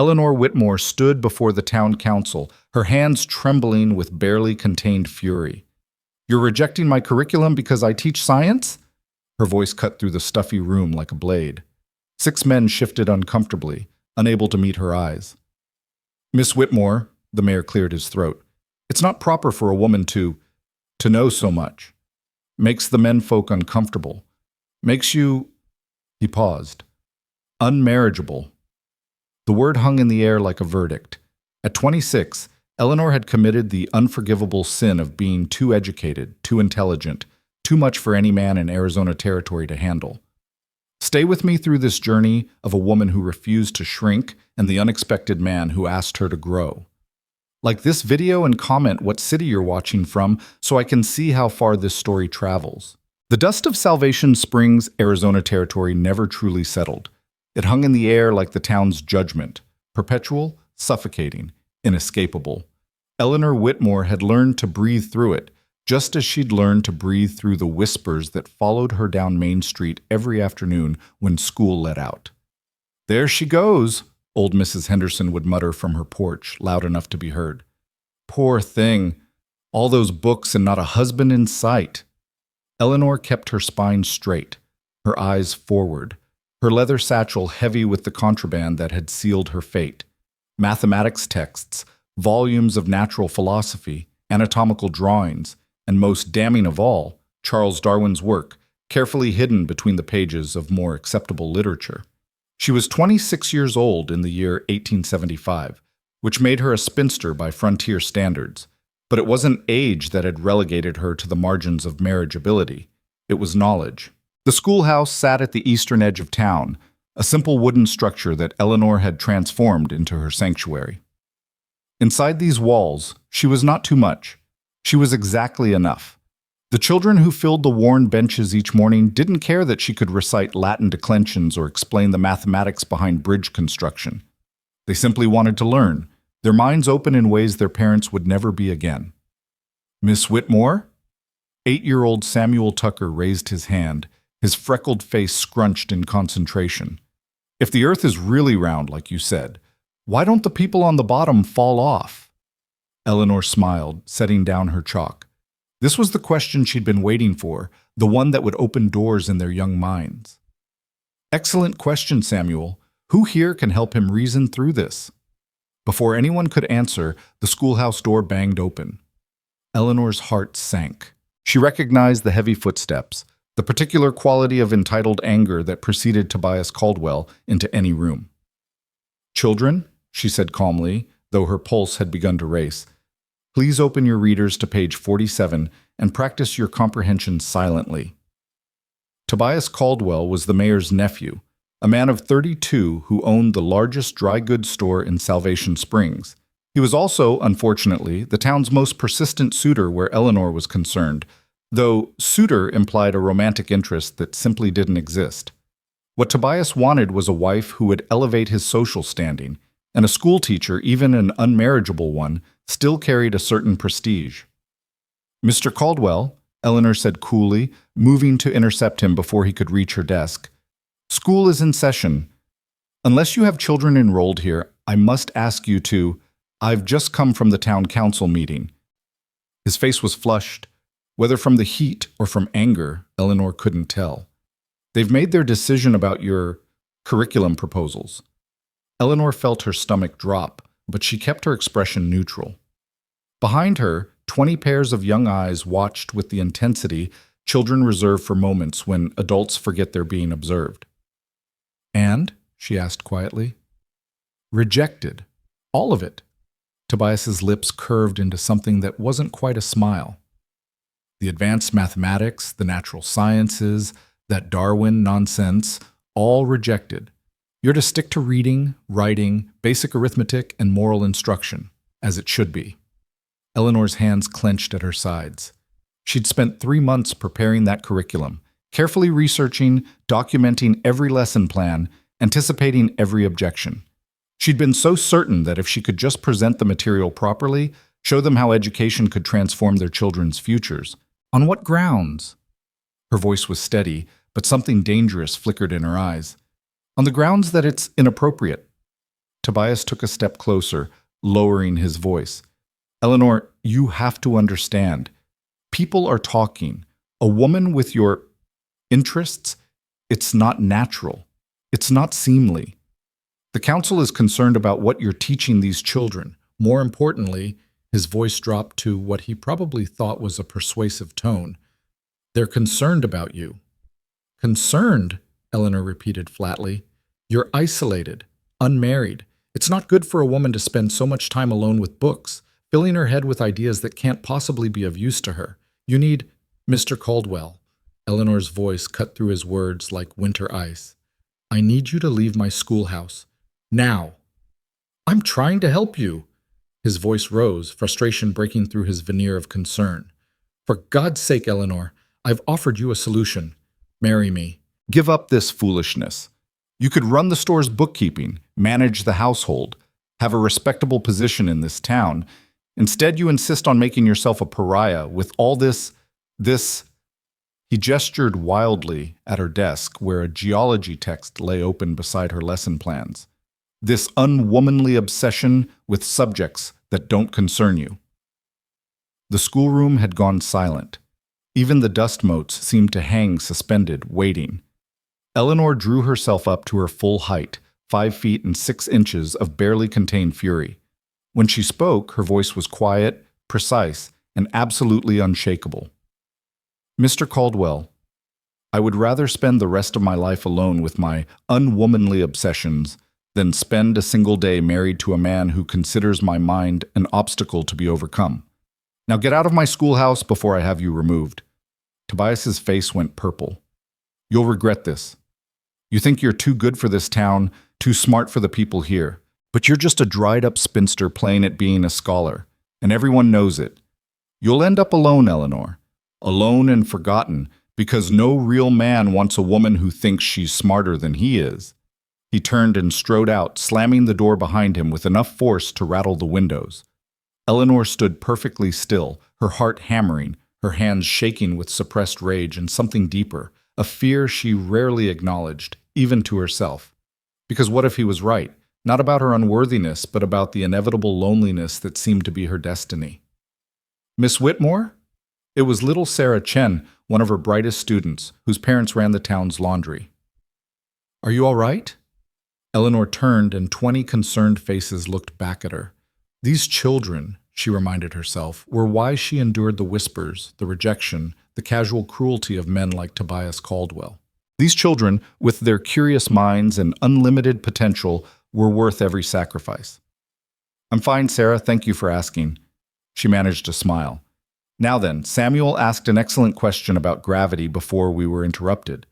Eleanor Whitmore stood before the town council, her hands trembling with barely contained fury. "You're rejecting my curriculum because I teach science?" Her voice cut through the stuffy room like a blade. 6 men shifted uncomfortably, unable to meet her eyes. "Miss Whitmore," the mayor cleared his throat, "it's not proper for a woman to know so much. Makes the menfolk uncomfortable. Makes you—" He paused. "Unmarriageable." The word hung in the air like a verdict. At 26, Eleanor had committed the unforgivable sin of being too educated, too intelligent, too much for any man in Arizona territory to handle. Stay with me through this journey of a woman who refused to shrink and the unexpected man who asked her to grow. Like this video and comment what city you're watching from so I can see how far this story travels. The dust of Salvation Springs, Arizona territory never truly settled. It hung in the air like the town's judgment, perpetual, suffocating, inescapable. Eleanor Whitmore had learned to breathe through it, just as she'd learned to breathe through the whispers that followed her down Main Street every afternoon when school let out. "There she goes," old Mrs. Henderson would mutter from her porch, loud enough to be heard. "Poor thing. All those books and not a husband in sight." Eleanor kept her spine straight, her eyes forward, her leather satchel heavy with the contraband that had sealed her fate. Mathematics texts, volumes of natural philosophy, anatomical drawings, and most damning of all, Charles Darwin's work, carefully hidden between the pages of more acceptable literature. She was 26 years old in the year 1875, which made her a spinster by frontier standards. But it wasn't age that had relegated her to the margins of marriageability. It was knowledge. The schoolhouse sat at the eastern edge of town, a simple wooden structure that Eleanor had transformed into her sanctuary. Inside these walls, she was not too much. She was exactly enough. The children who filled the worn benches each morning didn't care that she could recite Latin declensions or explain the mathematics behind bridge construction. They simply wanted to learn, their minds open in ways their parents would never be again. "Miss Whitmore?" 8-year-old Samuel Tucker raised his hand, his freckled face scrunched in concentration. "If the earth is really round, like you said, why don't the people on the bottom fall off?" Eleanor smiled, setting down her chalk. This was the question she'd been waiting for, the one that would open doors in their young minds. "Excellent question, Samuel. Who here can help him reason through this?" Before anyone could answer, the schoolhouse door banged open. Eleanor's heart sank. She recognized the heavy footsteps, the particular quality of entitled anger that preceded Tobias Caldwell into any room. "Children," she said calmly, though her pulse had begun to race, "please open your readers to page 47 and practice your comprehension silently." Tobias Caldwell was the mayor's nephew, a man of 32 who owned the largest dry goods store in Salvation Springs. He was also, unfortunately, the town's most persistent suitor where Eleanor was concerned, though suitor implied a romantic interest that simply didn't exist. What Tobias wanted was a wife who would elevate his social standing, and a schoolteacher, even an unmarriageable one, still carried a certain prestige. "Mr. Caldwell," Eleanor said coolly, moving to intercept him before he could reach her desk, "school is in session. Unless you have children enrolled here, I must ask you to— I've just come from the town council meeting." His face was flushed. Whether from the heat or from anger, Eleanor couldn't tell. "They've made their decision about your curriculum proposals." Eleanor felt her stomach drop, but she kept her expression neutral. Behind her, 20 pairs of young eyes watched with the intensity children reserve for moments when adults forget they're being observed. "And?" she asked quietly. "Rejected. All of it." Tobias's lips curved into something that wasn't quite a smile. "The advanced mathematics, the natural sciences, that Darwin nonsense, all rejected. You're to stick to reading, writing, basic arithmetic, and moral instruction, as it should be." Eleanor's hands clenched at her sides. She'd spent 3 months preparing that curriculum, carefully researching, documenting every lesson plan, anticipating every objection. She'd been so certain that if she could just present the material properly, show them how education could transform their children's futures. On what grounds? Her voice was steady, but something dangerous flickered in her eyes. On the grounds that it's inappropriate. Tobias took a step closer, lowering his voice. Eleanor, you have to understand. People are talking. A woman with your interests, it's not natural. It's not seemly. The council is concerned about what you're teaching these children. More importantly, his voice dropped to what he probably thought was a persuasive tone. They're concerned about you. Concerned, Eleanor repeated flatly. You're isolated, unmarried. It's not good for a woman to spend so much time alone with books, filling her head with ideas that can't possibly be of use to her. You need Mr. Caldwell. Eleanor's voice cut through his words like winter ice. I need you to leave my schoolhouse. Now. I'm trying to help you. His voice rose, frustration breaking through his veneer of concern. For God's sake, Eleanor, I've offered you a solution. Marry me. Give up this foolishness. You could run the store's bookkeeping, manage the household, have a respectable position in this town. Instead, you insist on making yourself a pariah with all this. He gestured wildly at her desk where a geology text lay open beside her lesson plans. This unwomanly obsession with subjects that don't concern you. The schoolroom had gone silent. Even the dust motes seemed to hang suspended, waiting. Eleanor drew herself up to her full height, 5 feet and 6 inches of barely contained fury. When she spoke, her voice was quiet, precise, and absolutely unshakable. Mr. Caldwell, I would rather spend the rest of my life alone with my unwomanly obsessions than spend a single day married to a man who considers my mind an obstacle to be overcome. Now get out of my schoolhouse before I have you removed. Tobias's face went purple. You'll regret this. You think you're too good for this town, too smart for the people here, but you're just a dried-up spinster playing at being a scholar, and everyone knows it. You'll end up alone, Eleanor, alone and forgotten, because no real man wants a woman who thinks she's smarter than he is. He turned and strode out, slamming the door behind him with enough force to rattle the windows. Eleanor stood perfectly still, her heart hammering, her hands shaking with suppressed rage and something deeper, a fear she rarely acknowledged, even to herself. Because what if he was right? Not about her unworthiness, but about the inevitable loneliness that seemed to be her destiny. Miss Whitmore? It was little Sarah Chen, one of her brightest students, whose parents ran the town's laundry. Are you all right? Eleanor turned, and 20 concerned faces looked back at her. These children, she reminded herself, were why she endured the whispers, the rejection, the casual cruelty of men like Tobias Caldwell. These children, with their curious minds and unlimited potential, were worth every sacrifice. I'm fine, Sarah. Thank you for asking. She managed to smile. Now then, Samuel asked an excellent question about gravity before we were interrupted.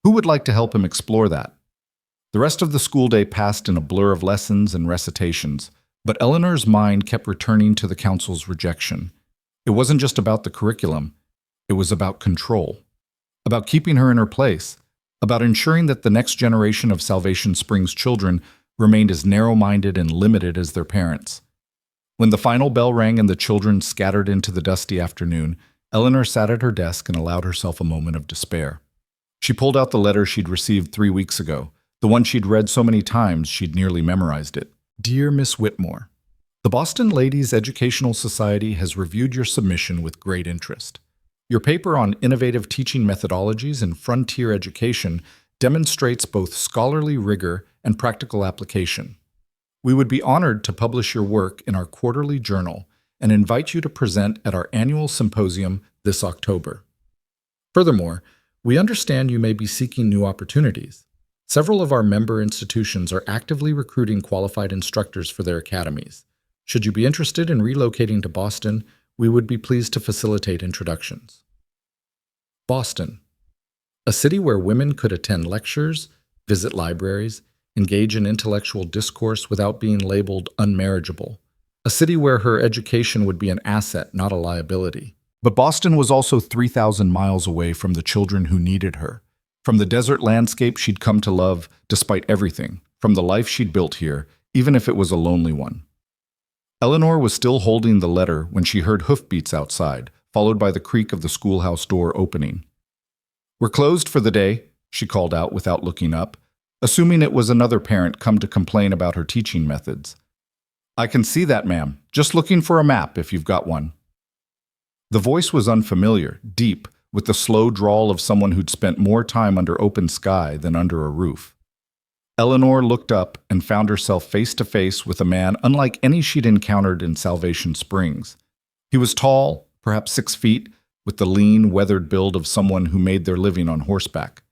Who would like to help him explore that? The rest of the school day passed in a blur of lessons and recitations, but Eleanor's mind kept returning to the council's rejection. It wasn't just about the curriculum. It was about control, about keeping her in her place, about ensuring that the next generation of Salvation Springs children remained as narrow-minded and limited as their parents. When the final bell rang and the children scattered into the dusty afternoon, Eleanor sat at her desk and allowed herself a moment of despair. She pulled out the letter she'd received 3 weeks ago, the one she'd read so many times she'd nearly memorized it. Dear Miss Whitmore, the Boston Ladies Educational Society has reviewed your submission with great interest. Your paper on innovative teaching methodologies in frontier education demonstrates both scholarly rigor and practical application. We would be honored to publish your work in our quarterly journal and invite you to present at our annual symposium this October. Furthermore, we understand you may be seeking new opportunities. Several of our member institutions are actively recruiting qualified instructors for their academies. Should you be interested in relocating to Boston, we would be pleased to facilitate introductions. Boston, a city where women could attend lectures, visit libraries, engage in intellectual discourse without being labeled unmarriageable. A city where her education would be an asset, not a liability. But Boston was also 3,000 miles away from the children who needed her. From the desert landscape she'd come to love, despite everything. From the life she'd built here, even if it was a lonely one. Eleanor was still holding the letter when she heard hoofbeats outside, followed by the creak of the schoolhouse door opening. We're closed for the day, she called out without looking up. assuming it was another parent come to complain about her teaching methods. "I can see that, ma'am. Just looking for a map if you've got one." The voice was unfamiliar, deep, with the slow drawl of someone who'd spent more time under open sky than under a roof. Eleanor looked up and found herself face to face with a man unlike any she'd encountered in Salvation Springs. He was tall, perhaps 6 feet, with the lean, weathered build of someone who made their living on horseback.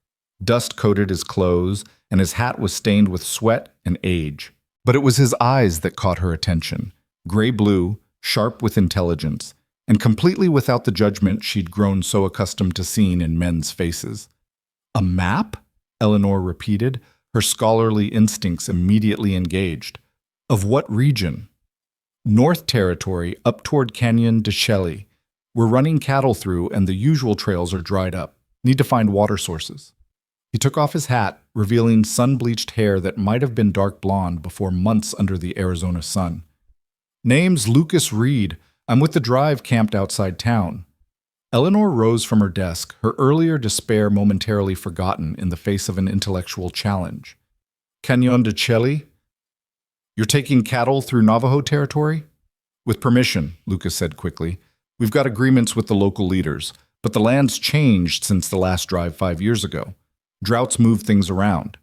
Dust coated his clothes, and his hat was stained with sweat and age. But it was his eyes that caught her attention, gray-blue, sharp with intelligence, and completely without the judgment she'd grown so accustomed to seeing in men's faces. "A map?" Eleanor repeated, her scholarly instincts immediately engaged. "Of what region?" "North Territory, up toward Canyon de Chelly. We're running cattle through, and the usual trails are dried up. Need to find water sources." He took off his hat, revealing sun-bleached hair that might have been dark blonde before months under the Arizona sun. "Name's Lucas Reed. I'm with the drive camped outside town." Eleanor rose from her desk, her earlier despair momentarily forgotten in the face of an intellectual challenge. "Canyon de Chelly? You're taking cattle through Navajo territory?" "With permission," Lucas said quickly. "We've got agreements with the local leaders, but the land's changed since the last drive 5 years ago. Droughts move things around."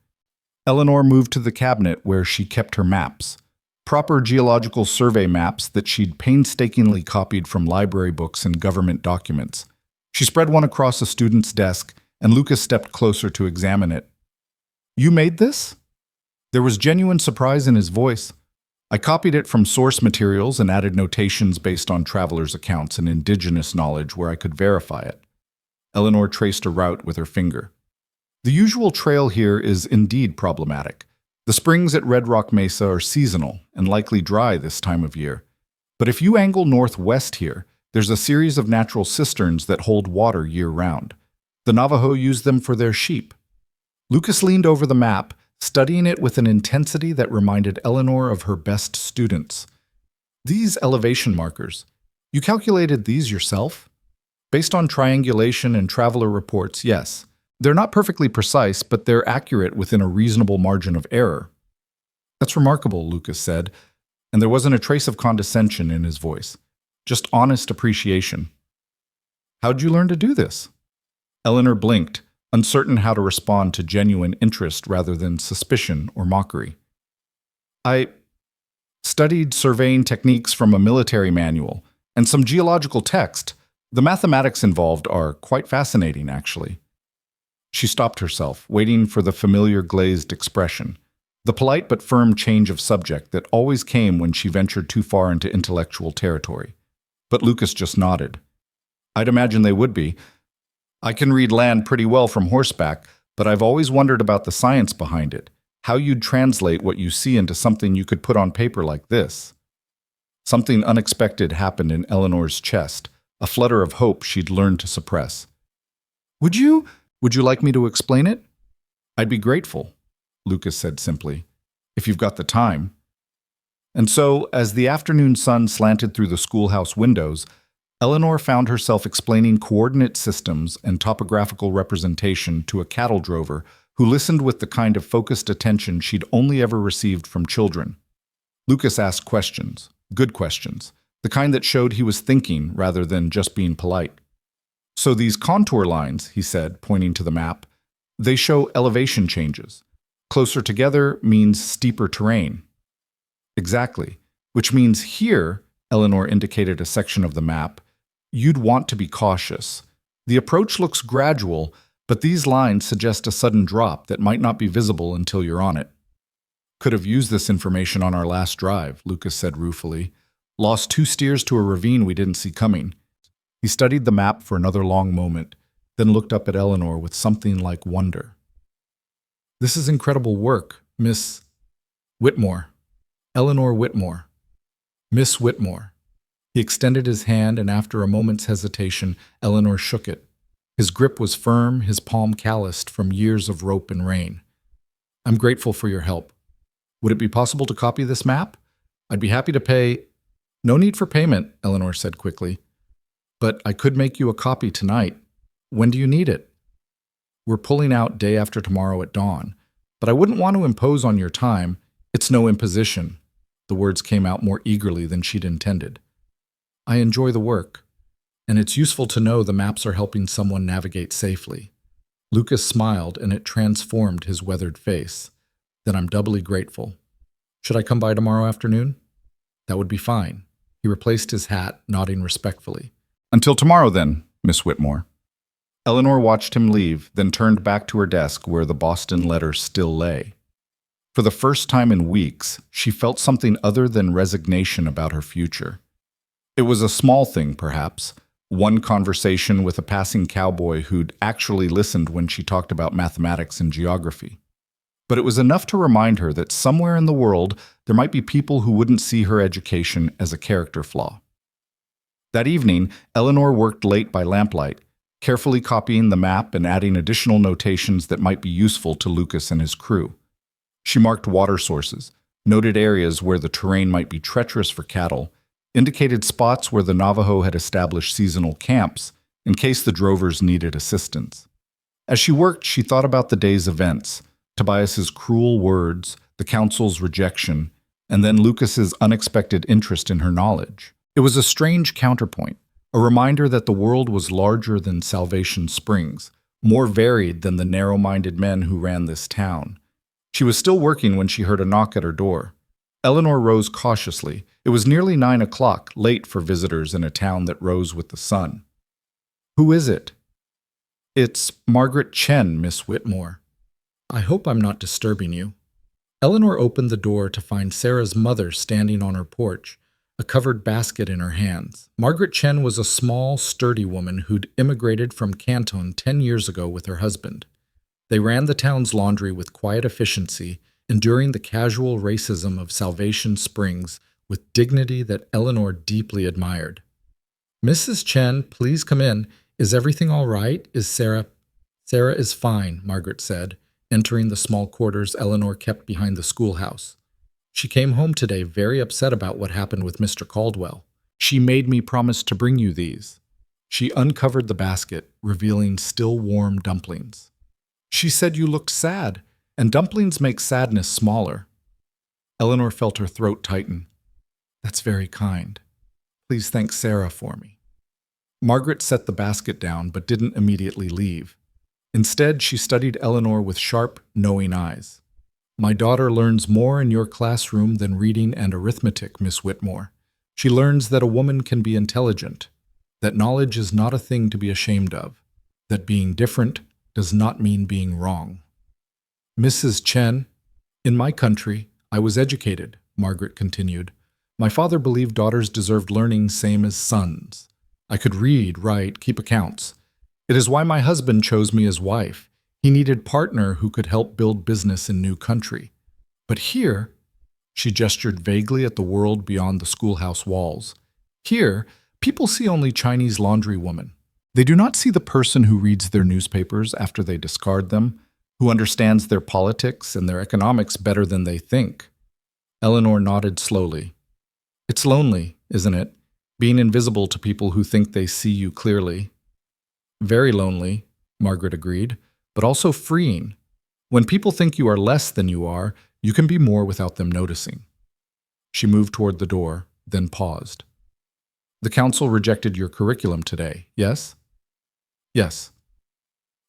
Eleanor moved to the cabinet where she kept her maps. Proper geological survey maps that she'd painstakingly copied from library books and government documents. She spread one across a student's desk, and Lucas stepped closer to examine it. "You made this?" There was genuine surprise in his voice. "I copied it from source materials and added notations based on travelers' accounts and indigenous knowledge where I could verify it." Eleanor traced a route with her finger. "The usual trail here is indeed problematic. The springs at Red Rock Mesa are seasonal and likely dry this time of year. But if you angle northwest here, there's a series of natural cisterns that hold water year-round. The Navajo use them for their sheep." Lucas leaned over the map, studying it with an intensity that reminded Eleanor of her best students. "These elevation markers, you calculated these yourself?" "Based on triangulation and traveler reports, yes. They're not perfectly precise, but they're accurate within a reasonable margin of error." "That's remarkable," Lucas said, and there wasn't a trace of condescension in his voice, just honest appreciation. "How'd you learn to do this?" Eleanor blinked, uncertain how to respond to genuine interest rather than suspicion or mockery. "I studied surveying techniques from a military manual and some geological text. The mathematics involved are quite fascinating, actually." She stopped herself, waiting for the familiar glazed expression, the polite but firm change of subject that always came when she ventured too far into intellectual territory. But Lucas just nodded. "I'd imagine they would be. I can read land pretty well from horseback, but I've always wondered about the science behind it, how you'd translate what you see into something you could put on paper like this." Something unexpected happened in Eleanor's chest, a flutter of hope she'd learned to suppress. Would you like me to explain it?" "I'd be grateful," Lucas said simply, "if you've got the time." And so, as the afternoon sun slanted through the schoolhouse windows, Eleanor found herself explaining coordinate systems and topographical representation to a cattle drover who listened with the kind of focused attention she'd only ever received from children. Lucas asked questions, good questions, the kind that showed he was thinking rather than just being polite. "So these contour lines," he said, pointing to the map, "they show elevation changes. Closer together means steeper terrain." "Exactly. Which means here," Eleanor indicated a section of the map, "you'd want to be cautious. The approach looks gradual, but these lines suggest a sudden drop that might not be visible until you're on it." "Could have used this information on our last drive," Lucas said ruefully. "Lost 2 steers to a ravine we didn't see coming." He studied the map for another long moment, then looked up at Eleanor with something like wonder. "This is incredible work, Miss Whitmore. Eleanor Whitmore. Miss Whitmore." He extended his hand, and after a moment's hesitation, Eleanor shook it. His grip was firm, his palm calloused from years of rope and rain. "I'm grateful for your help. Would it be possible to copy this map? I'd be happy to pay—" "No need for payment," Eleanor said quickly. "But I could make you a copy tonight. When do you need it?" "We're pulling out day after tomorrow at dawn, but I wouldn't want to impose on your time. It's no imposition." The words came out more eagerly than she'd intended. "I enjoy the work, and it's useful to know the maps are helping someone navigate safely." Lucas smiled, and it transformed his weathered face. "Then I'm doubly grateful. Should I come by tomorrow afternoon?" "That would be fine." He replaced his hat, nodding respectfully. "Until tomorrow, then, Miss Whitmore." Eleanor watched him leave, then turned back to her desk where the Boston letter still lay. For the first time in weeks, she felt something other than resignation about her future. It was a small thing, perhaps, one conversation with a passing cowboy who'd actually listened when she talked about mathematics and geography. But it was enough to remind her that somewhere in the world there might be people who wouldn't see her education as a character flaw. That evening, Eleanor worked late by lamplight, carefully copying the map and adding additional notations that might be useful to Lucas and his crew. She marked water sources, noted areas where the terrain might be treacherous for cattle, indicated spots where the Navajo had established seasonal camps in case the drovers needed assistance. As she worked, she thought about the day's events, Tobias's cruel words, the council's rejection, and then Lucas's unexpected interest in her knowledge. It was a strange counterpoint, a reminder that the world was larger than Salvation Springs, more varied than the narrow-minded men who ran this town. She was still working when she heard a knock at her door. Eleanor rose cautiously. It was nearly 9 o'clock, late for visitors in a town that rose with the sun. "Who is it?" "It's Margaret Chen, Miss Whitmore." "I hope I'm not disturbing you." Eleanor opened the door to find Sarah's mother standing on her porch, a covered basket in her hands. Margaret Chen was a small, sturdy woman who'd immigrated from Canton 10 years ago with her husband. They ran the town's laundry with quiet efficiency, enduring the casual racism of Salvation Springs with dignity that Eleanor deeply admired. "Mrs. Chen, please come in. Is everything all right? Is Sarah—" "Sarah is fine," Margaret said, entering the small quarters Eleanor kept behind the schoolhouse. "She came home today very upset about what happened with Mr. Caldwell. She made me promise to bring you these." She uncovered the basket, revealing still warm dumplings. "She said you looked sad, and dumplings make sadness smaller." Eleanor felt her throat tighten. "That's very kind. Please thank Sarah for me." Margaret set the basket down but didn't immediately leave. Instead, she studied Eleanor with sharp, knowing eyes. "My daughter learns more in your classroom than reading and arithmetic, Miss Whitmore. She learns that a woman can be intelligent, that knowledge is not a thing to be ashamed of, that being different does not mean being wrong." "Mrs. Chen, in my country, I was educated," Margaret continued. "My father believed daughters deserved learning same as sons. I could read, write, keep accounts. It is why my husband chose me as wife. He needed partner who could help build business in new country. But here," she gestured vaguely at the world beyond the schoolhouse walls, "here, people see only Chinese laundry women. They do not see the person who reads their newspapers after they discard them, who understands their politics and their economics better than they think." Eleanor nodded slowly. "It's lonely, isn't it, being invisible to people who think they see you clearly?" "Very lonely," Margaret agreed, "but also freeing. When people think you are less than you are, you can be more without them noticing." She moved toward the door, then paused. "The council rejected your curriculum today, yes?" "Yes.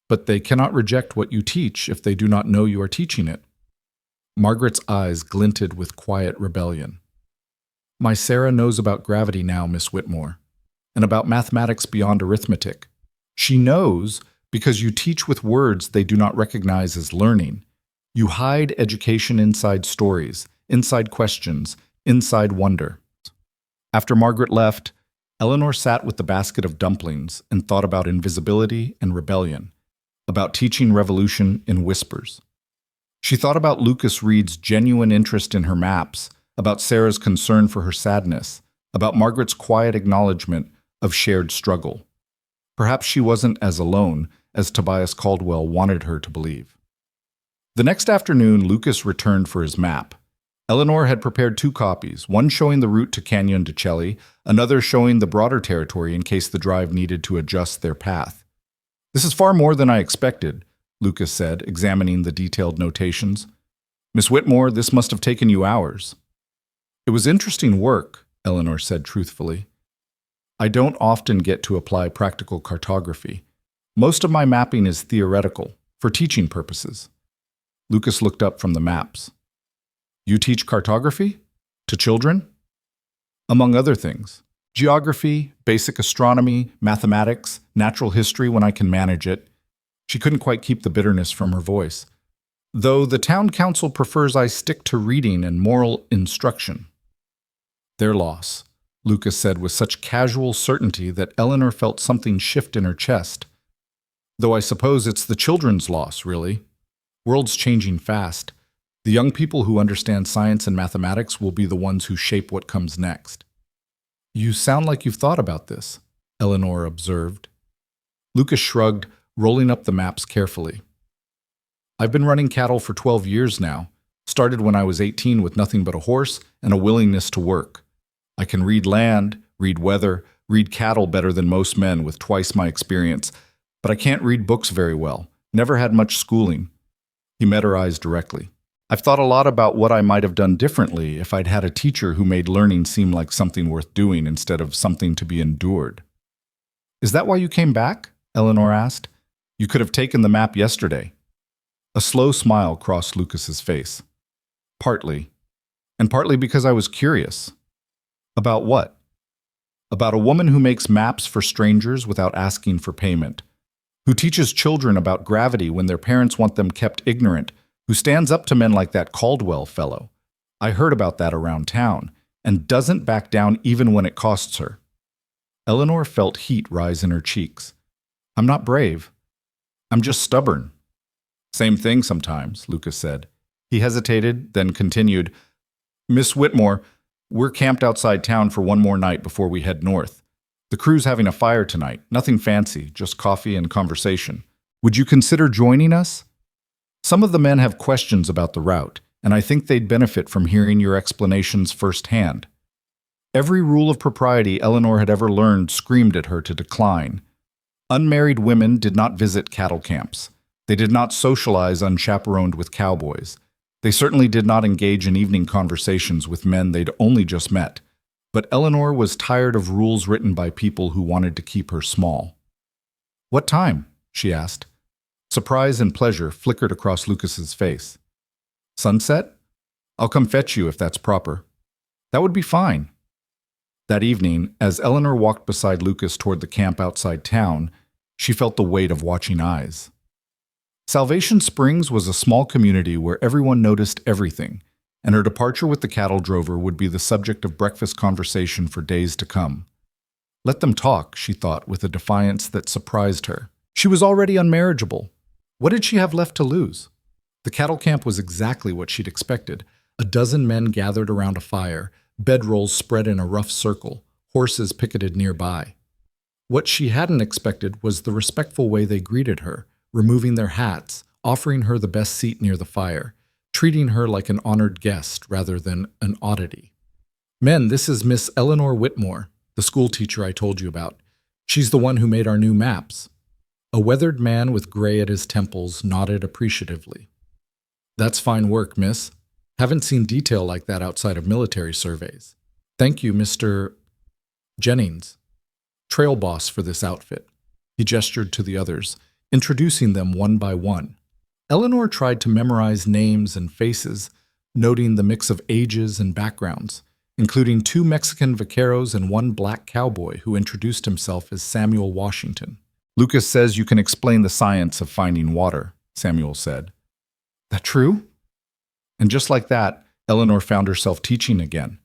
But they cannot reject what you teach if they do not know you are teaching it." Margaret's eyes glinted with quiet rebellion. "My Sarah knows about gravity now, Miss Whitmore, and about mathematics beyond arithmetic. She knows because you teach with words they do not recognize as learning. You hide education inside stories, inside questions, inside wonder." After Margaret left, Eleanor sat with the basket of dumplings and thought about invisibility and rebellion, about teaching revolution in whispers. She thought about Lucas Reed's genuine interest in her maps, about Sarah's concern for her sadness, about Margaret's quiet acknowledgement of shared struggle. Perhaps she wasn't as alone as Tobias Caldwell wanted her to believe. The next afternoon, Lucas returned for his map. Eleanor had prepared 2 copies, one showing the route to Canyon de Chelly, another showing the broader territory in case the drive needed to adjust their path. "This is far more than I expected," Lucas said, examining the detailed notations. Miss Whitmore, this must have taken you hours. It was interesting work, Eleanor said truthfully. I don't often get to apply practical cartography. Most of my mapping is theoretical, for teaching purposes. Lucas looked up from the maps. You teach cartography? To children? Among other things. Geography, basic astronomy, mathematics, natural history when I can manage it. She couldn't quite keep the bitterness from her voice. Though the town council prefers I stick to reading and moral instruction. Their loss, Lucas said with such casual certainty that Eleanor felt something shift in her chest. Though I suppose it's the children's loss, really. World's changing fast. The young people who understand science and mathematics will be the ones who shape what comes next. You sound like you've thought about this, Eleanor observed. Lucas shrugged, rolling up the maps carefully. I've been running cattle for 12 years now. Started when I was 18 with nothing but a horse and a willingness to work. I can read land, read weather, read cattle better than most men with twice my experience, but I can't read books very well. Never had much schooling. He met her eyes directly. I've thought a lot about what I might have done differently if I'd had a teacher who made learning seem like something worth doing instead of something to be endured. Is that why you came back? Eleanor asked. You could have taken the map yesterday. A slow smile crossed Lucas's face. Partly. And partly because I was curious. About what? About a woman who makes maps for strangers without asking for payment. Who teaches children about gravity when their parents want them kept ignorant. Who stands up to men like that Caldwell fellow. I heard about that around town, and doesn't back down even when it costs her. Eleanor felt heat rise in her cheeks. I'm not brave. I'm just stubborn. Same thing sometimes, Lucas said. He hesitated, then continued, Miss Whitmore, we're camped outside town for one more night before we head north. The crew's having a fire tonight, nothing fancy, just coffee and conversation. Would you consider joining us? Some of the men have questions about the route, and I think they'd benefit from hearing your explanations firsthand. Every rule of propriety Eleanor had ever learned screamed at her to decline. Unmarried women did not visit cattle camps. They did not socialize unchaperoned with cowboys. They certainly did not engage in evening conversations with men they'd only just met. But Eleanor was tired of rules written by people who wanted to keep her small. What time? She asked. Surprise and pleasure flickered across Lucas's face. Sunset? I'll come fetch you if that's proper. That would be fine. That evening, as Eleanor walked beside Lucas toward the camp outside town, she felt the weight of watching eyes. Salvation Springs was a small community where everyone noticed everything, and her departure with the cattle drover would be the subject of breakfast conversation for days to come. Let them talk, she thought with a defiance that surprised her. She was already unmarriageable. What did she have left to lose? The cattle camp was exactly what she'd expected. A dozen men gathered around a fire, bedrolls spread in a rough circle, horses picketed nearby. What she hadn't expected was the respectful way they greeted her, removing their hats, offering her the best seat near the fire, treating her like an honored guest rather than an oddity. Men, this is Miss Eleanor Whitmore, the school teacher I told you about. She's the one who made our new maps. A weathered man with gray at his temples nodded appreciatively. That's fine work, miss. Haven't seen detail like that outside of military surveys. Thank you, Mr. Jennings, trail boss for this outfit. He gestured to the others, introducing them one by one. Eleanor tried to memorize names and faces, noting the mix of ages and backgrounds, including 2 Mexican vaqueros and 1 black cowboy who introduced himself as Samuel Washington. Lucas says you can explain the science of finding water, Samuel said. That true? And just like that, Eleanor found herself teaching again.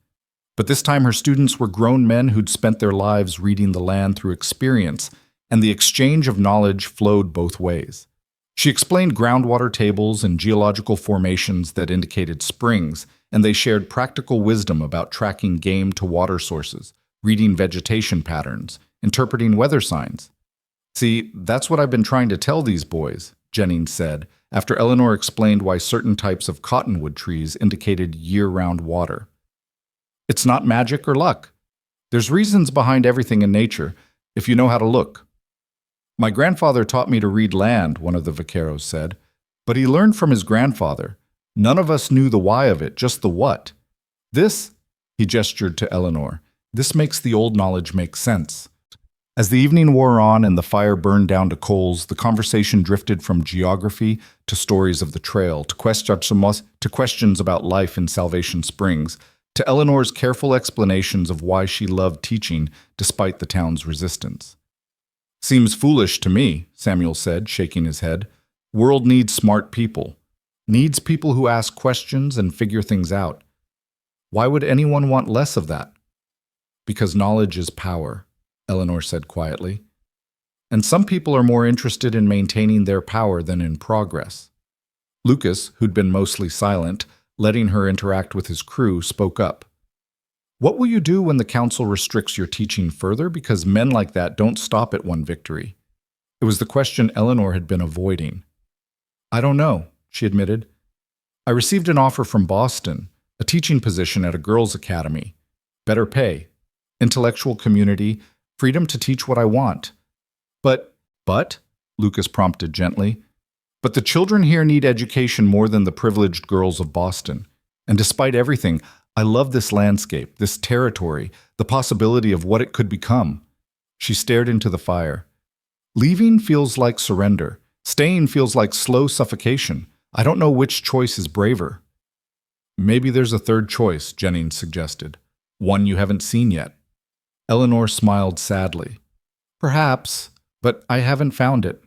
But this time her students were grown men who'd spent their lives reading the land through experience, and the exchange of knowledge flowed both ways. She explained groundwater tables and geological formations that indicated springs, and they shared practical wisdom about tracking game to water sources, reading vegetation patterns, interpreting weather signs. See, that's what I've been trying to tell these boys, Jennings said, after Eleanor explained why certain types of cottonwood trees indicated year-round water. It's not magic or luck. There's reasons behind everything in nature, if you know how to look. My grandfather taught me to read land, one of the vaqueros said, but he learned from his grandfather. None of us knew the why of it, just the what. This, he gestured to Eleanor, this makes the old knowledge make sense. As the evening wore on and the fire burned down to coals, the conversation drifted from geography to stories of the trail, to questions about life in Salvation Springs, to Eleanor's careful explanations of why she loved teaching despite the town's resistance. Seems foolish to me, Samuel said, shaking his head. World needs smart people. Needs people who ask questions and figure things out. Why would anyone want less of that? Because knowledge is power, Eleanor said quietly. And some people are more interested in maintaining their power than in progress. Lucas, who'd been mostly silent, letting her interact with his crew, spoke up. What will you do when the council restricts your teaching further? Because men like that don't stop at one victory. It was the question Eleanor had been avoiding. I don't know, she admitted. I received an offer from Boston, a teaching position at a girls' academy. Better pay, intellectual community, freedom to teach what I want. But, Lucas prompted gently, but the children here need education more than the privileged girls of Boston. And despite everything, I love this landscape, this territory, the possibility of what it could become. She stared into the fire. Leaving feels like surrender. Staying feels like slow suffocation. I don't know which choice is braver. Maybe there's a third choice, Jennings suggested. One you haven't seen yet. Eleanor smiled sadly. Perhaps, but I haven't found it.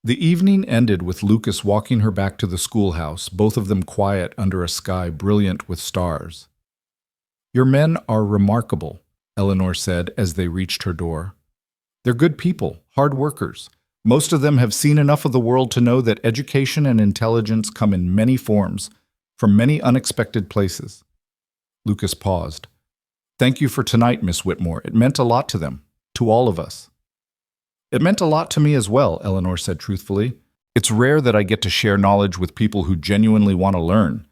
The evening ended with Lucas walking her back to the schoolhouse, both of them quiet under a sky brilliant with stars. Your men are remarkable, Eleanor said as they reached her door. They're good people, hard workers. Most of them have seen enough of the world to know that education and intelligence come in many forms, from many unexpected places. Lucas paused. Thank you for tonight, Miss Whitmore. It meant a lot to them, to all of us. It meant a lot to me as well, Eleanor said truthfully. It's rare that I get to share knowledge with people who genuinely want to learn.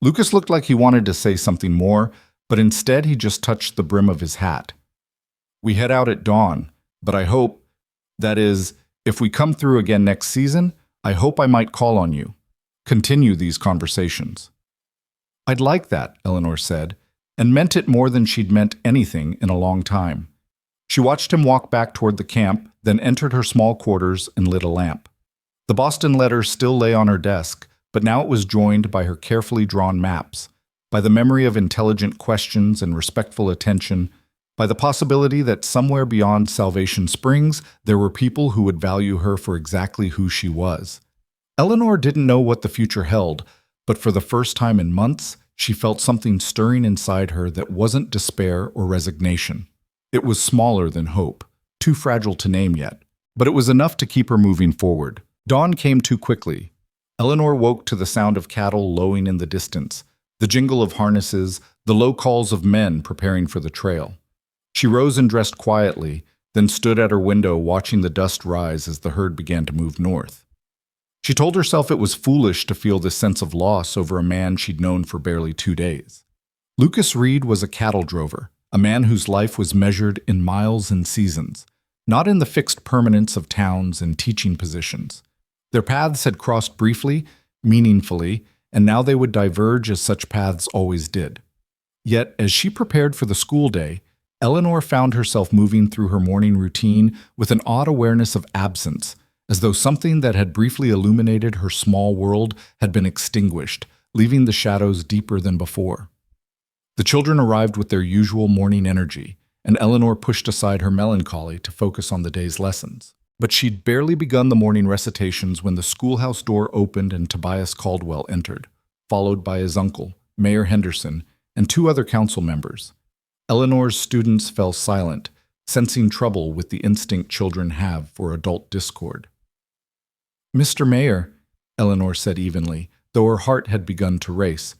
Lucas looked like he wanted to say something more, but instead he just touched the brim of his hat. We head out at dawn, but I hope, that is, if we come through again next season, I hope I might call on you. Continue these conversations. I'd like that, Eleanor said, and meant it more than she'd meant anything in a long time. She watched him walk back toward the camp, then entered her small quarters and lit a lamp. The Boston letter still lay on her desk, but now it was joined by her carefully drawn maps, by the memory of intelligent questions and respectful attention, by the possibility that somewhere beyond Salvation Springs there were people who would value her for exactly who she was. Eleanor didn't know what the future held, but for the first time in months, she felt something stirring inside her that wasn't despair or resignation. It was smaller than hope, too fragile to name yet, but it was enough to keep her moving forward. Dawn came too quickly. Eleanor woke to the sound of cattle lowing in the distance, the jingle of harnesses, the low calls of men preparing for the trail. She rose and dressed quietly, then stood at her window watching the dust rise as the herd began to move north. She told herself it was foolish to feel this sense of loss over a man she'd known for barely 2 days. Lucas Reed was a cattle drover, a man whose life was measured in miles and seasons, not in the fixed permanence of towns and teaching positions. Their paths had crossed briefly, meaningfully, and now they would diverge as such paths always did. Yet, as she prepared for the school day, Eleanor found herself moving through her morning routine with an odd awareness of absence, as though something that had briefly illuminated her small world had been extinguished, leaving the shadows deeper than before. The children arrived with their usual morning energy, and Eleanor pushed aside her melancholy to focus on the day's lessons. But she'd barely begun the morning recitations when the schoolhouse door opened and Tobias Caldwell entered, followed by his uncle, Mayor Henderson, and 2 other council members. Eleanor's students fell silent, sensing trouble with the instinct children have for adult discord. Mr. Mayor, Eleanor said evenly, though her heart had begun to race.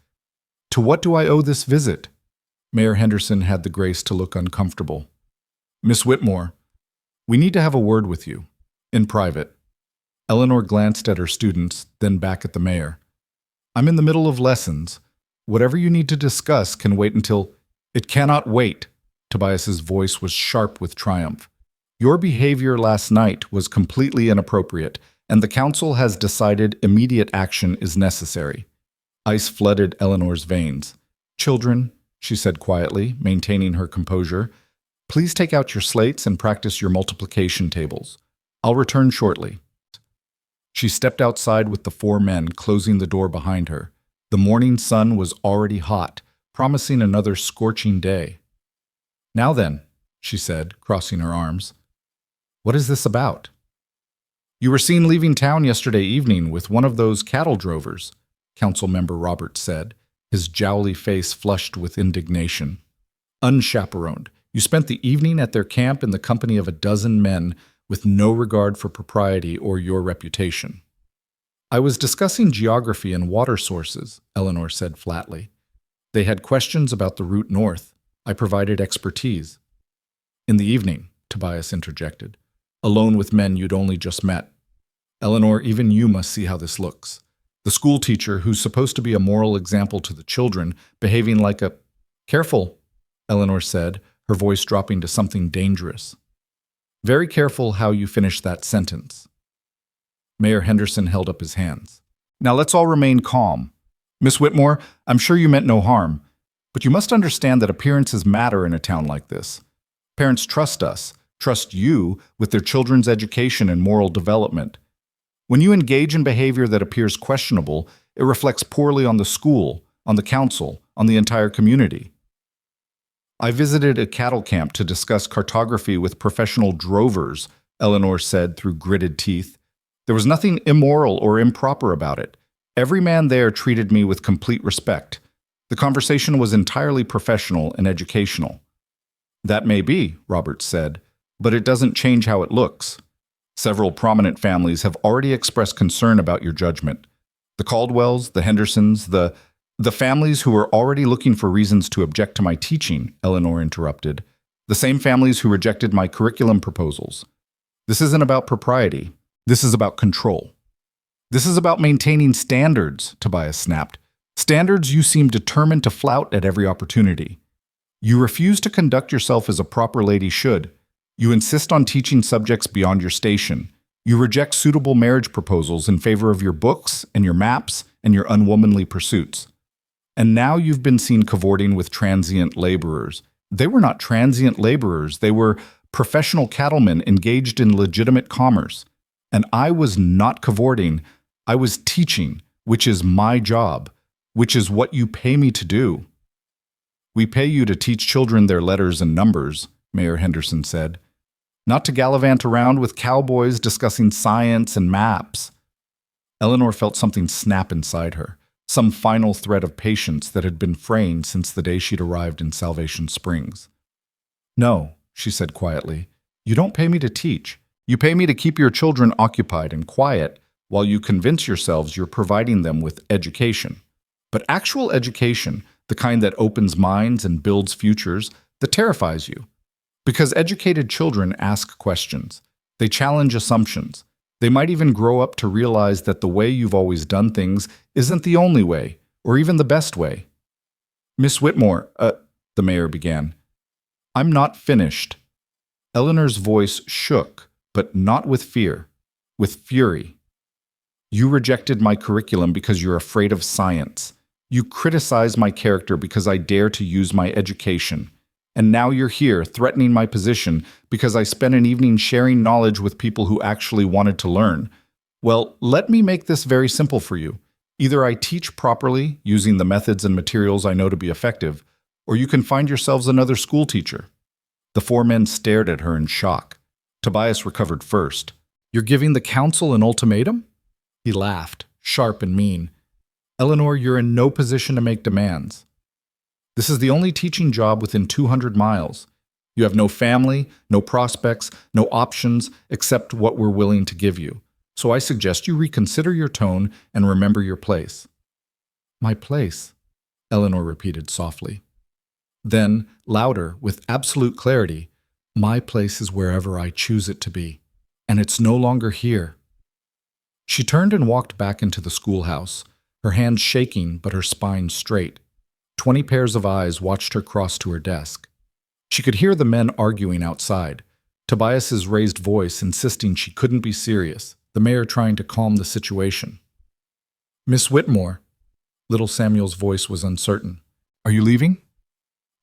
To what do I owe this visit? Mayor Henderson had the grace to look uncomfortable. Miss Whitmore, we need to have a word with you, in private. Eleanor glanced at her students, then back at the mayor. I'm in the middle of lessons. Whatever you need to discuss can wait until... It cannot wait. Tobias's voice was sharp with triumph. Your behavior last night was completely inappropriate, and the council has decided immediate action is necessary. Ice flooded Eleanor's veins. "Children," she said quietly, maintaining her composure, "please take out your slates and practice your multiplication tables. I'll return shortly." She stepped outside with the four men, closing the door behind her. The morning sun was already hot, promising another scorching day. "Now then," she said, crossing her arms, "what is this about?" "You were seen leaving town yesterday evening with one of those cattle drovers," Council Member Roberts said, his jowly face flushed with indignation. "Unchaperoned. You spent the evening at their camp in the company of a dozen men with no regard for propriety or your reputation." "I was discussing geography and water sources," Eleanor said flatly. "They had questions about the route north. I provided expertise." "In the evening," Tobias interjected, "alone with men you'd only just met. Eleanor, even you must see how this looks. The school teacher, who's supposed to be a moral example to the children, behaving like a—" "Careful," Eleanor said, her voice dropping to something dangerous. "Very careful how you finish that sentence." Mayor Henderson held up his hands. "Now let's all remain calm. Miss Whitmore, I'm sure you meant no harm, but you must understand that appearances matter in a town like this. Parents trust us, trust you with their children's education and moral development. When you engage in behavior that appears questionable, it reflects poorly on the school, on the council, on the entire community." "I visited a cattle camp to discuss cartography with professional drovers," Eleanor said through gritted teeth. "There was nothing immoral or improper about it. Every man there treated me with complete respect. The conversation was entirely professional and educational." "That may be," Roberts said, "but it doesn't change how it looks. Several prominent families have already expressed concern about your judgment. The Caldwells, the Hendersons, the families who were already looking for reasons to object to my teaching," Eleanor interrupted. "The same families who rejected my curriculum proposals. This isn't about propriety. This is about control." "This is about maintaining standards," Tobias snapped. "Standards you seem determined to flout at every opportunity. You refuse to conduct yourself as a proper lady should. You insist on teaching subjects beyond your station. You reject suitable marriage proposals in favor of your books and your maps and your unwomanly pursuits. And now you've been seen cavorting with transient laborers. They were not transient laborers. They were professional cattlemen engaged in legitimate commerce. And I was not cavorting. I was teaching, which is my job, which is what you pay me to do." "We pay you to teach children their letters and numbers," Mayor Henderson said. "Not to gallivant around with cowboys discussing science and maps." Eleanor felt something snap inside her, some final thread of patience that had been fraying since the day she'd arrived in Salvation Springs. "No," she said quietly, "you don't pay me to teach. You pay me to keep your children occupied and quiet while you convince yourselves you're providing them with education. But actual education, the kind that opens minds and builds futures, that terrifies you. Because educated children ask questions. They challenge assumptions. They might even grow up to realize that the way you've always done things isn't the only way, or even the best way." "Miss Whitmore," the mayor began. "I'm not finished." Eleanor's voice shook, but not with fear, with fury. "You rejected my curriculum because you're afraid of science. You criticize my character because I dare to use my education. And now you're here, threatening my position because I spent an evening sharing knowledge with people who actually wanted to learn. Well, let me make this very simple for you. Either I teach properly, using the methods and materials I know to be effective, or you can find yourselves another school teacher." The four men stared at her in shock. Tobias recovered first. "You're giving the council an ultimatum?" He laughed, sharp and mean. "Eleanor, you're in no position to make demands. This is the only teaching job within 200 miles. You have no family, no prospects, no options except what we're willing to give you. So I suggest you reconsider your tone and remember your place." "My place," Eleanor repeated softly. Then, louder, with absolute clarity, "My place is wherever I choose it to be, and it's no longer here." She turned and walked back into the schoolhouse, her hands shaking but her spine straight. 20 pairs of eyes watched her cross to her desk. She could hear the men arguing outside, Tobias's raised voice insisting she couldn't be serious, the mayor trying to calm the situation. "Miss Whitmore." Little Samuel's voice was uncertain. Are you leaving?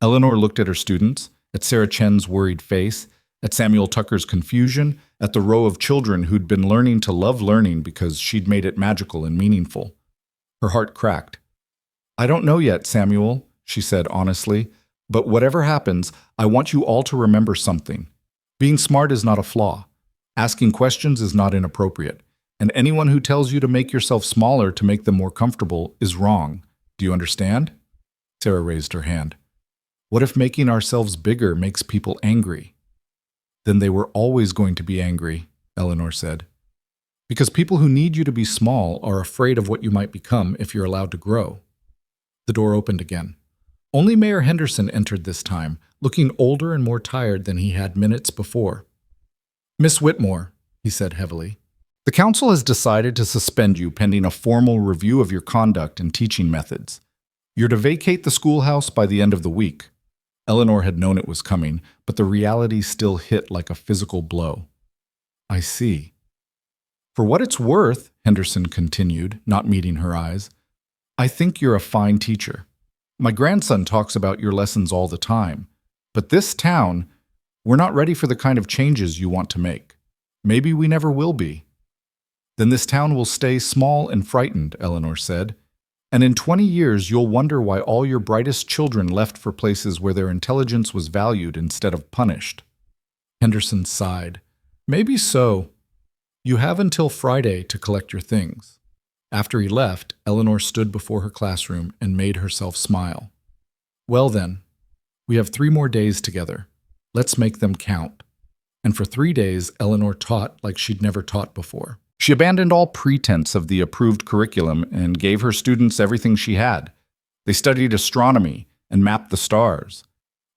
Eleanor looked at her students, at Sarah Chen's worried face, at Samuel Tucker's confusion, at the row of children who'd been learning to love learning because she'd made it magical and meaningful. Her heart cracked. I don't know yet, Samuel, she said honestly, but whatever happens, I want you all to remember something. Being smart is not a flaw. Asking questions is not inappropriate. And anyone who tells you to make yourself smaller to make them more comfortable is wrong. Do you understand? Sarah raised her hand. What if making ourselves bigger makes people angry? Then they were always going to be angry, Eleanor said. Because people who need you to be small are afraid of what you might become if you're allowed to grow. The door opened again. Only Mayor Henderson entered this time, looking older and more tired than he had minutes before. Miss Whitmore, he said heavily, the council has decided to suspend you pending a formal review of your conduct and teaching methods. You're to vacate the schoolhouse by the end of the week. Eleanor had known it was coming, but the reality still hit like a physical blow. I see. For what it's worth, Henderson continued, not meeting her eyes, I think you're a fine teacher. My grandson talks about your lessons all the time. But this town, we're not ready for the kind of changes you want to make. Maybe we never will be. Then this town will stay small and frightened, Eleanor said. And in 20 years, you'll wonder why all your brightest children left for places where their intelligence was valued instead of punished. Henderson sighed. Maybe so. You have until Friday to collect your things. After he left, Eleanor stood before her classroom and made herself smile. Well then, we have 3 more days together. Let's make them count. And for 3 days, Eleanor taught like she'd never taught before. She abandoned all pretense of the approved curriculum and gave her students everything she had. They studied astronomy and mapped the stars.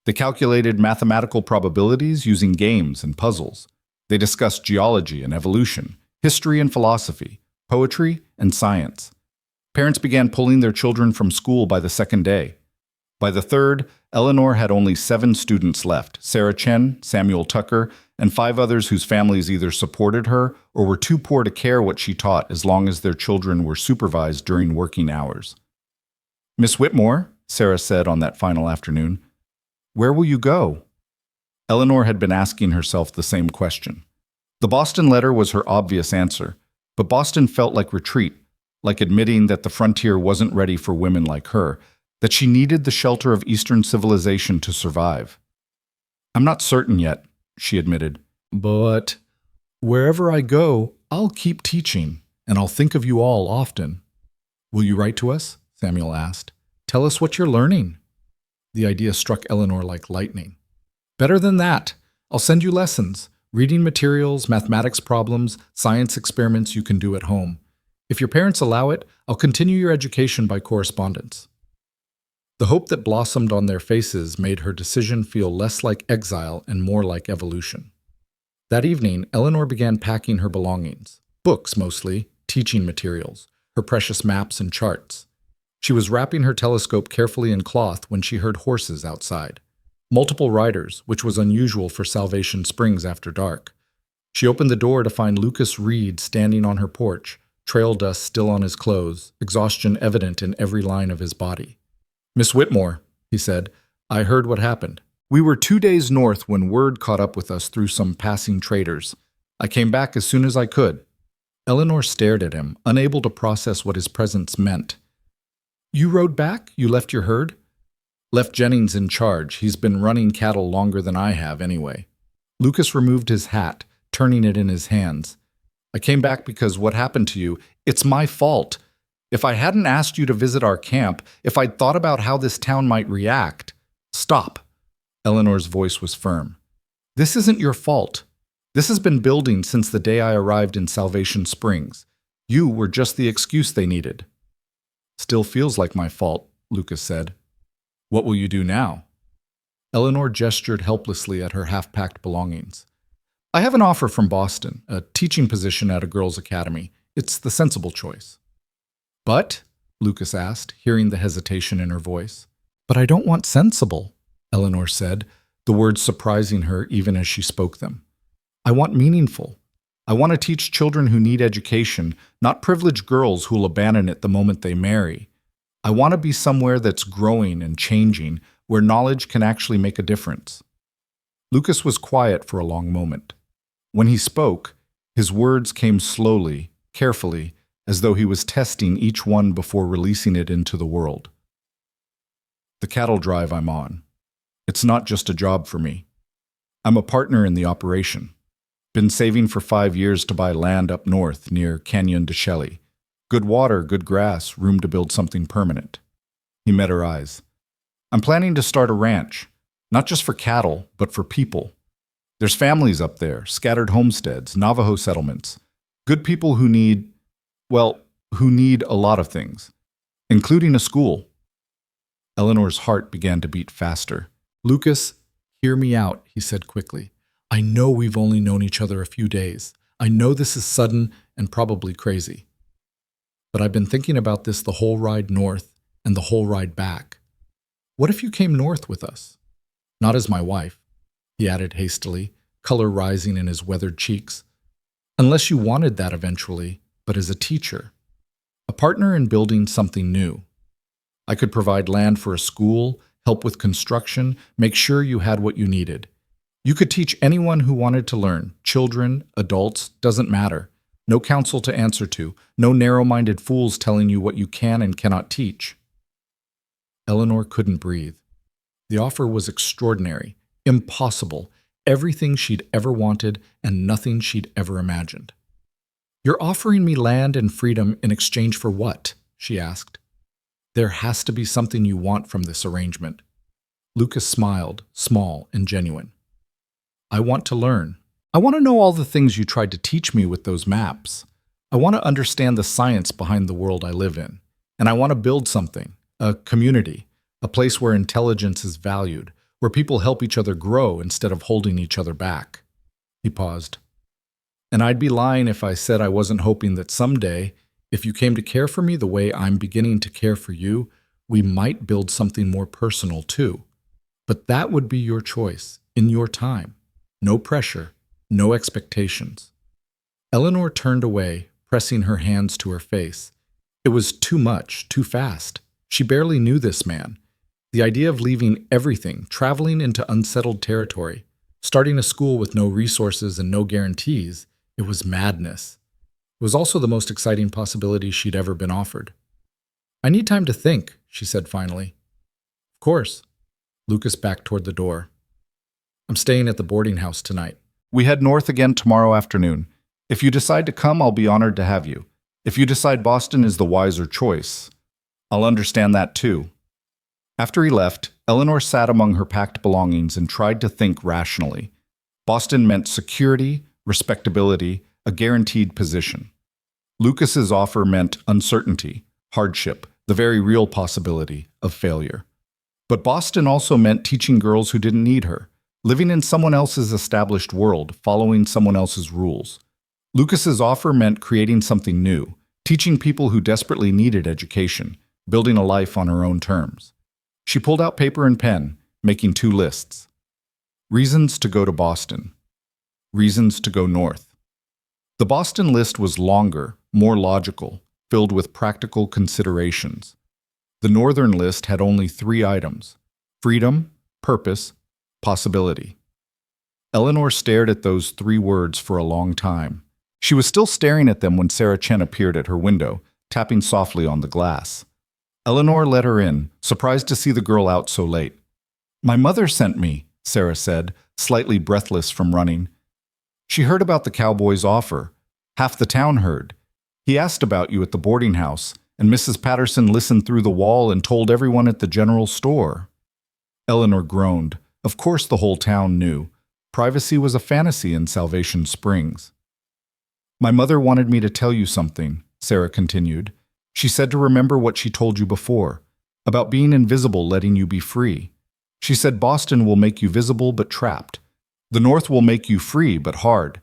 They calculated mathematical probabilities using games and puzzles. They discussed geology and evolution, history and philosophy, poetry and science. Parents began pulling their children from school by the 2nd day. By the 3rd, Eleanor had only 7 students left, Sarah Chen, Samuel Tucker, and 5 others whose families either supported her or were too poor to care what she taught as long as their children were supervised during working hours. Miss Whitmore, Sarah said on that final afternoon, where will you go? Eleanor had been asking herself the same question. The Boston letter was her obvious answer, but Boston felt like retreat, like admitting that the frontier wasn't ready for women like her, that she needed the shelter of Eastern civilization to survive. I'm not certain yet, she admitted, but wherever I go, I'll keep teaching, and I'll think of you all often. Will you write to us? Samuel asked. Tell us what you're learning. The idea struck Eleanor like lightning. Better than that. I'll send you lessons, reading materials, mathematics problems, science experiments you can do at home. If your parents allow it, I'll continue your education by correspondence. The hope that blossomed on their faces made her decision feel less like exile and more like evolution. That evening, Eleanor began packing her belongings. Books, mostly, teaching materials, her precious maps and charts. She was wrapping her telescope carefully in cloth when she heard horses outside. Multiple riders, which was unusual for Salvation Springs after dark. She opened the door to find Lucas Reed standing on her porch, trail dust still on his clothes, exhaustion evident in every line of his body. Miss Whitmore, he said, I heard what happened. We were 2 days north when word caught up with us through some passing traders. I came back as soon as I could. Eleanor stared at him, unable to process what his presence meant. You rode back? You left your herd? Left Jennings in charge. He's been running cattle longer than I have anyway. Lucas removed his hat, turning it in his hands. I came back because what happened to you, it's my fault. If I hadn't asked you to visit our camp, if I'd thought about how this town might react... Stop. Eleanor's voice was firm. This isn't your fault. This has been building since the day I arrived in Salvation Springs. You were just the excuse they needed. Still feels like my fault, Lucas said. What will you do now? Eleanor gestured helplessly at her half-packed belongings. I have an offer from Boston, a teaching position at a girls' academy. It's the sensible choice. But? Lucas asked, hearing the hesitation in her voice. But I don't want sensible, Eleanor said, the words surprising her even as she spoke them. I want meaningful. I want to teach children who need education, not privileged girls who'll abandon it the moment they marry. I want to be somewhere that's growing and changing, where knowledge can actually make a difference. Lucas was quiet for a long moment. When he spoke, his words came slowly, carefully, as though he was testing each one before releasing it into the world. The cattle drive I'm on. It's not just a job for me. I'm a partner in the operation. Been saving for 5 years to buy land up north near Canyon de Chelly. Good water, good grass, room to build something permanent. He met her eyes. I'm planning to start a ranch, not just for cattle, but for people. There's families up there, scattered homesteads, Navajo settlements, good people who need a lot of things, including a school. Eleanor's heart began to beat faster. Lucas, hear me out, he said quickly. I know we've only known each other a few days. I know this is sudden and probably crazy. But I've been thinking about this the whole ride north and the whole ride back. What if you came north with us? Not as my wife, he added hastily, color rising in his weathered cheeks. Unless you wanted that eventually, but as a teacher. A partner in building something new. I could provide land for a school, help with construction, make sure you had what you needed. You could teach anyone who wanted to learn, children, adults, doesn't matter. No counsel to answer to, no narrow-minded fools telling you what you can and cannot teach. Eleanor couldn't breathe. The offer was extraordinary, impossible, everything she'd ever wanted and nothing she'd ever imagined. You're offering me land and freedom in exchange for what? She asked. There has to be something you want from this arrangement. Lucas smiled, small and genuine. I want to learn. I want to know all the things you tried to teach me with those maps. I want to understand the science behind the world I live in. And I want to build something, a community, a place where intelligence is valued, where people help each other grow instead of holding each other back. He paused. And I'd be lying if I said I wasn't hoping that someday, if you came to care for me the way I'm beginning to care for you, we might build something more personal too. But that would be your choice, in your time. No pressure, no expectations. Eleanor turned away, pressing her hands to her face. It was too much, too fast. She barely knew this man. The idea of leaving everything, traveling into unsettled territory, starting a school with no resources and no guarantees, it was madness. It was also the most exciting possibility she'd ever been offered. I need time to think, she said finally. Of course. Lucas backed toward the door. I'm staying at the boarding house tonight. We head north again tomorrow afternoon. If you decide to come, I'll be honored to have you. If you decide Boston is the wiser choice, I'll understand that too. After he left, Eleanor sat among her packed belongings and tried to think rationally. Boston meant security, respectability, a guaranteed position. Lucas's offer meant uncertainty, hardship, the very real possibility of failure. But Boston also meant teaching girls who didn't need her, living in someone else's established world, following someone else's rules. Lucas's offer meant creating something new, teaching people who desperately needed education, building a life on her own terms. She pulled out paper and pen, making 2 lists. Reasons to go to Boston. Reasons to go north. The Boston list was longer, more logical, filled with practical considerations. The northern list had only 3 items: freedom, purpose, possibility. Eleanor stared at those 3 words for a long time. She was still staring at them when Sarah Chen appeared at her window, tapping softly on the glass. Eleanor let her in, surprised to see the girl out so late. My mother sent me, Sarah said, slightly breathless from running. She heard about the Cowboy's offer. Half the town heard. He asked about you at the boarding house, and Mrs. Patterson listened through the wall and told everyone at the general store. Eleanor groaned. Of course the whole town knew. Privacy was a fantasy in Salvation Springs. My mother wanted me to tell you something, Sarah continued. She said to remember what she told you before, about being invisible letting you be free. She said Boston will make you visible but trapped. The North will make you free but hard.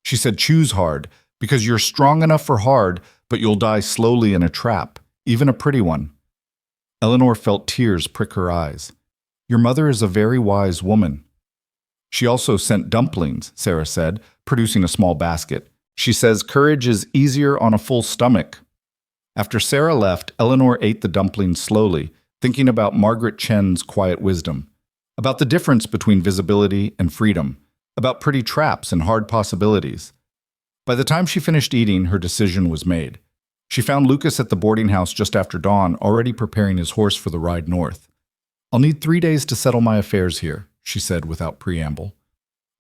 She said choose hard, because you're strong enough for hard, but you'll die slowly in a trap, even a pretty one. Eleanor felt tears prick her eyes. Your mother is a very wise woman. She also sent dumplings, Sarah said, producing a small basket. She says courage is easier on a full stomach. After Sarah left, Eleanor ate the dumplings slowly, thinking about Margaret Chen's quiet wisdom, about the difference between visibility and freedom, about pretty traps and hard possibilities. By the time she finished eating, her decision was made. She found Lucas at the boarding house just after dawn, already preparing his horse for the ride north. "I'll need 3 days to settle my affairs here," she said without preamble.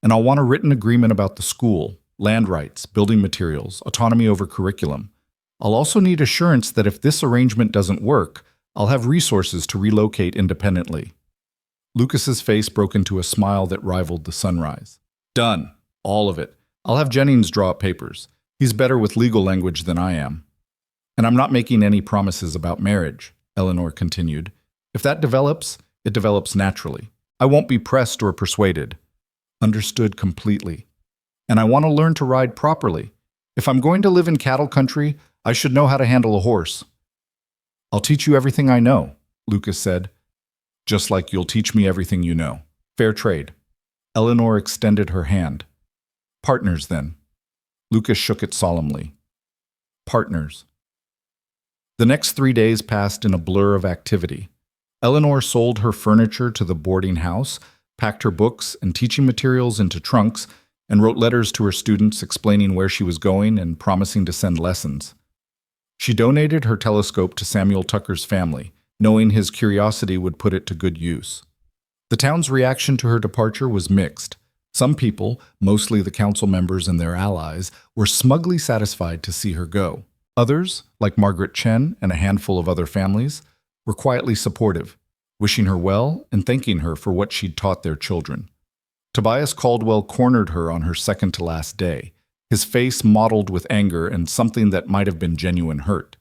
"And I'll want a written agreement about the school, land rights, building materials, autonomy over curriculum. I'll also need assurance that if this arrangement doesn't work, I'll have resources to relocate independently." Lucas's face broke into a smile that rivaled the sunrise. "Done. All of it. I'll have Jennings draw up papers. He's better with legal language than I am. And I'm not making any promises about marriage," Eleanor continued. "If that develops, it develops naturally. I won't be pressed or persuaded." "Understood completely. And I want to learn to ride properly. If I'm going to live in cattle country, I should know how to handle a horse." "I'll teach you everything I know," Lucas said. "Just like you'll teach me everything you know. Fair trade." Eleanor extended her hand. "Partners, then." Lucas shook it solemnly. "Partners." The next 3 days passed in a blur of activity. Eleanor sold her furniture to the boarding house, packed her books and teaching materials into trunks, and wrote letters to her students explaining where she was going and promising to send lessons. She donated her telescope to Samuel Tucker's family, knowing his curiosity would put it to good use. The town's reaction to her departure was mixed. Some people, mostly the council members and their allies, were smugly satisfied to see her go. Others, like Margaret Chen and a handful of other families, were quietly supportive, wishing her well and thanking her for what she'd taught their children. Tobias Caldwell cornered her on her second-to-last day, his face mottled with anger and something that might have been genuine hurt.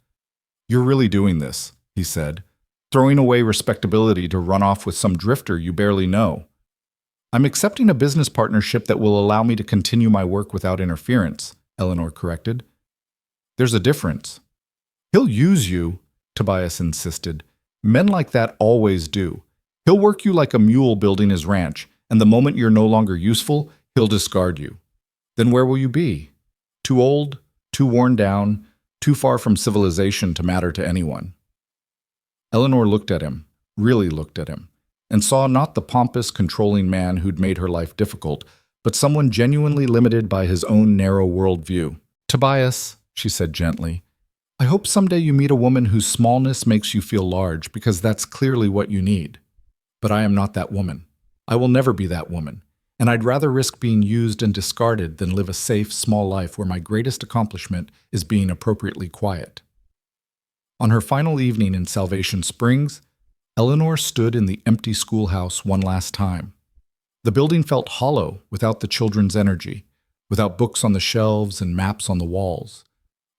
"You're really doing this," he said, "throwing away respectability to run off with some drifter you barely know." "I'm accepting a business partnership that will allow me to continue my work without interference," Eleanor corrected. "There's a difference." "He'll use you," Tobias insisted. "Men like that always do. He'll work you like a mule building his ranch, and the moment you're no longer useful, he'll discard you. Then where will you be? Too old, too worn down, too far from civilization to matter to anyone." Eleanor looked at him, really looked at him, and saw not the pompous, controlling man who'd made her life difficult, but someone genuinely limited by his own narrow worldview. "Tobias," she said gently, "I hope someday you meet a woman whose smallness makes you feel large, because that's clearly what you need. But I am not that woman. I will never be that woman, and I'd rather risk being used and discarded than live a safe, small life where my greatest accomplishment is being appropriately quiet." On her final evening in Salvation Springs, Eleanor stood in the empty schoolhouse one last time. The building felt hollow without the children's energy, without books on the shelves and maps on the walls.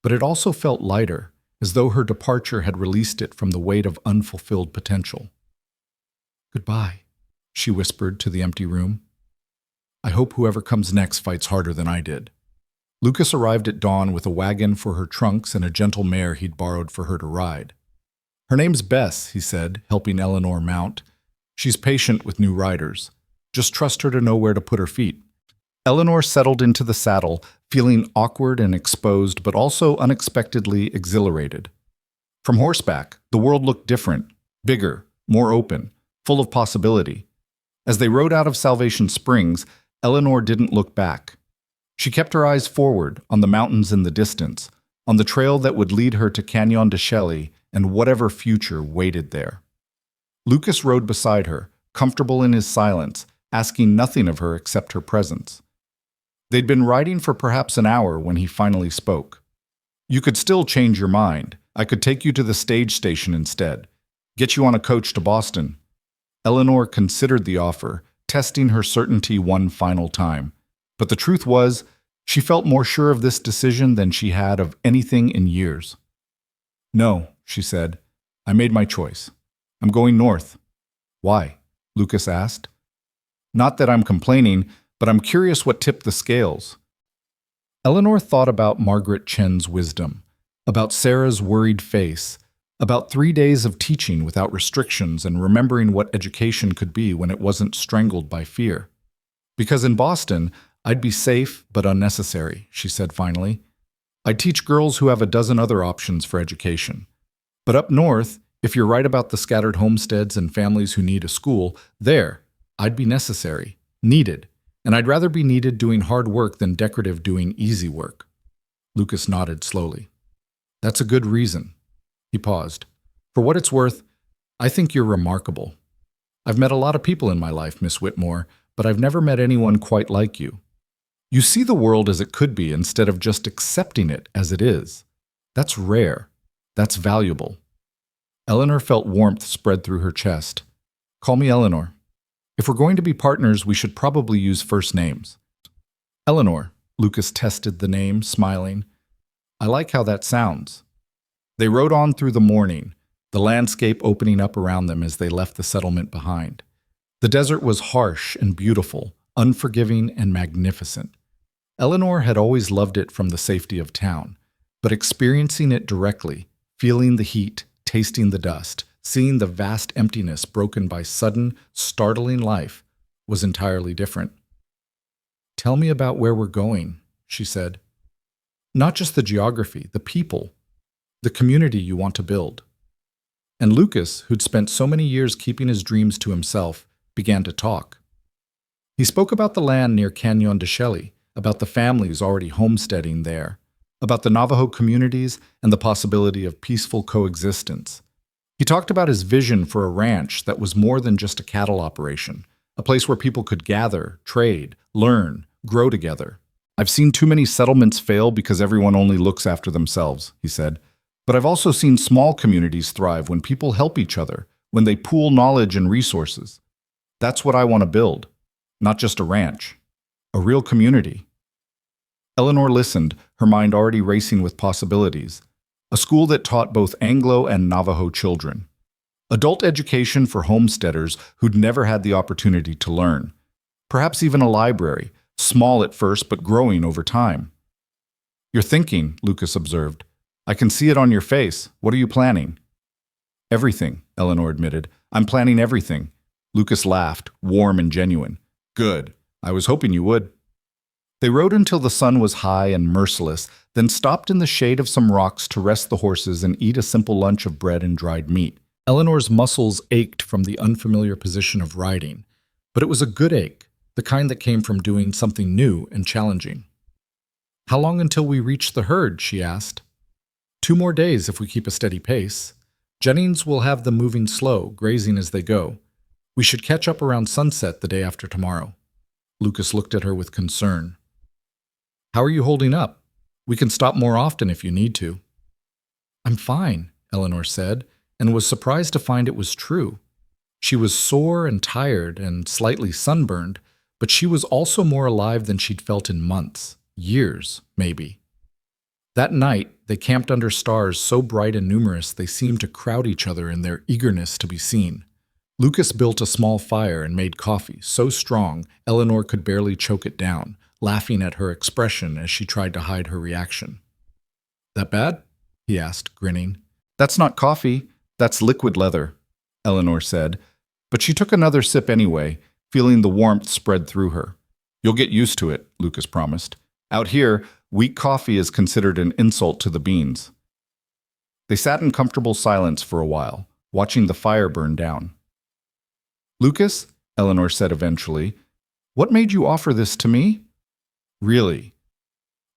But it also felt lighter, as though her departure had released it from the weight of unfulfilled potential. "Goodbye," she whispered to the empty room. "I hope whoever comes next fights harder than I did." Lucas arrived at dawn with a wagon for her trunks and a gentle mare he'd borrowed for her to ride. "Her name's Bess," he said, helping Eleanor mount. "She's patient with new riders. Just trust her to know where to put her feet." Eleanor settled into the saddle, feeling awkward and exposed, but also unexpectedly exhilarated. From horseback, the world looked different, bigger, more open, full of possibility. As they rode out of Salvation Springs, Eleanor didn't look back. She kept her eyes forward, on the mountains in the distance, on the trail that would lead her to Canyon de Chelly and whatever future waited there. Lucas rode beside her, comfortable in his silence, asking nothing of her except her presence. They'd been riding for perhaps an hour when he finally spoke. "You could still change your mind. I could take you to the stage station instead. Get you on a coach to Boston." Eleanor considered the offer, testing her certainty one final time. But the truth was, she felt more sure of this decision than she had of anything in years. "No," she said. "I made my choice. I'm going north." "Why?" Lucas asked. "Not that I'm complaining, but I'm curious what tipped the scales." Eleanor thought about Margaret Chen's wisdom, about Sarah's worried face, about 3 days of teaching without restrictions and remembering what education could be when it wasn't strangled by fear. "Because in Boston, I'd be safe but unnecessary," she said finally. I teach girls who have a dozen other options for education. But up north, if you're right about the scattered homesteads and families who need a school, there, I'd be necessary, needed, and I'd rather be needed doing hard work than decorative doing easy work. Lucas nodded slowly. That's a good reason. He paused. For what it's worth, I think you're remarkable. I've met a lot of people in my life, Miss Whitmore, but I've never met anyone quite like you. You see the world as it could be instead of just accepting it as it is. That's rare. That's valuable. Eleanor felt warmth spread through her chest. Call me Eleanor. If we're going to be partners, we should probably use first names. Eleanor, Lucas tested the name, smiling. I like how that sounds. They rode on through the morning, the landscape opening up around them as they left the settlement behind. The desert was harsh and beautiful, unforgiving and magnificent. Eleanor had always loved it from the safety of town, but experiencing it directly, feeling the heat, tasting the dust, seeing the vast emptiness broken by sudden, startling life, was entirely different. Tell me about where we're going, she said. Not just the geography, the people, the community you want to build. And Lucas, who'd spent so many years keeping his dreams to himself, began to talk. He spoke about the land near Canyon de Chelly, about the families already homesteading there, about the Navajo communities and the possibility of peaceful coexistence. He talked about his vision for a ranch that was more than just a cattle operation, a place where people could gather, trade, learn, grow together. I've seen too many settlements fail because everyone only looks after themselves, he said. But I've also seen small communities thrive when people help each other, when they pool knowledge and resources. That's what I want to build. Not just a ranch. A real community. Eleanor listened, her mind already racing with possibilities. A school that taught both Anglo and Navajo children. Adult education for homesteaders who'd never had the opportunity to learn. Perhaps even a library, small at first but growing over time. You're thinking, Lucas observed. I can see it on your face. What are you planning? Everything, Eleanor admitted. I'm planning everything. Lucas laughed, warm and genuine. Good. I was hoping you would. They rode until the sun was high and merciless, then stopped in the shade of some rocks to rest the horses and eat a simple lunch of bread and dried meat. Eleanor's muscles ached from the unfamiliar position of riding, but it was a good ache, the kind that came from doing something new and challenging. How long until we reach the herd? She asked. 2 more days if we keep a steady pace. Jennings will have them moving slow, grazing as they go. We should catch up around sunset the day after tomorrow. Lucas looked at her with concern. How are you holding up? We can stop more often if you need to. I'm fine, Eleanor said, and was surprised to find it was true. She was sore and tired and slightly sunburned, but she was also more alive than she'd felt in months, years, maybe. That night, they camped under stars so bright and numerous they seemed to crowd each other in their eagerness to be seen. Lucas built a small fire and made coffee so strong Eleanor could barely choke it down, laughing at her expression as she tried to hide her reaction. That bad? He asked, grinning. That's not coffee, that's liquid leather, Eleanor said, but she took another sip anyway, feeling the warmth spread through her. You'll get used to it, Lucas promised. Out here, weak coffee is considered an insult to the beans. They sat in comfortable silence for a while, watching the fire burn down. Lucas, Eleanor said eventually, what made you offer this to me? Really?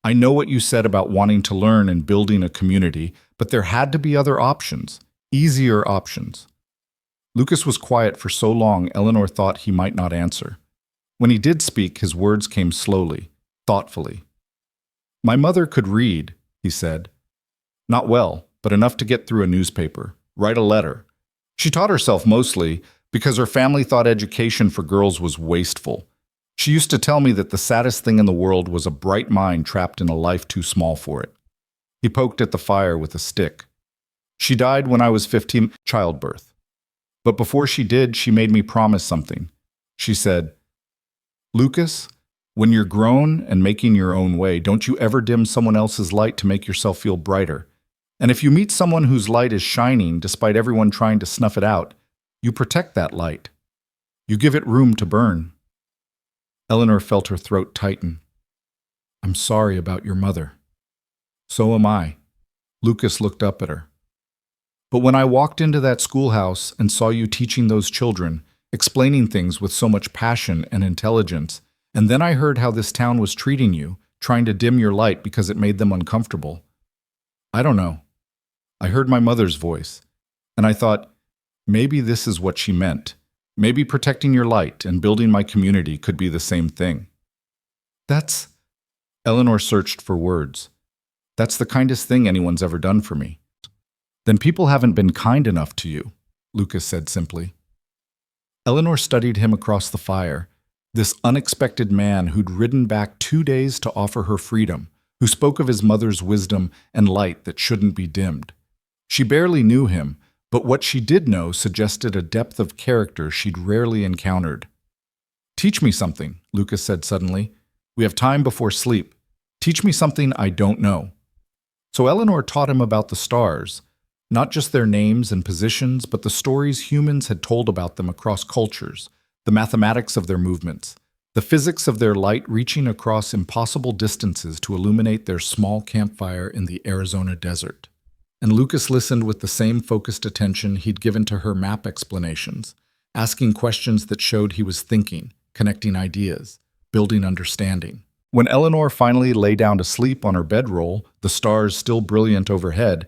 I know what you said about wanting to learn and building a community, but there had to be other options, easier options. Lucas was quiet for so long Eleanor thought he might not answer. When he did speak, his words came slowly, thoughtfully. My mother could read, he said. Not well, but enough to get through a newspaper, write a letter. She taught herself mostly because her family thought education for girls was wasteful. She used to tell me that the saddest thing in the world was a bright mind trapped in a life too small for it. He poked at the fire with a stick. She died when I was 15, childbirth. But before she did, she made me promise something. She said, Lucas, when you're grown and making your own way, don't you ever dim someone else's light to make yourself feel brighter. And if you meet someone whose light is shining despite everyone trying to snuff it out, you protect that light. You give it room to burn. Eleanor felt her throat tighten. I'm sorry about your mother. So am I. Lucas looked up at her. But when I walked into that schoolhouse and saw you teaching those children, explaining things with so much passion and intelligence, and then I heard how this town was treating you, trying to dim your light because it made them uncomfortable. I don't know. I heard my mother's voice, and I thought, maybe this is what she meant. Maybe protecting your light and building my community could be the same thing. That's... Eleanor searched for words. That's the kindest thing anyone's ever done for me. Then people haven't been kind enough to you, Lucas said simply. Eleanor studied him across the fire, this unexpected man who'd ridden back 2 days to offer her freedom, who spoke of his mother's wisdom and light that shouldn't be dimmed. She barely knew him, but what she did know suggested a depth of character she'd rarely encountered. Teach me something, Lucas said suddenly. We have time before sleep. Teach me something I don't know. So Eleanor taught him about the stars, not just their names and positions, but the stories humans had told about them across cultures, the mathematics of their movements, the physics of their light reaching across impossible distances to illuminate their small campfire in the Arizona desert. And Lucas listened with the same focused attention he'd given to her map explanations, asking questions that showed he was thinking, connecting ideas, building understanding. When Eleanor finally lay down to sleep on her bedroll, the stars still brilliant overhead,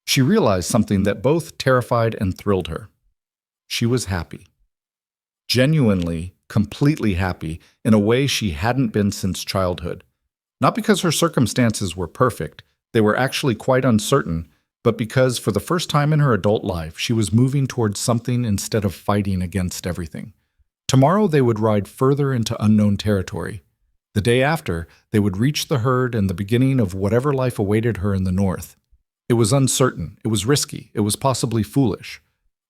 she realized something that both terrified and thrilled her. She was happy. Genuinely, completely happy in a way she hadn't been since childhood. Not because her circumstances were perfect, they were actually quite uncertain, but because for the first time in her adult life, she was moving towards something instead of fighting against everything. Tomorrow they would ride further into unknown territory. The day after, they would reach the herd and the beginning of whatever life awaited her in the north. It was uncertain, it was risky, it was possibly foolish,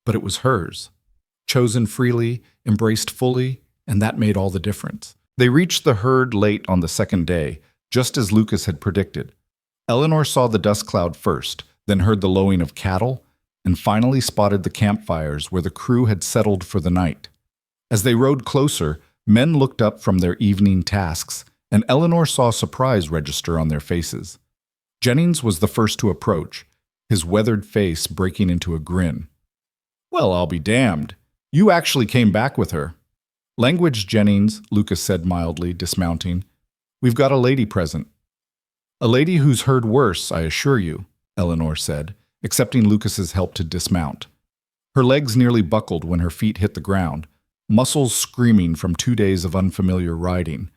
but it was hers. Chosen freely, embraced fully, and that made all the difference. They reached the herd late on the second day, just as Lucas had predicted. Eleanor saw the dust cloud first, then heard the lowing of cattle, and finally spotted the campfires where the crew had settled for the night. As they rode closer, men looked up from their evening tasks, and Eleanor saw surprise register on their faces. Jennings was the first to approach, his weathered face breaking into a grin. "Well, I'll be damned. You actually came back with her." "Language, Jennings," Lucas said mildly, dismounting. "We've got a lady present." "A lady who's heard worse, I assure you," Eleanor said, accepting Lucas's help to dismount. Her legs nearly buckled when her feet hit the ground, muscles screaming from 2 days of unfamiliar riding.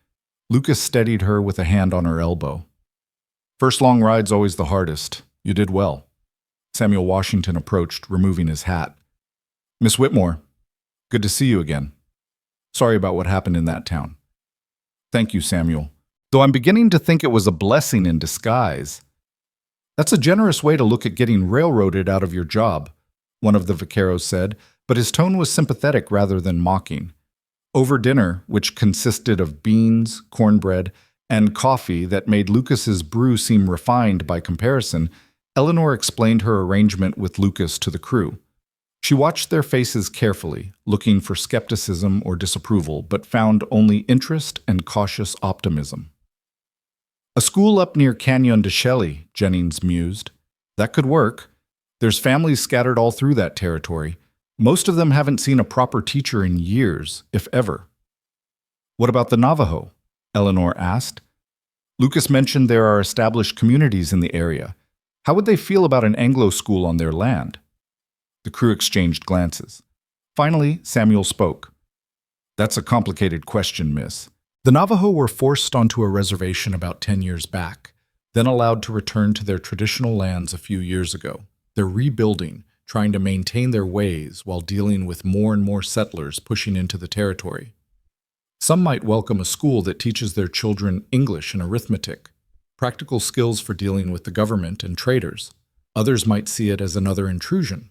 Lucas steadied her with a hand on her elbow. "First long ride's always the hardest. You did well." Samuel Washington approached, removing his hat. "Miss Whitmore, good to see you again. Sorry about what happened in that town." "Thank you, Samuel. Though I'm beginning to think it was a blessing in disguise." "That's a generous way to look at getting railroaded out of your job," one of the vaqueros said, but his tone was sympathetic rather than mocking. Over dinner, which consisted of beans, cornbread, and coffee that made Lucas's brew seem refined by comparison, Eleanor explained her arrangement with Lucas to the crew. She watched their faces carefully, looking for skepticism or disapproval, but found only interest and cautious optimism. "A school up near Canyon de Chelly," Jennings mused. "That could work. There's families scattered all through that territory. Most of them haven't seen a proper teacher in years, if ever." "What about the Navajo?" Eleanor asked. Lucas mentioned there are established communities in the area. How would they feel about an Anglo school on their land? The crew exchanged glances. Finally, Samuel spoke. "That's a complicated question, miss. The Navajo were forced onto a reservation about 10 years back, then allowed to return to their traditional lands a few years ago. They're rebuilding, trying to maintain their ways while dealing with more and more settlers pushing into the territory. Some might welcome a school that teaches their children English and arithmetic, practical skills for dealing with the government and traders. Others might see it as another intrusion.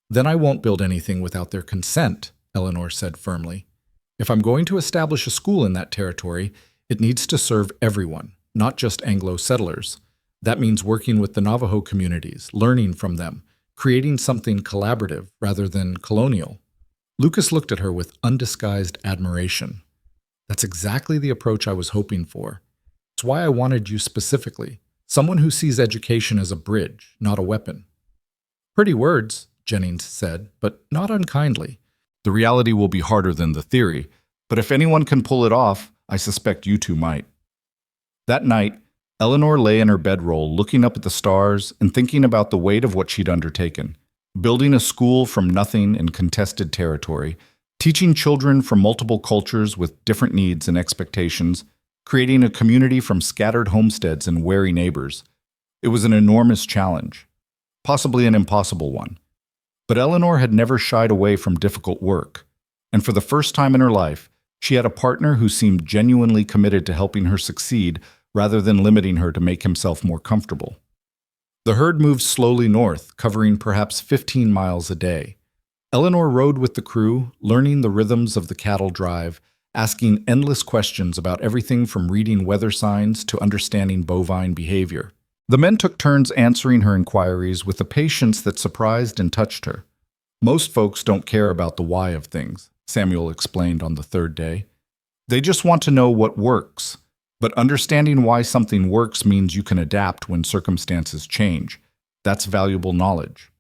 Then I won't build anything without their consent," Eleanor said firmly. "If I'm going to establish a school in that territory, it needs to serve everyone, not just Anglo settlers. That means working with the Navajo communities, learning from them, creating something collaborative rather than colonial." Lucas looked at her with undisguised admiration. "That's exactly the approach I was hoping for. It's why I wanted you specifically. Someone who sees education as a bridge, not a weapon. Pretty words, Jennings said, but not unkindly. The reality will be harder than the theory, but if anyone can pull it off, I suspect you two might. That night, Eleanor lay in her bedroll looking up at the stars and thinking about the weight of what she'd undertaken. Building a school from nothing in contested territory, teaching children from multiple cultures with different needs and expectations, creating a community from scattered homesteads and wary neighbors. It was an enormous challenge, possibly an impossible one. But Eleanor had never shied away from difficult work, and for the first time in her life, she had a partner who seemed genuinely committed to helping her succeed rather than limiting her to make himself more comfortable. The herd moved slowly north, covering perhaps 15 miles a day. Eleanor rode with the crew, learning the rhythms of the cattle drive, asking endless questions about everything from reading weather signs to understanding bovine behavior. The men took turns answering her inquiries with a patience that surprised and touched her. Most folks don't care about the why of things, Samuel explained on the third day. They just want to know what works. But understanding why something works means you can adapt when circumstances change. That's valuable knowledge.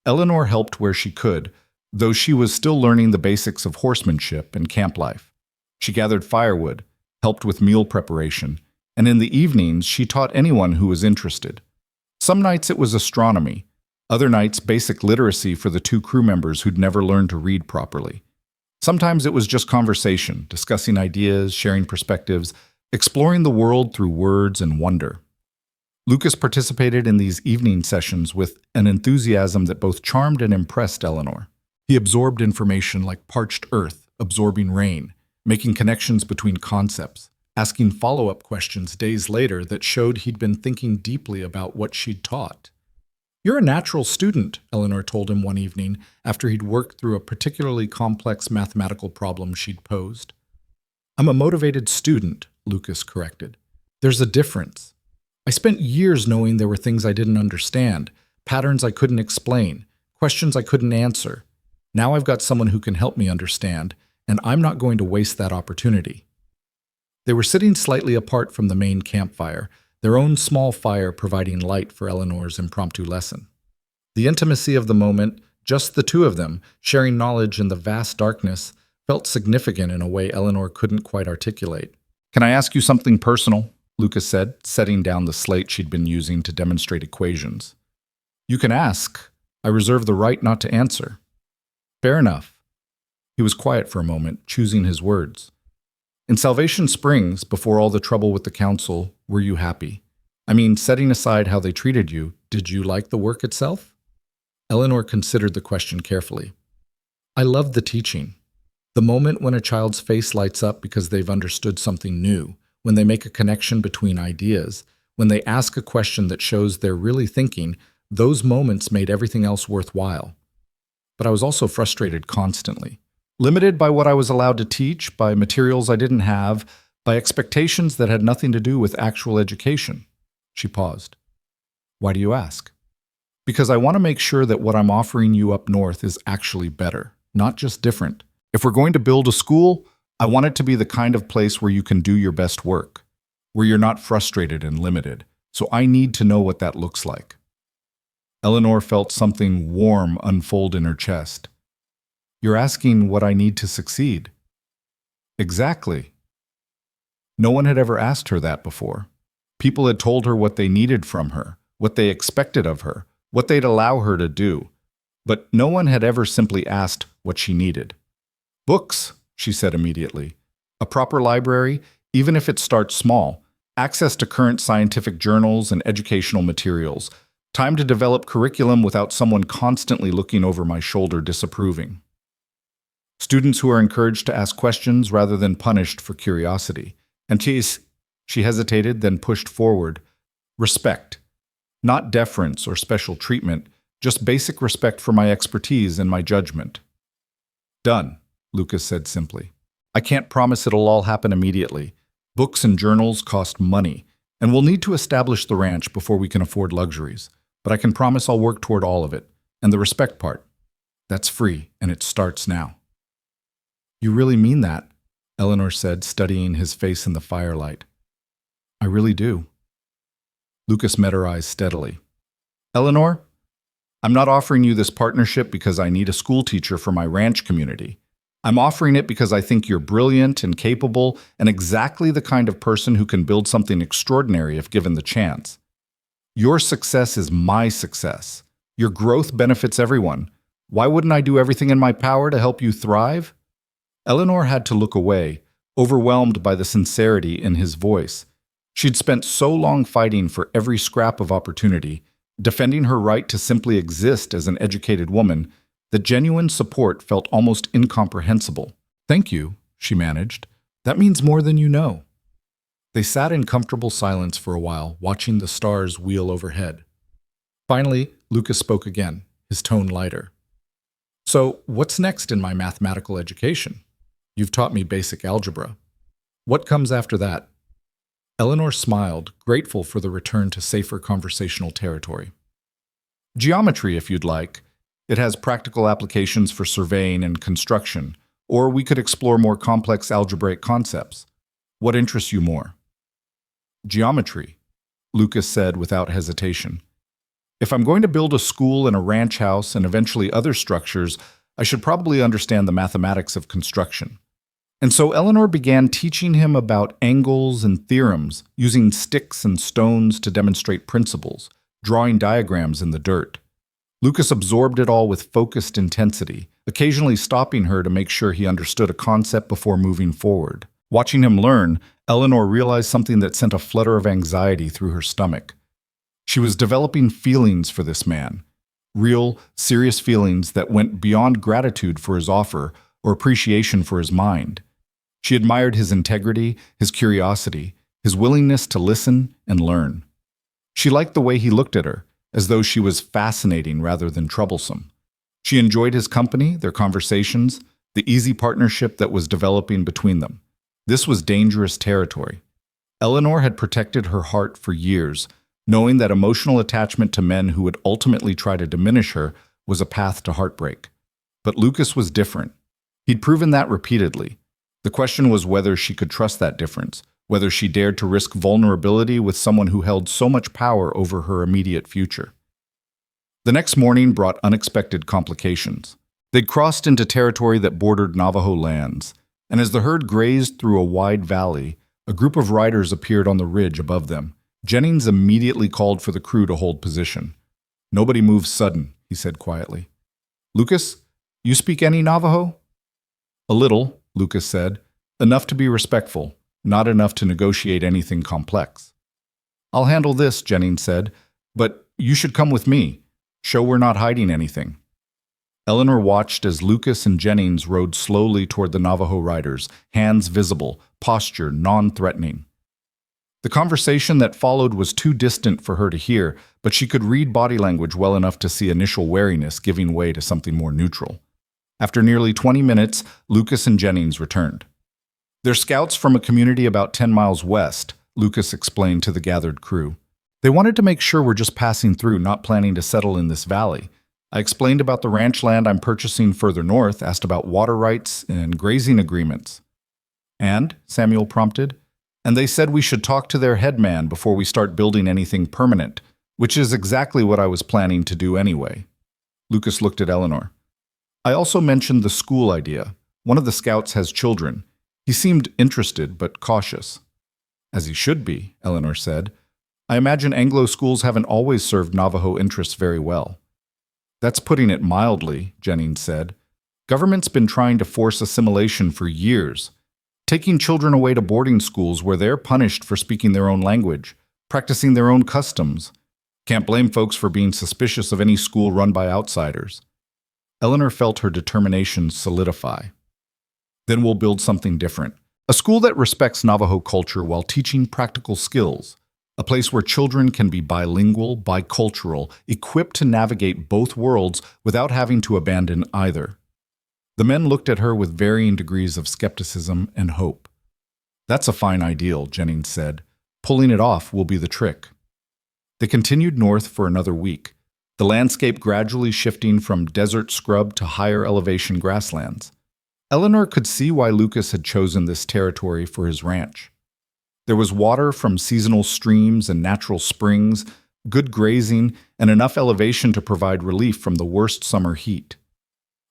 Eleanor helped where she could, though she was still learning the basics of horsemanship and camp life. She gathered firewood, helped with meal preparation, and in the evenings she taught anyone who was interested. Some nights it was astronomy, other nights basic literacy for the two crew members who'd never learned to read properly. Sometimes it was just conversation, discussing ideas, sharing perspectives, exploring the world through words and wonder. Lucas participated in these evening sessions with an enthusiasm that both charmed and impressed Eleanor. He absorbed information like parched earth, absorbing rain, making connections between concepts, asking follow-up questions days later that showed he'd been thinking deeply about what she'd taught. "You're a natural student," Eleanor told him one evening after he'd worked through a particularly complex mathematical problem she'd posed. "I'm a motivated student," Lucas corrected. "There's a difference. I spent years knowing there were things I didn't understand, patterns I couldn't explain, questions I couldn't answer. Now I've got someone who can help me understand, and I'm not going to waste that opportunity." They were sitting slightly apart from the main campfire, their own small fire providing light for Eleanor's impromptu lesson. The intimacy of the moment, just the two of them, sharing knowledge in the vast darkness, felt significant in a way Eleanor couldn't quite articulate. "Can I ask you something personal?" Lucas said, setting down the slate she'd been using to demonstrate equations. "You can ask. I reserve the right not to answer." "Fair enough." He was quiet for a moment, choosing his words. "In Salvation Springs, before all the trouble with the council, were you happy? I mean, setting aside how they treated you, did you like the work itself?" Eleanor considered the question carefully. "I loved the teaching. The moment when a child's face lights up because they've understood something new, when they make a connection between ideas, when they ask a question that shows they're really thinking, those moments made everything else worthwhile. But I was also frustrated constantly. Limited by what I was allowed to teach, by materials I didn't have, by expectations that had nothing to do with actual education." She paused. "Why do you ask?" "Because I want to make sure that what I'm offering you up north is actually better, not just different. If we're going to build a school, I want it to be the kind of place where you can do your best work, where you're not frustrated and limited. So I need to know what that looks like." Eleanor felt something warm unfold in her chest. "You're asking what I need to succeed." "Exactly." No one had ever asked her that before. People had told her what they needed from her, what they expected of her, what they'd allow her to do. But no one had ever simply asked what she needed. "Books," she said immediately. "A proper library, even if it starts small. Access to current scientific journals and educational materials. Time to develop curriculum without someone constantly looking over my shoulder disapproving. Students who are encouraged to ask questions rather than punished for curiosity. And she hesitated, then pushed forward. Respect. Not deference or special treatment, just basic respect for my expertise and my judgment." "Done," Lucas said simply. "I can't promise it'll all happen immediately. Books and journals cost money, and we'll need to establish the ranch before we can afford luxuries. But I can promise I'll work toward all of it. And the respect part, that's free, and it starts now." "You really mean that?" Eleanor said, studying his face in the firelight. "I really do." Lucas met her eyes steadily. Eleanor, I'm not offering you this partnership because I need a school teacher for my ranch community. I'm offering it because I think you're brilliant and capable and exactly the kind of person who can build something extraordinary if given the chance. Your success is my success. Your growth benefits everyone. Why wouldn't I do everything in my power to help you thrive? Eleanor had to look away, overwhelmed by the sincerity in his voice. She'd spent so long fighting for every scrap of opportunity, defending her right to simply exist as an educated woman, that genuine support felt almost incomprehensible. Thank you, she managed. That means more than you know. They sat in comfortable silence for a while, watching the stars wheel overhead. Finally, Lucas spoke again, his tone lighter. So, what's next in my mathematical education? You've taught me basic algebra. What comes after that? Eleanor smiled, grateful for the return to safer conversational territory. Geometry, if you'd like. It has practical applications for surveying and construction, or we could explore more complex algebraic concepts. What interests you more? Geometry, Lucas said without hesitation. If I'm going to build a school and a ranch house and eventually other structures, I should probably understand the mathematics of construction. And so Eleanor began teaching him about angles and theorems, using sticks and stones to demonstrate principles, drawing diagrams in the dirt. Lucas absorbed it all with focused intensity, occasionally stopping her to make sure he understood a concept before moving forward. Watching him learn, Eleanor realized something that sent a flutter of anxiety through her stomach. She was developing feelings for this man, real, serious feelings that went beyond gratitude for his offer or appreciation for his mind. She admired his integrity, his curiosity, his willingness to listen and learn. She liked the way he looked at her, as though she was fascinating rather than troublesome. She enjoyed his company, their conversations, the easy partnership that was developing between them. This was dangerous territory. Eleanor had protected her heart for years, knowing that emotional attachment to men who would ultimately try to diminish her was a path to heartbreak. But Lucas was different. He'd proven that repeatedly. The question was whether she could trust that difference, whether she dared to risk vulnerability with someone who held so much power over her immediate future. The next morning brought unexpected complications. They'd crossed into territory that bordered Navajo lands, and as the herd grazed through a wide valley, a group of riders appeared on the ridge above them. Jennings immediately called for the crew to hold position. "Nobody moves sudden," he said quietly. "Lucas, you speak any Navajo?" "A little," Lucas said. "Enough to be respectful, not enough to negotiate anything complex." "I'll handle this," Jennings said, "but you should come with me. Show we're not hiding anything." Eleanor watched as Lucas and Jennings rode slowly toward the Navajo riders, hands visible, posture non-threatening. The conversation that followed was too distant for her to hear, but she could read body language well enough to see initial wariness giving way to something more neutral. After nearly 20 minutes, Lucas and Jennings returned. "They're scouts from a community about 10 miles west," Lucas explained to the gathered crew. "They wanted to make sure we're just passing through, not planning to settle in this valley. I explained about the ranch land I'm purchasing further north, asked about water rights and grazing agreements." "And?" Samuel prompted. "And they said we should talk to their headman before we start building anything permanent, which is exactly what I was planning to do anyway." Lucas looked at Eleanor. "I also mentioned the school idea. One of the scouts has children. He seemed interested but cautious." "As he should be," Eleanor said. "I imagine Anglo schools haven't always served Navajo interests very well." "That's putting it mildly," Jennings said. "Government's been trying to force assimilation for years, taking children away to boarding schools where they're punished for speaking their own language, practicing their own customs. Can't blame folks for being suspicious of any school run by outsiders." Eleanor felt her determination solidify. "Then we'll build something different. A school that respects Navajo culture while teaching practical skills. A place where children can be bilingual, bicultural, equipped to navigate both worlds without having to abandon either." The men looked at her with varying degrees of skepticism and hope. "That's a fine ideal," Jennings said. "Pulling it off will be the trick." They continued north for another week, the landscape gradually shifting from desert scrub to higher elevation grasslands. Eleanor could see why Lucas had chosen this territory for his ranch. There was water from seasonal streams and natural springs, good grazing, and enough elevation to provide relief from the worst summer heat.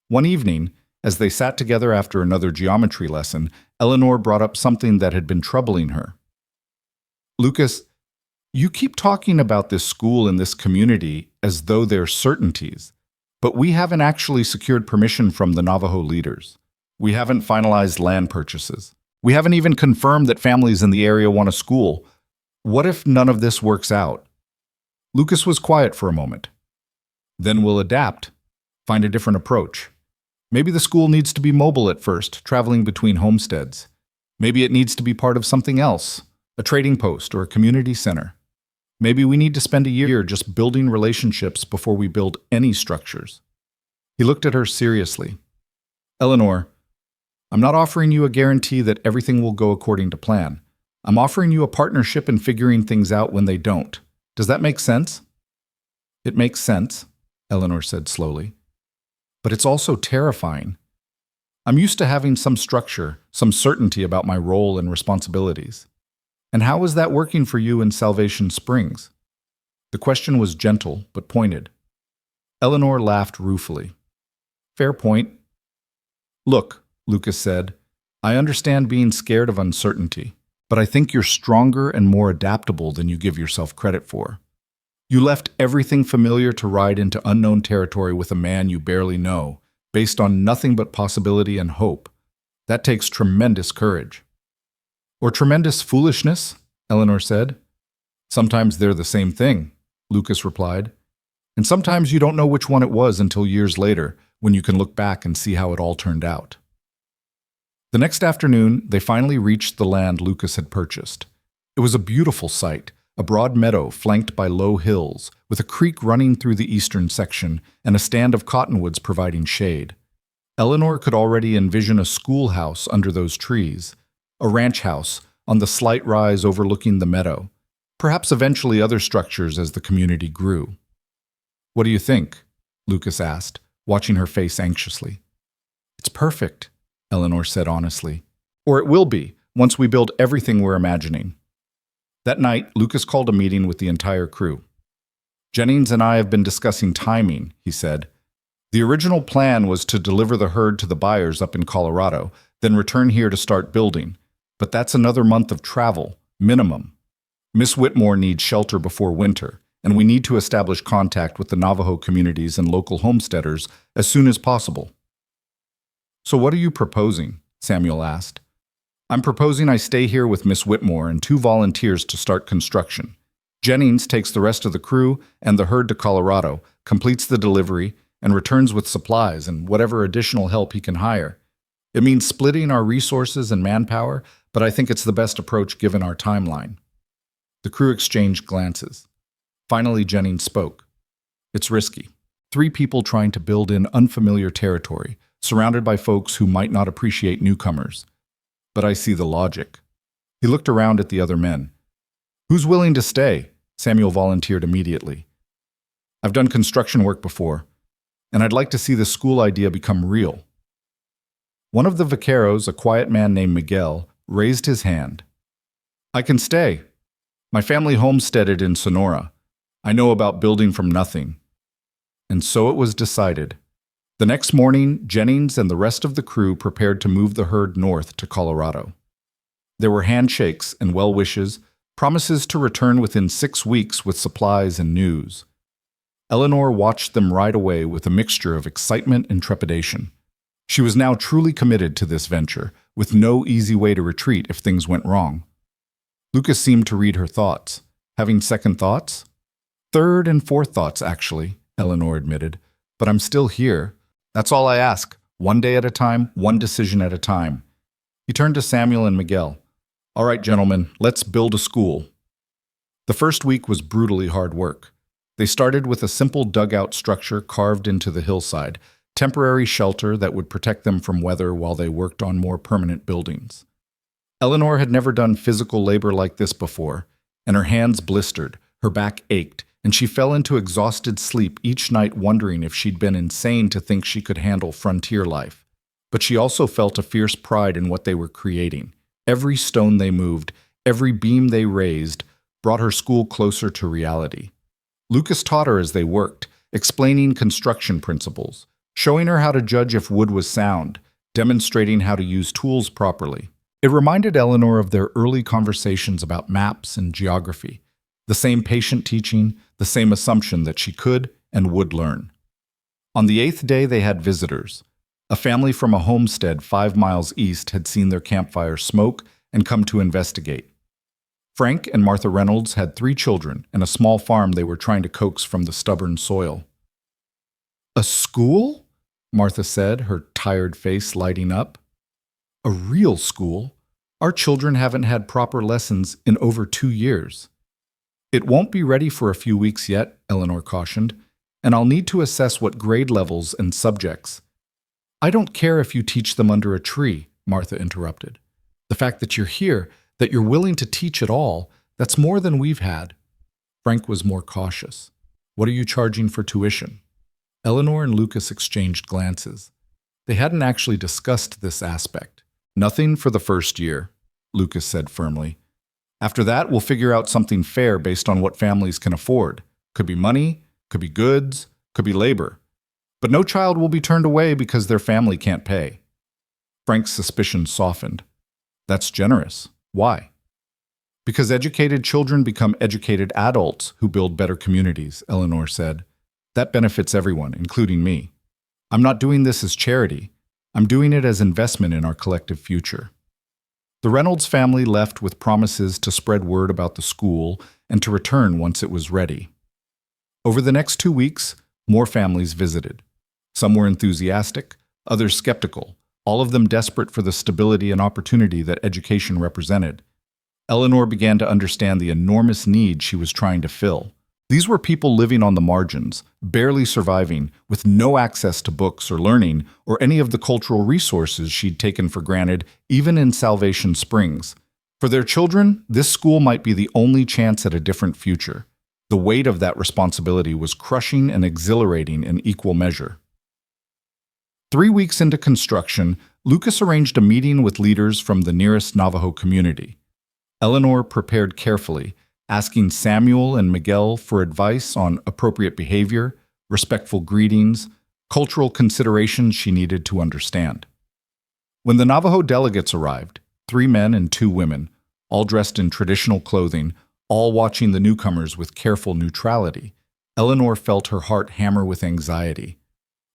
One evening, as they sat together after another geometry lesson, Eleanor brought up something that had been troubling her. "Lucas, you keep talking about this school and this community as though they're certainties, but we haven't actually secured permission from the Navajo leaders. We haven't finalized land purchases. We haven't even confirmed that families in the area want a school. What if none of this works out?" Lucas was quiet for a moment. "Then we'll adapt, find a different approach. Maybe the school needs to be mobile at first, traveling between homesteads. Maybe it needs to be part of something else, a trading post or a community center. Maybe we need to spend a year just building relationships before we build any structures." He looked at her seriously. "Eleanor, I'm not offering you a guarantee that everything will go according to plan. I'm offering you a partnership in figuring things out when they don't. Does that make sense?" "It makes sense," Eleanor said slowly. "But it's also terrifying. I'm used to having some structure, some certainty about my role and responsibilities. And how is that working for you in Salvation Springs?" The question was gentle but pointed. Eleanor laughed ruefully. "Fair point." "Look," Lucas said, "I understand being scared of uncertainty, but I think you're stronger and more adaptable than you give yourself credit for. You left everything familiar to ride into unknown territory with a man you barely know, based on nothing but possibility and hope. That takes tremendous courage." "Or tremendous foolishness," Eleanor said. "Sometimes they're the same thing," Lucas replied. "And sometimes you don't know which one it was until years later, when you can look back and see how it all turned out." The next afternoon, they finally reached the land Lucas had purchased. It was a beautiful sight, a broad meadow flanked by low hills, with a creek running through the eastern section and a stand of cottonwoods providing shade. Eleanor could already envision a schoolhouse under those trees, a ranch house on the slight rise overlooking the meadow, perhaps eventually other structures as the community grew. "What do you think?" Lucas asked, watching her face anxiously. "It's perfect," Eleanor said honestly. "Or it will be, once we build everything we're imagining." That night, Lucas called a meeting with the entire crew. "Jennings and I have been discussing timing," he said. "The original plan was to deliver the herd to the buyers up in Colorado, then return here to start building. But that's another month of travel, minimum. Miss Whitmore needs shelter before winter, and we need to establish contact with the Navajo communities and local homesteaders as soon as possible." "So what are you proposing?" Samuel asked. "I'm proposing I stay here with Miss Whitmore and 2 volunteers to start construction. Jennings takes the rest of the crew and the herd to Colorado, completes the delivery, and returns with supplies and whatever additional help he can hire. It means splitting our resources and manpower, but I think it's the best approach given our timeline." The crew exchanged glances. Finally, Jennings spoke. "It's risky. 3 people trying to build in unfamiliar territory, surrounded by folks who might not appreciate newcomers. But I see the logic." He looked around at the other men. "Who's willing to stay?" Samuel volunteered immediately. "I've done construction work before, and I'd like to see the school idea become real." One of the vaqueros, a quiet man named Miguel, raised his hand. "I can stay. My family homesteaded in Sonora. I know about building from nothing." And so it was decided. The next morning, Jennings and the rest of the crew prepared to move the herd north to Colorado. There were handshakes and well wishes, promises to return within 6 weeks with supplies and news. Eleanor watched them ride away with a mixture of excitement and trepidation. She was now truly committed to this venture, with no easy way to retreat if things went wrong. Lucas seemed to read her thoughts. Having second thoughts? "Third and fourth thoughts, actually," Eleanor admitted. "But I'm still here. That's all I ask. One day at a time, one decision at a time." He turned to Samuel and Miguel. "All right, gentlemen, let's build a school." The first week was brutally hard work. They started with a simple dugout structure carved into the hillside, temporary shelter that would protect them from weather while they worked on more permanent buildings. Eleanor had never done physical labor like this before, and her hands blistered, her back ached, and she fell into exhausted sleep each night wondering if she'd been insane to think she could handle frontier life. But she also felt a fierce pride in what they were creating. Every stone they moved, Every beam they raised brought her school closer to reality. Lucas taught her as they worked, explaining construction principles, showing her how to judge if wood was sound, demonstrating how to use tools properly. It reminded Eleanor of their early conversations about maps and geography, the same patient teaching, the same assumption that she could and would learn. On the 8th day, they had visitors. A family from a homestead 5 miles east had seen their campfire smoke and come to investigate. Frank and Martha Reynolds had 3 children and a small farm they were trying to coax from the stubborn soil. "A school?" Martha said, her tired face lighting up. "A real school? Our children haven't had proper lessons in over 2 years." "It won't be ready for a few weeks yet," Eleanor cautioned, "and I'll need to assess what grade levels and subjects." "I don't care if you teach them under a tree," Martha interrupted. "The fact that you're here, that you're willing to teach at all, that's more than we've had." Frank was more cautious. "What are you charging for tuition?" Eleanor and Lucas exchanged glances. They hadn't actually discussed this aspect. "Nothing for the first year," Lucas said firmly. "After that, we'll figure out something fair based on what families can afford. Could be money, could be goods, could be labor. But no child will be turned away because their family can't pay." Frank's suspicion softened. "That's generous. Why?" "Because educated children become educated adults who build better communities," Eleanor said. "That benefits everyone, including me. I'm not doing this as charity. I'm doing it as investment in our collective future." The Reynolds family left with promises to spread word about the school and to return once it was ready. Over the next 2 weeks, more families visited. Some were enthusiastic, others skeptical, all of them desperate for the stability and opportunity that education represented. Eleanor began to understand the enormous need she was trying to fill. These were people living on the margins, barely surviving, with no access to books or learning or any of the cultural resources she'd taken for granted, even in Salvation Springs. For their children, this school might be the only chance at a different future. The weight of that responsibility was crushing and exhilarating in equal measure. 3 weeks into construction, Lucas arranged a meeting with leaders from the nearest Navajo community. Eleanor prepared carefully, asking Samuel and Miguel for advice on appropriate behavior, respectful greetings, cultural considerations she needed to understand. When the Navajo delegates arrived, 3 men and 2 women, all dressed in traditional clothing, all watching the newcomers with careful neutrality, Eleanor felt her heart hammer with anxiety.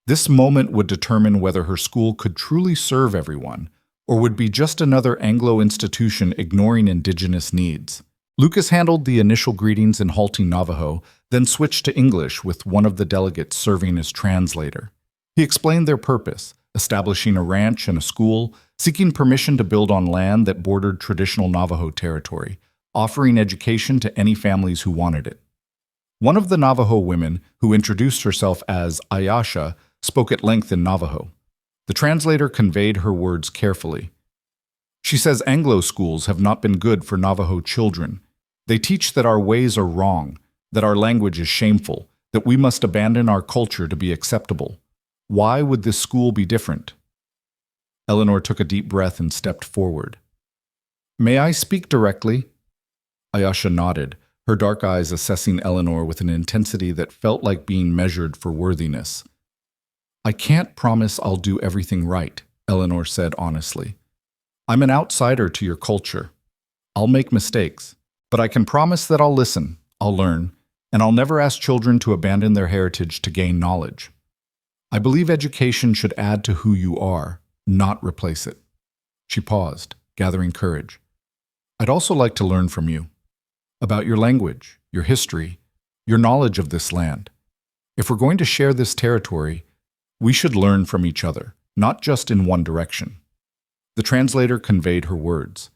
This moment would determine whether her school could truly serve everyone, or would be just another Anglo institution ignoring indigenous needs. Lucas handled the initial greetings in halting Navajo, then switched to English with one of the delegates serving as translator. He explained their purpose, establishing a ranch and a school, seeking permission to build on land that bordered traditional Navajo territory, offering education to any families who wanted it. One of the Navajo women, who introduced herself as Ayasha, spoke at length in Navajo. The translator conveyed her words carefully. She says Anglo schools have not been good for Navajo children. They teach that our ways are wrong, that our language is shameful, that we must abandon our culture to be acceptable. Why would this school be different? Eleanor took a deep breath and stepped forward. "May I speak directly?" Ayasha nodded, her dark eyes assessing Eleanor with an intensity that felt like being measured for worthiness. "I can't promise I'll do everything right," Eleanor said honestly. "I'm an outsider to your culture. I'll make mistakes, but I can promise that I'll listen, I'll learn, and I'll never ask children to abandon their heritage to gain knowledge. I believe education should add to who you are, not replace it." She paused, gathering courage. "I'd also like to learn from you, about your language, your history, your knowledge of this land. If we're going to share this territory, we should learn from each other, not just in one direction." The translator conveyed her words.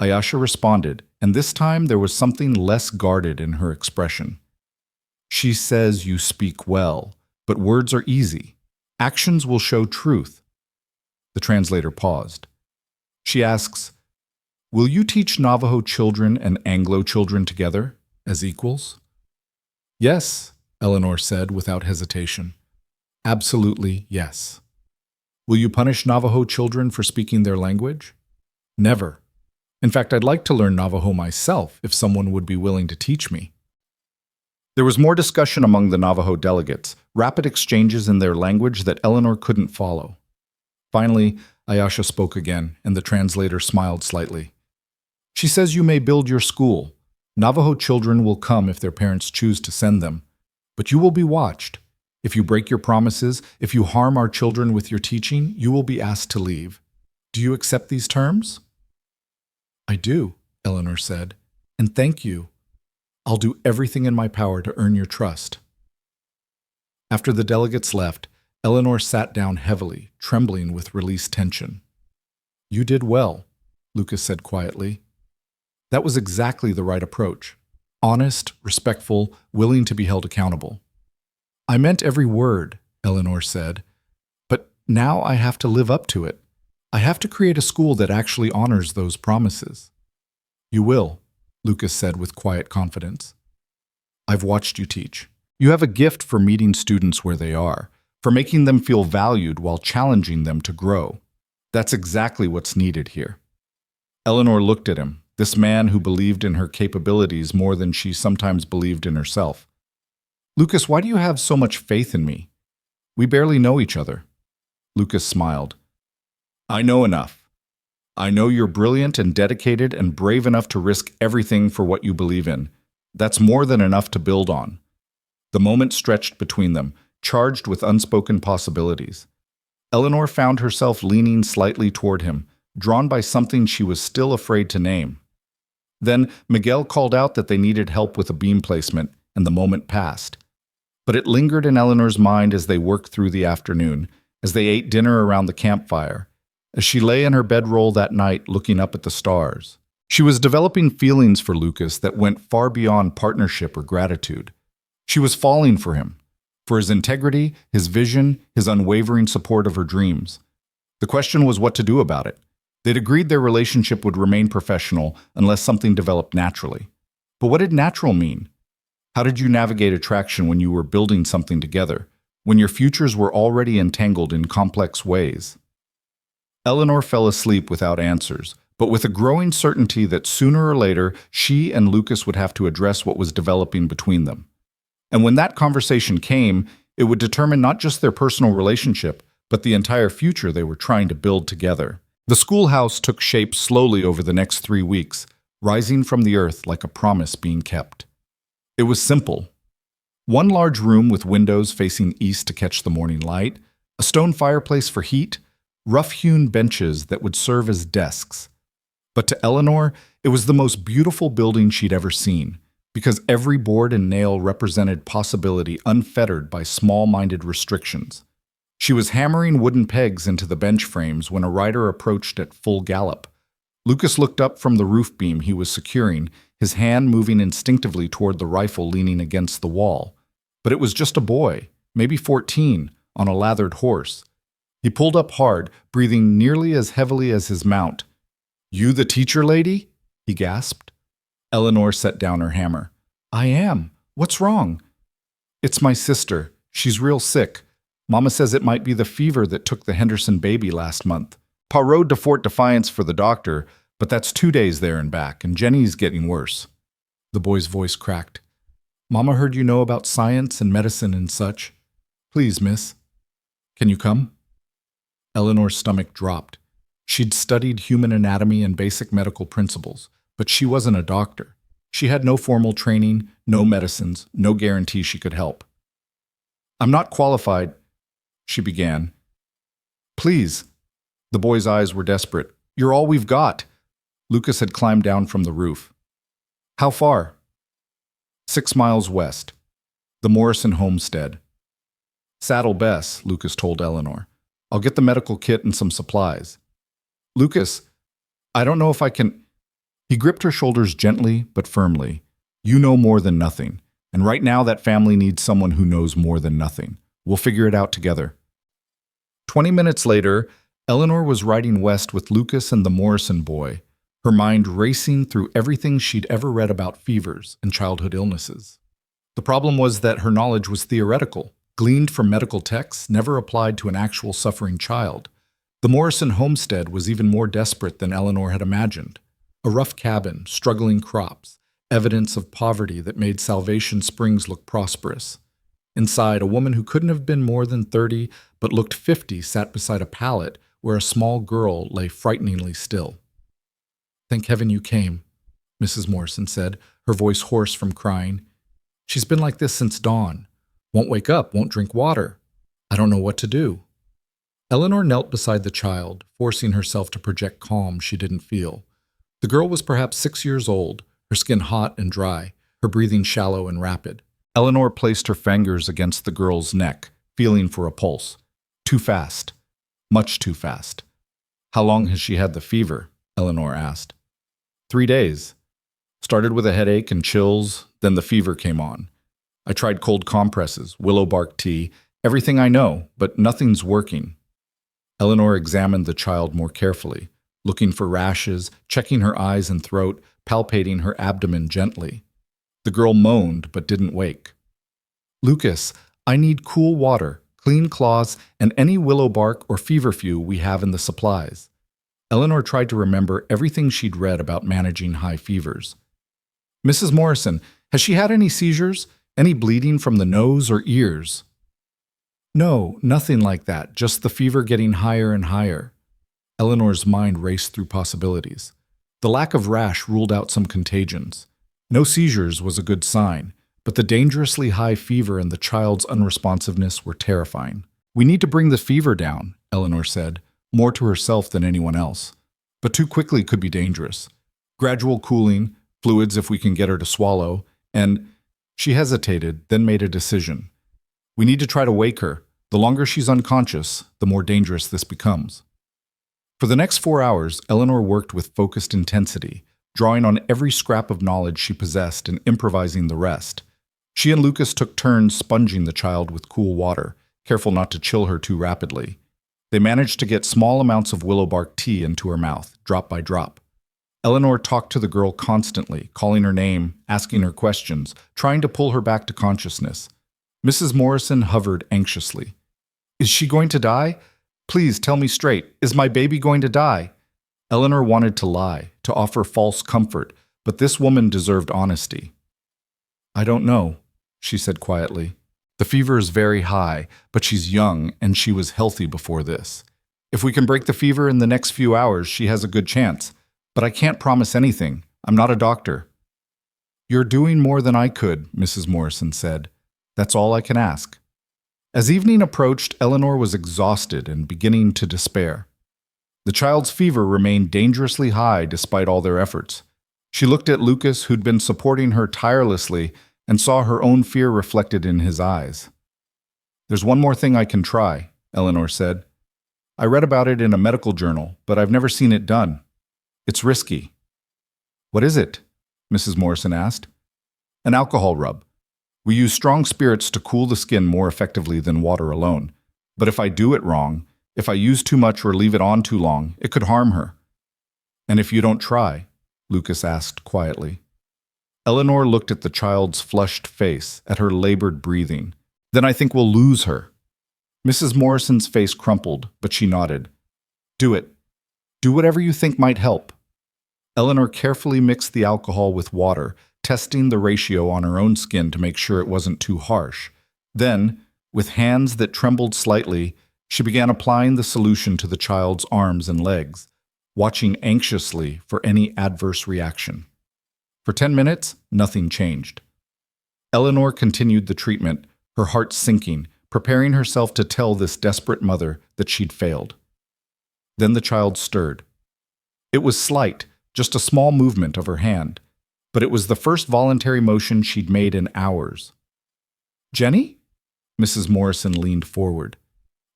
Ayasha responded, and this time there was something less guarded in her expression. "She says you speak well, but words are easy. Actions will show truth." The translator paused. She asks, "Will you teach Navajo children and Anglo children together, as equals?" "Yes," Eleanor said without hesitation. "Absolutely yes." "Will you punish Navajo children for speaking their language?" "Never. In fact, I'd like to learn Navajo myself if someone would be willing to teach me. There was more discussion among the Navajo delegates, rapid exchanges in their language that Eleanor couldn't follow. Finally, Ayasha spoke again, and the translator smiled slightly. She says you may build your school. Navajo children will come if their parents choose to send them. But you will be watched. If you break your promises, if you harm our children with your teaching, you will be asked to leave. Do you accept these terms? I do, Eleanor said, and thank you. I'll do everything in my power to earn your trust. After the delegates left, Eleanor sat down heavily, trembling with released tension. You did well, Lucas said quietly. That was exactly the right approach. Honest, respectful, willing to be held accountable. I meant every word, Eleanor said, but now I have to live up to it. I have to create a school that actually honors those promises. You will, Lucas said with quiet confidence. I've watched you teach. You have a gift for meeting students where they are, for making them feel valued while challenging them to grow. That's exactly what's needed here. Eleanor looked at him, this man who believed in her capabilities more than she sometimes believed in herself. Lucas, why do you have so much faith in me? We barely know each other. Lucas smiled. I know enough. I know you're brilliant and dedicated and brave enough to risk everything for what you believe in. That's more than enough to build on. The moment stretched between them, charged with unspoken possibilities. Eleanor found herself leaning slightly toward him, drawn by something she was still afraid to name. Then Miguel called out that they needed help with a beam placement, and the moment passed. But it lingered in Eleanor's mind as they worked through the afternoon, as they ate dinner around the campfire, as she lay in her bedroll that night looking up at the stars. She was developing feelings for Lucas that went far beyond partnership or gratitude. She was falling for him, for his integrity, his vision, his unwavering support of her dreams. The question was what to do about it. They'd agreed their relationship would remain professional unless something developed naturally. But what did natural mean? How did you navigate attraction when you were building something together, when your futures were already entangled in complex ways? Eleanor fell asleep without answers, but with a growing certainty that sooner or later she and Lucas would have to address what was developing between them. And when that conversation came, it would determine not just their personal relationship, but the entire future they were trying to build together. The schoolhouse took shape slowly over the next 3 weeks, rising from the earth like a promise being kept. It was simple. One large room with windows facing east to catch the morning light, a stone fireplace for heat, rough-hewn benches that would serve as desks. But to Eleanor, it was the most beautiful building she'd ever seen, because every board and nail represented possibility unfettered by small-minded restrictions. She was hammering wooden pegs into the bench frames when a rider approached at full gallop. Lucas looked up from the roof beam he was securing, his hand moving instinctively toward the rifle leaning against the wall. But it was just a boy, maybe 14, on a lathered horse. He pulled up hard, breathing nearly as heavily as his mount. "You the teacher lady?" he gasped. Eleanor set down her hammer. "I am. What's wrong?" "It's my sister. She's real sick. Mama says it might be the fever that took the Henderson baby last month. Pa rode to Fort Defiance for the doctor, but that's 2 days there and back, and Jenny's getting worse." The boy's voice cracked. "Mama heard you know about science and medicine and such. Please, miss. Can you come?" Eleanor's stomach dropped. She'd studied human anatomy and basic medical principles, but she wasn't a doctor. She had no formal training, no medicines, no guarantee she could help. "I'm not qualified," she began. "Please." The boy's eyes were desperate. "You're all we've got." Lucas had climbed down from the roof. "How far?" 6 miles west. The Morrison homestead. "Saddle Bess," Lucas told Eleanor. "I'll get the medical kit and some supplies." "Lucas, I don't know if I can—" He gripped her shoulders gently but firmly. "You know more than nothing, and right now that family needs someone who knows more than nothing. We'll figure it out together." 20 minutes later, Eleanor was riding west with Lucas and the Morrison boy, her mind racing through everything she'd ever read about fevers and childhood illnesses. The problem was that her knowledge was theoretical, gleaned from medical texts, never applied to an actual suffering child. The Morrison homestead was even more desperate than Eleanor had imagined. A rough cabin, struggling crops, evidence of poverty that made Salvation Springs look prosperous. Inside, a woman who couldn't have been more than 30 but looked 50 sat beside a pallet where a small girl lay frighteningly still. "Thank heaven you came," Mrs. Morrison said, her voice hoarse from crying. "She's been like this since dawn. Won't wake up, won't drink water. I don't know what to do." Eleanor knelt beside the child, forcing herself to project calm she didn't feel. The girl was perhaps 6 years old, her skin hot and dry, her breathing shallow and rapid. Eleanor placed her fingers against the girl's neck, feeling for a pulse. Too fast. Much too fast. "How long has she had the fever?" Eleanor asked. 3 days. Started with a headache and chills, then the fever came on. I tried cold compresses, willow bark tea, everything I know, but nothing's working." Eleanor examined the child more carefully, looking for rashes, checking her eyes and throat, palpating her abdomen gently. The girl moaned but didn't wake. "Lucas, I need cool water, clean cloths, and any willow bark or feverfew we have in the supplies." Eleanor tried to remember everything she'd read about managing high fevers. "Mrs. Morrison, has she had any seizures? Any bleeding from the nose or ears?" "No, nothing like that, just the fever getting higher and higher." Eleanor's mind raced through possibilities. The lack of rash ruled out some contagions. No seizures was a good sign, but the dangerously high fever and the child's unresponsiveness were terrifying. "We need to bring the fever down," Eleanor said, more to herself than anyone else. "But too quickly could be dangerous. Gradual cooling, fluids if we can get her to swallow, and—" She hesitated, then made a decision. "We need to try to wake her. The longer she's unconscious, the more dangerous this becomes." For the next 4 hours, Eleanor worked with focused intensity, drawing on every scrap of knowledge she possessed and improvising the rest. She and Lucas took turns sponging the child with cool water, careful not to chill her too rapidly. They managed to get small amounts of willow bark tea into her mouth, drop by drop. Eleanor talked to the girl constantly, calling her name, asking her questions, trying to pull her back to consciousness. Mrs. Morrison hovered anxiously. "Is she going to die? Please tell me straight. Is my baby going to die?" Eleanor wanted to lie, to offer false comfort, but this woman deserved honesty. "I don't know," she said quietly. "The fever is very high, but she's young and she was healthy before this. If we can break the fever in the next few hours, she has a good chance. But I can't promise anything. I'm not a doctor." "You're doing more than I could," Mrs. Morrison said. "That's all I can ask." As evening approached, Eleanor was exhausted and beginning to despair. The child's fever remained dangerously high despite all their efforts. She looked at Lucas, who'd been supporting her tirelessly, and saw her own fear reflected in his eyes. "There's one more thing I can try," Eleanor said. "I read about it in a medical journal, but I've never seen it done. It's risky." "What is it?" Mrs. Morrison asked. "An alcohol rub. We use strong spirits to cool the skin more effectively than water alone. But if I do it wrong, if I use too much or leave it on too long, it could harm her." "And if you don't try?" Lucas asked quietly. Eleanor looked at the child's flushed face, at her labored breathing. "Then I think we'll lose her." Mrs. Morrison's face crumpled, but she nodded. "Do it. Do whatever you think might help." Eleanor carefully mixed the alcohol with water, testing the ratio on her own skin to make sure it wasn't too harsh. Then, with hands that trembled slightly, she began applying the solution to the child's arms and legs, watching anxiously for any adverse reaction. For 10 minutes, nothing changed. Eleanor continued the treatment, her heart sinking, preparing herself to tell this desperate mother that she'd failed. Then the child stirred. It was slight, just a small movement of her hand, but it was the first voluntary motion she'd made in hours. "Jenny?" Mrs. Morrison leaned forward.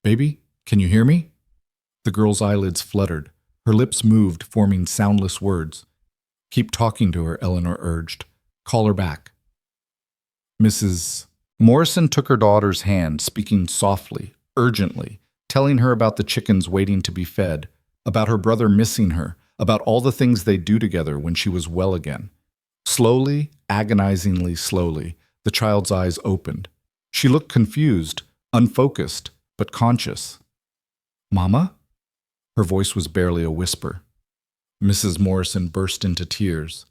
"Baby, can you hear me?" The girl's eyelids fluttered. Her lips moved, forming soundless words. "Keep talking to her," Eleanor urged. "Call her back." Mrs. Morrison took her daughter's hand, speaking softly, urgently, telling her about the chickens waiting to be fed, about her brother missing her, about all the things they'd do together when she was well again. Slowly, agonizingly slowly, the child's eyes opened. She looked confused, unfocused, but conscious. "Mama?" Her voice was barely a whisper. Mrs. Morrison burst into tears.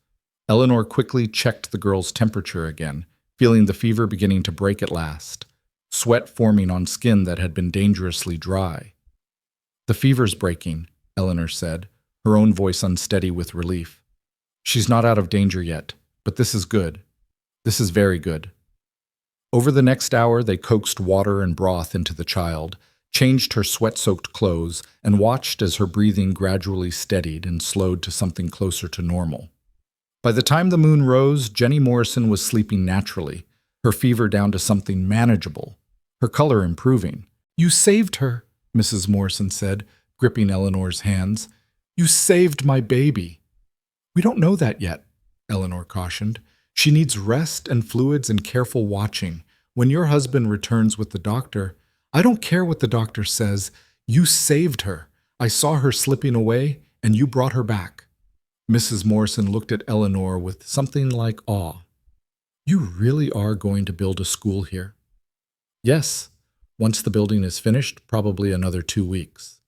Eleanor quickly checked the girl's temperature again, feeling the fever beginning to break at last, sweat forming on skin that had been dangerously dry. "The fever's breaking," Eleanor said, her own voice unsteady with relief. "She's not out of danger yet, but this is good. This is very good." Over the next hour, they coaxed water and broth into the child, changed her sweat-soaked clothes, and watched as her breathing gradually steadied and slowed to something closer to normal. By the time the moon rose, Jenny Morrison was sleeping naturally, her fever down to something manageable, her color improving. "You saved her," Mrs. Morrison said, gripping Eleanor's hands. "You saved my baby." "We don't know that yet," Eleanor cautioned. "She needs rest and fluids and careful watching. When your husband returns with the doctor, I don't care what the doctor says. You saved her. I saw her slipping away, and you brought her back." Mrs. Morrison looked at Eleanor with something like awe. "You really are going to build a school here?" "Yes. Once the building is finished, probably another 2 weeks.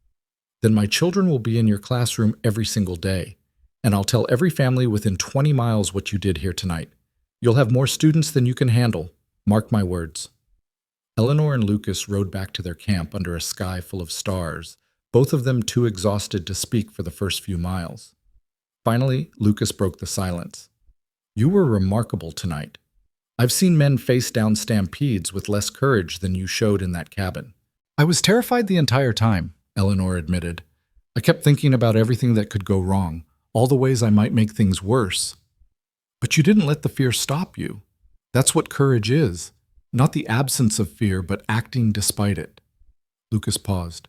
Then my children will be in your classroom every single day, and I'll tell every family within 20 miles what you did here tonight. You'll have more students than you can handle. Mark my words." Eleanor and Lucas rode back to their camp under a sky full of stars, both of them too exhausted to speak for the first few miles. Finally, Lucas broke the silence. "You were remarkable tonight. I've seen men face down stampedes with less courage than you showed in that cabin." "I was terrified the entire time," Eleanor admitted. "I kept thinking about everything that could go wrong, all the ways I might make things worse. But you didn't let the fear stop you. That's what courage is. Not the absence of fear, but acting despite it." Lucas paused.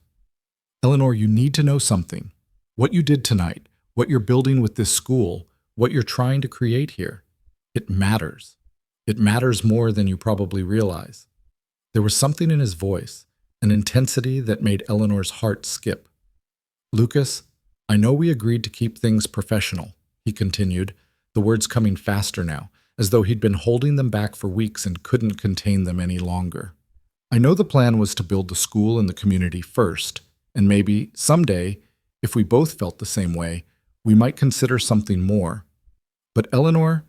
"Eleanor, you need to know something. What you did tonight, what you're building with this school, what you're trying to create here, it matters. It matters more than you probably realize." There was something in his voice, an intensity that made Eleanor's heart skip. "Lucas, I know we agreed to keep things professional," he continued, the words coming faster now, as though he'd been holding them back for weeks and couldn't contain them any longer. "I know the plan was to build the school and the community first, and maybe, someday, if we both felt the same way, we might consider something more. But Eleanor,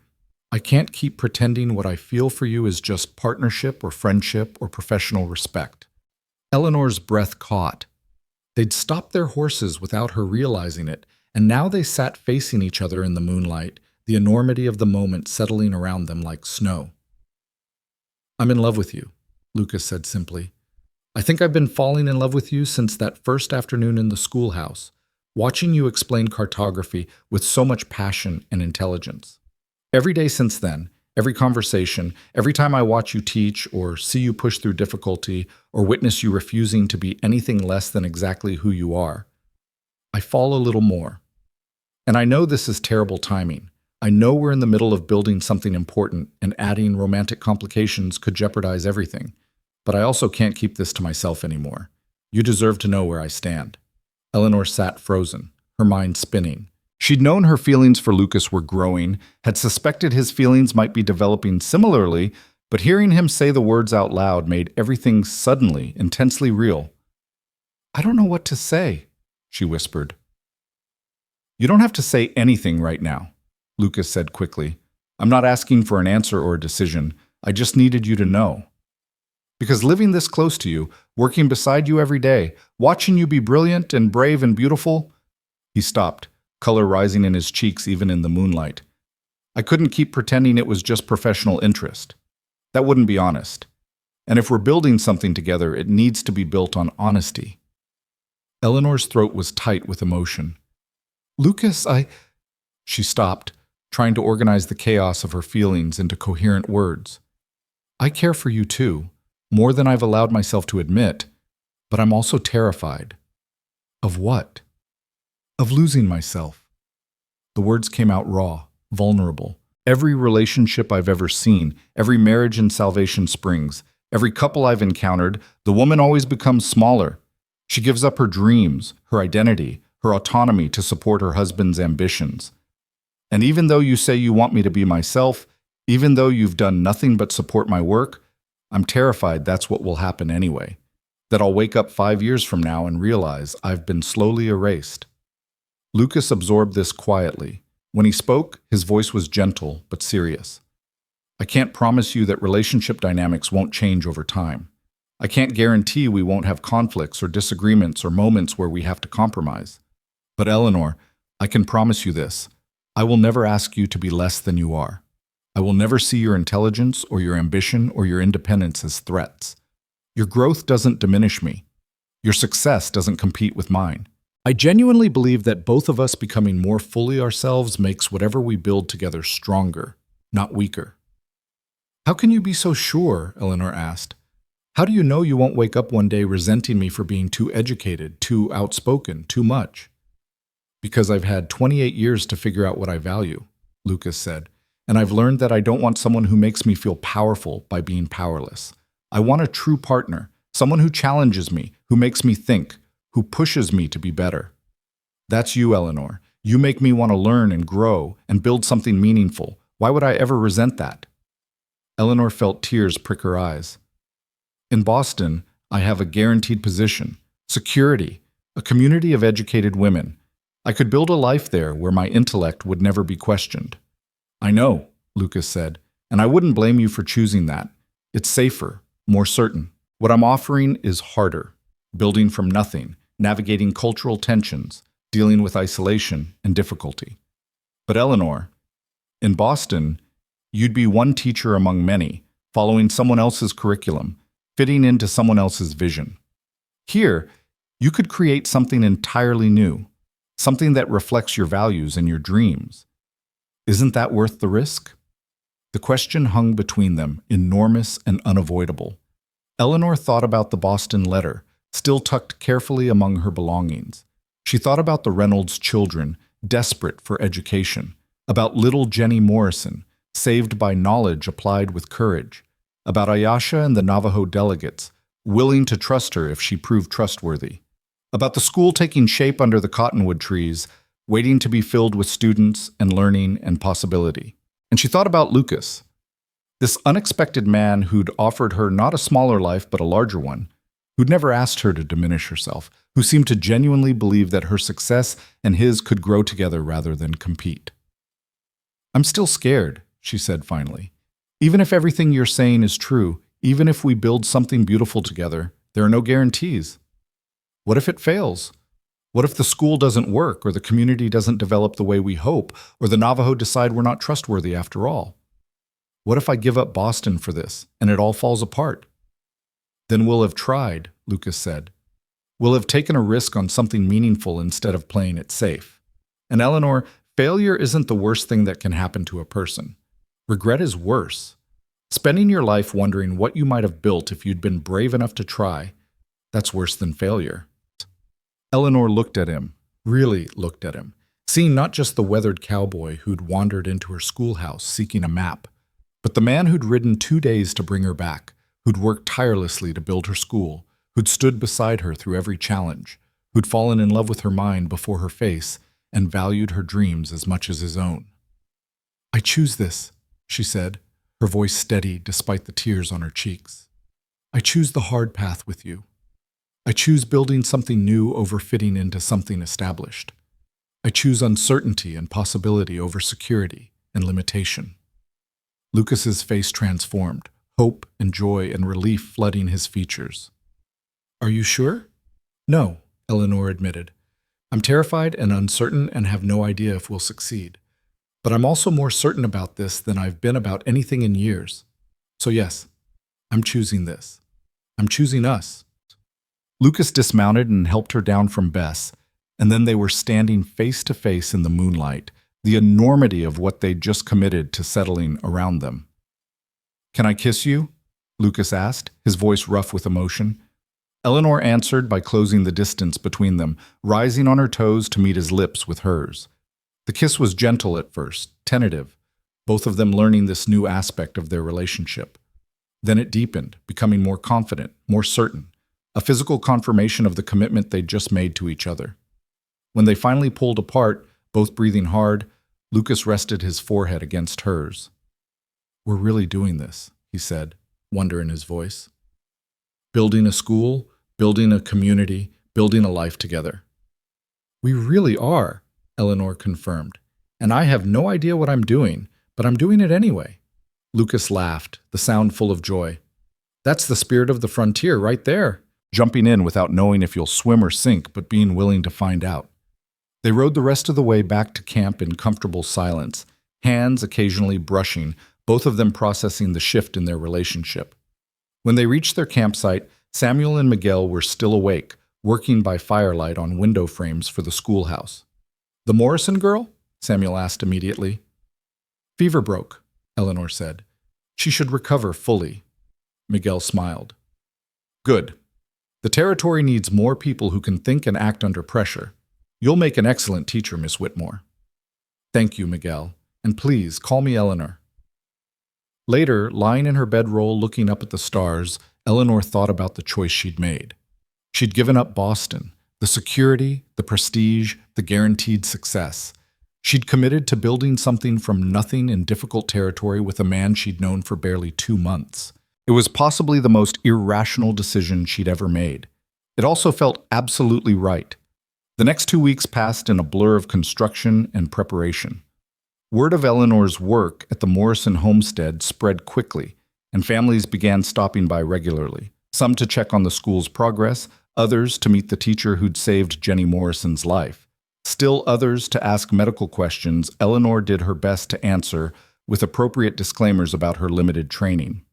I can't keep pretending what I feel for you is just partnership or friendship or professional respect." Eleanor's breath caught. They'd stopped their horses without her realizing it, and now they sat facing each other in the moonlight, the enormity of the moment settling around them like snow. "I'm in love with you," Lucas said simply. "I think I've been falling in love with you since that first afternoon in the schoolhouse, watching you explain cartography with so much passion and intelligence. Every day since then, every conversation, every time I watch you teach or see you push through difficulty or witness you refusing to be anything less than exactly who you are, I fall a little more. And I know this is terrible timing. I know we're in the middle of building something important, and adding romantic complications could jeopardize everything. But I also can't keep this to myself anymore. You deserve to know where I stand." Eleanor sat frozen, her mind spinning. She'd known her feelings for Lucas were growing, had suspected his feelings might be developing similarly, but hearing him say the words out loud made everything suddenly intensely real. "I don't know what to say," she whispered. "You don't have to say anything right now," Lucas said quickly. "I'm not asking for an answer or a decision. I just needed you to know. Because living this close to you, working beside you every day, watching you be brilliant and brave and beautiful—" He stopped, color rising in his cheeks even in the moonlight. "I couldn't keep pretending it was just professional interest. That wouldn't be honest. And if we're building something together, it needs to be built on honesty." Eleanor's throat was tight with emotion. "Lucas, She stopped, trying to organize the chaos of her feelings into coherent words. "I care for you too, more than I've allowed myself to admit, but I'm also terrified." "Of what?" "Of losing myself." The words came out raw, vulnerable. Every relationship I've ever seen, every marriage in Salvation Springs, every couple I've encountered, the woman always becomes smaller. She gives up her dreams, her identity, her autonomy to support her husband's ambitions. And even though you say you want me to be myself, even though you've done nothing but support my work, I'm terrified that's what will happen anyway. That I'll wake up 5 years from now and realize I've been slowly erased." Lucas absorbed this quietly. When he spoke, his voice was gentle but serious. I can't promise you that relationship dynamics won't change over time. I can't guarantee we won't have conflicts or disagreements or moments where we have to compromise. But Eleanor, I can promise you this. I will never ask you to be less than you are. I will never see your intelligence or your ambition or your independence as threats. Your growth doesn't diminish me. Your success doesn't compete with mine. I genuinely believe that both of us becoming more fully ourselves makes whatever we build together stronger, not weaker. How can you be so sure? Eleanor asked. How do you know you won't wake up one day resenting me for being too educated, too outspoken, too much? Because I've had 28 years to figure out what I value, Lucas said, and I've learned that I don't want someone who makes me feel powerful by being powerless. I want a true partner, someone who challenges me, who makes me think, who pushes me to be better. That's you, Eleanor. You make me want to learn and grow and build something meaningful. Why would I ever resent that? Eleanor felt tears prick her eyes. In Boston, I have a guaranteed position, security, a community of educated women. I could build a life there where my intellect would never be questioned. I know, Lucas said, and I wouldn't blame you for choosing that. It's safer, more certain. What I'm offering is harder, building from nothing, navigating cultural tensions, dealing with isolation and difficulty. But Eleanor, in Boston, you'd be one teacher among many, following someone else's curriculum, fitting into someone else's vision. Here, you could create something entirely new, something that reflects your values and your dreams. Isn't that worth the risk? The question hung between them, enormous and unavoidable. Eleanor thought about the Boston letter, still tucked carefully among her belongings. She thought about the Reynolds children, desperate for education, about little Jenny Morrison, saved by knowledge applied with courage, about Ayasha and the Navajo delegates, willing to trust her if she proved trustworthy, about the school taking shape under the cottonwood trees, waiting to be filled with students and learning and possibility. And she thought about Lucas, this unexpected man who'd offered her not a smaller life but a larger one, who'd never asked her to diminish herself, who seemed to genuinely believe that her success and his could grow together rather than compete. I'm still scared, she said finally. Even if everything you're saying is true, even if we build something beautiful together, there are no guarantees. What if it fails? What if the school doesn't work, or the community doesn't develop the way we hope, or the Navajo decide we're not trustworthy after all? What if I give up Boston for this, and it all falls apart? Then we'll have tried, Lucas said. We'll have taken a risk on something meaningful instead of playing it safe. And Eleanor, failure isn't the worst thing that can happen to a person. Regret is worse. Spending your life wondering what you might have built if you'd been brave enough to try, that's worse than failure. Eleanor looked at him, really looked at him, seeing not just the weathered cowboy who'd wandered into her schoolhouse seeking a map, but the man who'd ridden 2 days to bring her back, who'd worked tirelessly to build her school, who'd stood beside her through every challenge, who'd fallen in love with her mind before her face and valued her dreams as much as his own. I choose this, she said, her voice steady despite the tears on her cheeks. I choose the hard path with you. I choose building something new over fitting into something established. I choose uncertainty and possibility over security and limitation. Lucas's face transformed, hope and joy and relief flooding his features. Are you sure? No, Eleanor admitted. I'm terrified and uncertain and have no idea if we'll succeed. But I'm also more certain about this than I've been about anything in years. So yes, I'm choosing this. I'm choosing us. Lucas dismounted and helped her down from Bess, and then they were standing face to face in the moonlight, the enormity of what they'd just committed to settling around them. Can I kiss you? Lucas asked, his voice rough with emotion. Eleanor answered by closing the distance between them, rising on her toes to meet his lips with hers. The kiss was gentle at first, tentative, both of them learning this new aspect of their relationship. Then it deepened, becoming more confident, more certain, a physical confirmation of the commitment they'd just made to each other. When they finally pulled apart, both breathing hard, Lucas rested his forehead against hers. We're really doing this, he said, wonder in his voice. Building a school, building a community, building a life together. We really are, Eleanor confirmed. And I have no idea what I'm doing, but I'm doing it anyway. Lucas laughed, the sound full of joy. That's the spirit of the frontier right there. Jumping in without knowing if you'll swim or sink, but being willing to find out. They rode the rest of the way back to camp in comfortable silence, hands occasionally brushing, both of them processing the shift in their relationship. When they reached their campsite, Samuel and Miguel were still awake, working by firelight on window frames for the schoolhouse. The Morrison girl? Samuel asked immediately. Fever broke, Eleanor said. She should recover fully. Miguel smiled. Good. The territory needs more people who can think and act under pressure. You'll make an excellent teacher, Miss Whitmore. Thank you, Miguel. And please, call me Eleanor. Later, lying in her bedroll looking up at the stars, Eleanor thought about the choice she'd made. She'd given up Boston, the security, the prestige, the guaranteed success. She'd committed to building something from nothing in difficult territory with a man she'd known for barely 2 months. It was possibly the most irrational decision she'd ever made. It also felt absolutely right. The next 2 weeks passed in a blur of construction and preparation. Word of Eleanor's work at the Morrison homestead spread quickly, and families began stopping by regularly, some to check on the school's progress, others to meet the teacher who'd saved Jenny Morrison's life. Still others to ask medical questions Eleanor did her best to answer with appropriate disclaimers about her limited training.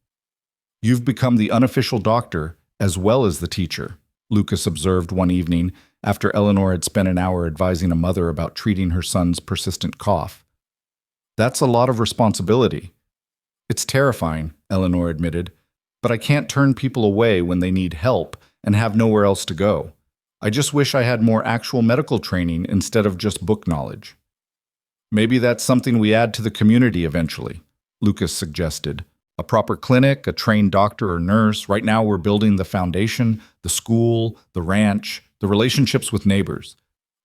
You've become the unofficial doctor as well as the teacher, Lucas observed one evening after Eleanor had spent an hour advising a mother about treating her son's persistent cough. That's a lot of responsibility. It's terrifying, Eleanor admitted, but I can't turn people away when they need help and have nowhere else to go. I just wish I had more actual medical training instead of just book knowledge. Maybe that's something we add to the community eventually, Lucas suggested. A proper clinic, a trained doctor or nurse. Right now we're building the foundation, the school, the ranch, the relationships with neighbors.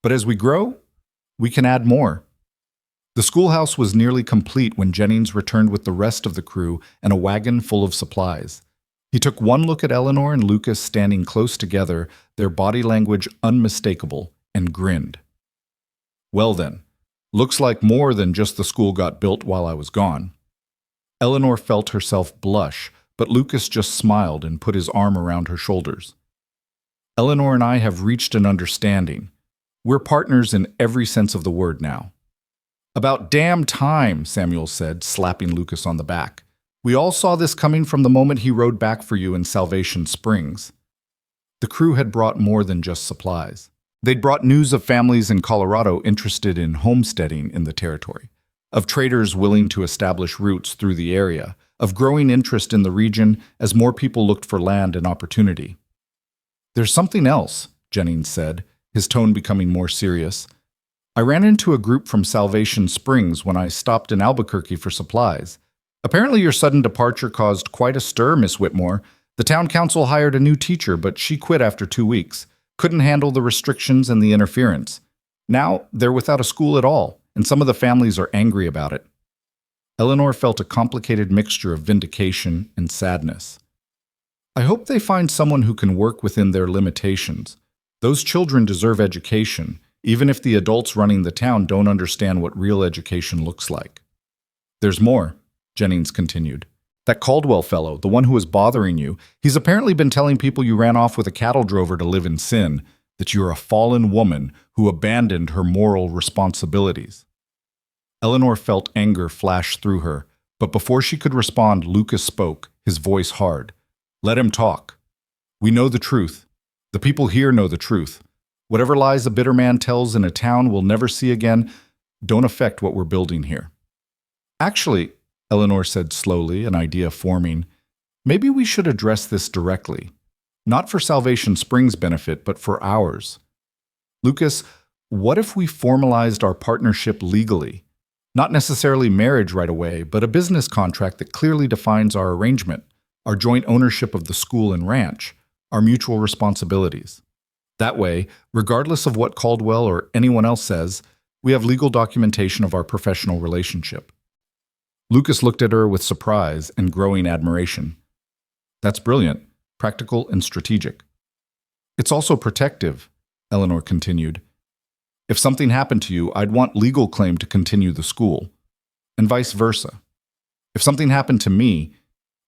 But as we grow, we can add more. The schoolhouse was nearly complete when Jennings returned with the rest of the crew and a wagon full of supplies. He took one look at Eleanor and Lucas standing close together, their body language unmistakable, and grinned. Well then, looks like more than just the school got built while I was gone. Eleanor felt herself blush, but Lucas just smiled and put his arm around her shoulders. Eleanor and I have reached an understanding. We're partners in every sense of the word now. About damn time, Samuel said, slapping Lucas on the back. We all saw this coming from the moment he rode back for you in Salvation Springs. The crew had brought more than just supplies. They'd brought news of families in Colorado interested in homesteading in the territory, of traders willing to establish roots through the area, of growing interest in the region as more people looked for land and opportunity. There's something else, Jennings said, his tone becoming more serious. I ran into a group from Salvation Springs when I stopped in Albuquerque for supplies. Apparently your sudden departure caused quite a stir, Miss Whitmore. The town council hired a new teacher, but she quit after 2 weeks. Couldn't handle the restrictions and the interference. Now they're without a school at all, and some of the families are angry about it. Eleanor felt a complicated mixture of vindication and sadness. I hope they find someone who can work within their limitations. Those children deserve education, even if the adults running the town don't understand what real education looks like. There's more, Jennings continued. That Caldwell fellow, the one who was bothering you, he's apparently been telling people you ran off with a cattle drover to live in sin, that you're a fallen woman who abandoned her moral responsibilities. Eleanor felt anger flash through her, but before she could respond, Lucas spoke, his voice hard. Let him talk. We know the truth. The people here know the truth. Whatever lies a bitter man tells in a town we'll never see again don't affect what we're building here. Actually, Eleanor said slowly, an idea forming, maybe we should address this directly. Not for Salvation Springs' benefit, but for ours. Lucas, what if we formalized our partnership legally? Not necessarily marriage right away, but a business contract that clearly defines our arrangement, our joint ownership of the school and ranch, our mutual responsibilities. That way, regardless of what Caldwell or anyone else says, we have legal documentation of our professional relationship. Lucas looked at her with surprise and growing admiration. That's brilliant, practical and strategic. It's also protective, Eleanor continued. If something happened to you, I'd want legal claim to continue the school, and vice versa. If something happened to me,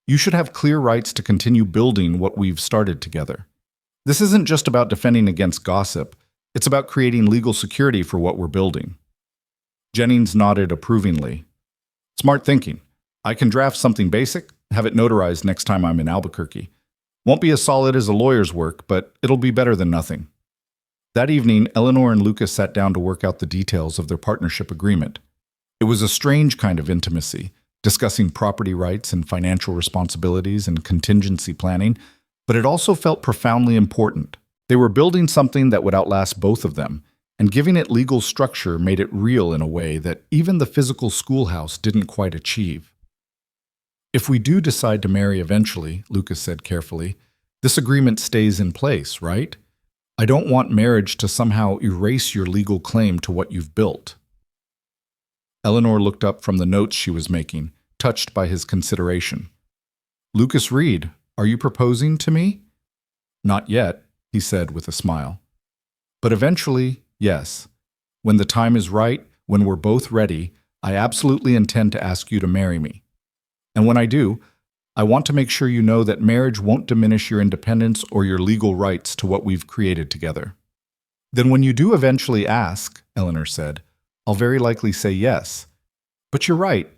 you should have clear rights to continue building what we've started together. This isn't just about defending against gossip, it's about creating legal security for what we're building. Jennings nodded approvingly. Smart thinking. I can draft something basic, have it notarized next time I'm in Albuquerque. Won't be as solid as a lawyer's work, but it'll be better than nothing. That evening, Eleanor and Lucas sat down to work out the details of their partnership agreement. It was a strange kind of intimacy, discussing property rights and financial responsibilities and contingency planning, but it also felt profoundly important. They were building something that would outlast both of them, and giving it legal structure made it real in a way that even the physical schoolhouse didn't quite achieve. If we do decide to marry eventually, Lucas said carefully, this agreement stays in place, right? I don't want marriage to somehow erase your legal claim to what you've built. Eleanor looked up from the notes she was making, touched by his consideration. Lucas Reed, are you proposing to me? Not yet, he said with a smile. But eventually, yes. When the time is right, when we're both ready, I absolutely intend to ask you to marry me. And when I do, I want to make sure you know that marriage won't diminish your independence or your legal rights to what we've created together. Then when you do eventually ask, Eleanor said, I'll very likely say yes. But you're right.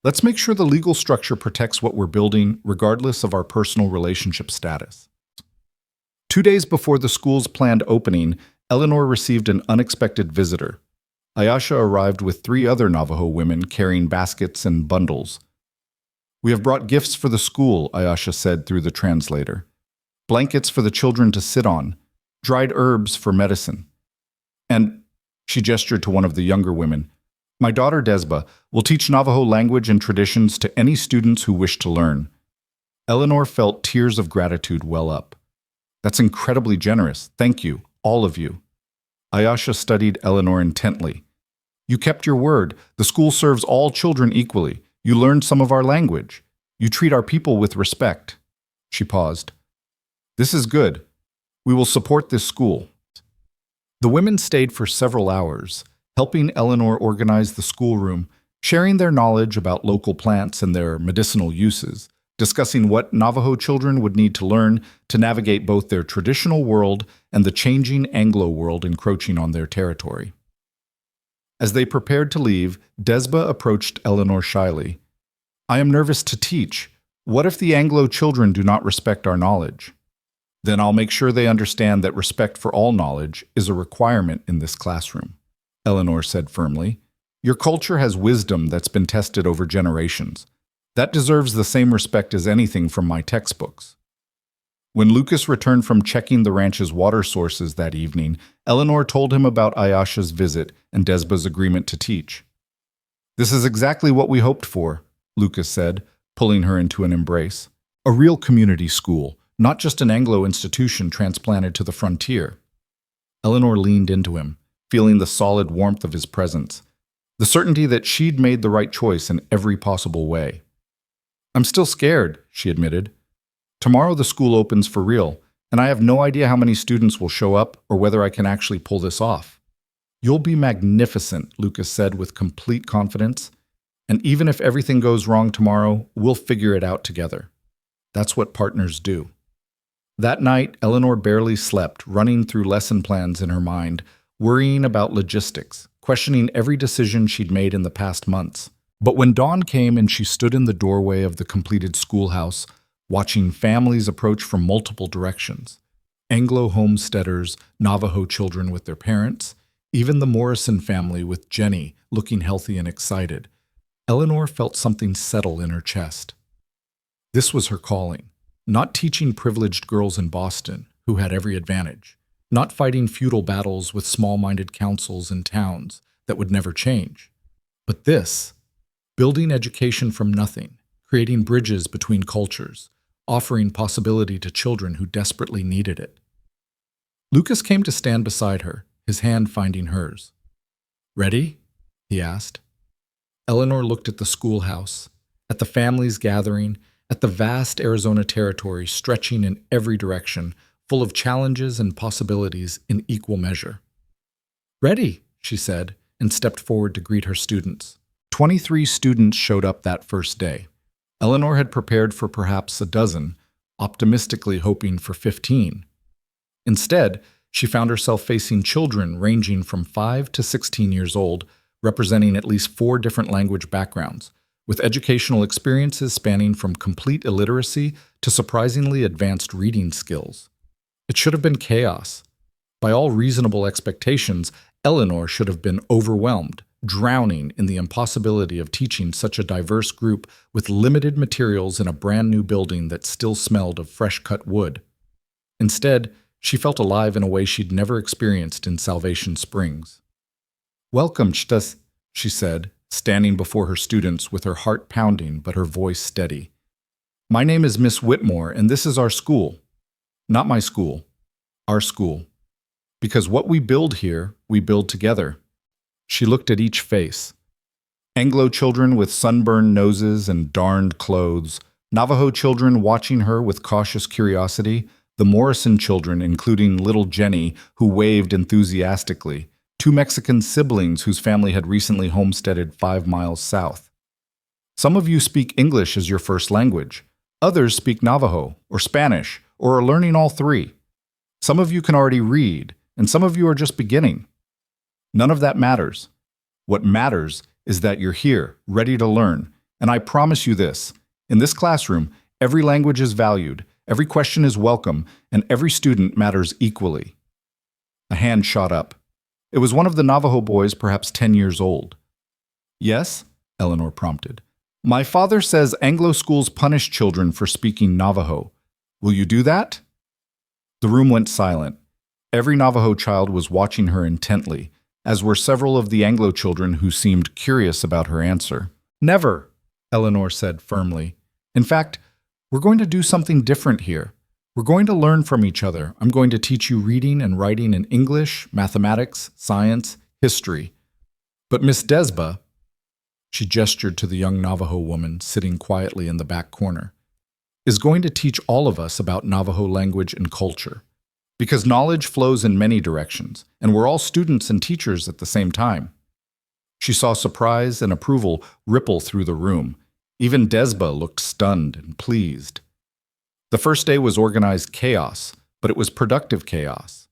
Let's make sure the legal structure protects what we're building, regardless of our personal relationship status. 2 days before the school's planned opening, Eleanor received an unexpected visitor. Ayasha arrived with 3 other Navajo women carrying baskets and bundles. We have brought gifts for the school, Ayasha said through the translator. Blankets for the children to sit on, dried herbs for medicine. And, she gestured to one of the younger women, my daughter Desba will teach Navajo language and traditions to any students who wish to learn. Eleanor felt tears of gratitude well up. That's incredibly generous. Thank you, all of you. Ayasha studied Eleanor intently. You kept your word. The school serves all children equally. You learned some of our language. You treat our people with respect. She paused. This is good. We will support this school. The women stayed for several hours, helping Eleanor organize the schoolroom, sharing their knowledge about local plants and their medicinal uses, discussing what Navajo children would need to learn to navigate both their traditional world and the changing Anglo world encroaching on their territory. As they prepared to leave, Desba approached Eleanor shyly. I am nervous to teach. What if the Anglo children do not respect our knowledge? Then I'll make sure they understand that respect for all knowledge is a requirement in this classroom, Eleanor said firmly. Your culture has wisdom that's been tested over generations. That deserves the same respect as anything from my textbooks. When Lucas returned from checking the ranch's water sources that evening, Eleanor told him about Ayasha's visit and Desba's agreement to teach. This is exactly what we hoped for, Lucas said, pulling her into an embrace. A real community school, not just an Anglo institution transplanted to the frontier. Eleanor leaned into him, feeling the solid warmth of his presence, the certainty that she'd made the right choice in every possible way. I'm still scared, she admitted. Tomorrow the school opens for real, and I have no idea how many students will show up or whether I can actually pull this off. You'll be magnificent, Lucas said with complete confidence. And even if everything goes wrong tomorrow, we'll figure it out together. That's what partners do. That night, Eleanor barely slept, running through lesson plans in her mind, worrying about logistics, questioning every decision she'd made in the past months. But when dawn came and she stood in the doorway of the completed schoolhouse, watching families approach from multiple directions, Anglo homesteaders, Navajo children with their parents, even the Morrison family with Jenny looking healthy and excited, Eleanor felt something settle in her chest. This was her calling. Not teaching privileged girls in Boston, who had every advantage. Not fighting feudal battles with small-minded councils in towns that would never change. But this, building education from nothing, creating bridges between cultures, offering possibility to children who desperately needed it. Lucas came to stand beside her, his hand finding hers. Ready? He asked. Eleanor looked at the schoolhouse, at the families gathering, at the vast Arizona territory stretching in every direction, full of challenges and possibilities in equal measure. "Ready," she said, and stepped forward to greet her students. 23 students showed up that first day. Eleanor had prepared for perhaps a dozen, optimistically hoping for 15. Instead, she found herself facing children ranging from 5 to 16 years old, representing at least 4 different language backgrounds, with educational experiences spanning from complete illiteracy to surprisingly advanced reading skills. It should have been chaos. By all reasonable expectations, Eleanor should have been overwhelmed, drowning in the impossibility of teaching such a diverse group with limited materials in a brand new building that still smelled of fresh-cut wood. Instead, she felt alive in a way she'd never experienced in Salvation Springs. "Welcome, Chtas," she said, standing before her students with her heart pounding but her voice steady. "My name is Miss Whitmore, and this is our school. Not my school, our school. Because what we build here, we build together." She looked at each face. Anglo children with sunburned noses and darned clothes, Navajo children watching her with cautious curiosity, the Morrison children, including little Jenny, who waved enthusiastically, 2 Mexican siblings whose family had recently homesteaded 5 miles south. Some of you speak English as your first language. Others speak Navajo or Spanish or are learning all 3. Some of you can already read, and some of you are just beginning. None of that matters. What matters is that you're here, ready to learn, and I promise you this. In this classroom, every language is valued, every question is welcome, and every student matters equally. A hand shot up. It was one of the Navajo boys, perhaps 10 years old. "Yes?" Eleanor prompted. "My father says Anglo schools punish children for speaking Navajo. Will you do that?" The room went silent. Every Navajo child was watching her intently, as were several of the Anglo children who seemed curious about her answer. "Never," Eleanor said firmly. "In fact, we're going to do something different here. We're going to learn from each other. I'm going to teach you reading and writing in English, mathematics, science, history. But Miss Desba," she gestured to the young Navajo woman sitting quietly in the back corner, "is going to teach all of us about Navajo language and culture. Because knowledge flows in many directions, and we're all students and teachers at the same time." She saw surprise and approval ripple through the room. Even Desba looked stunned and pleased. The first day was organized chaos, but it was productive chaos.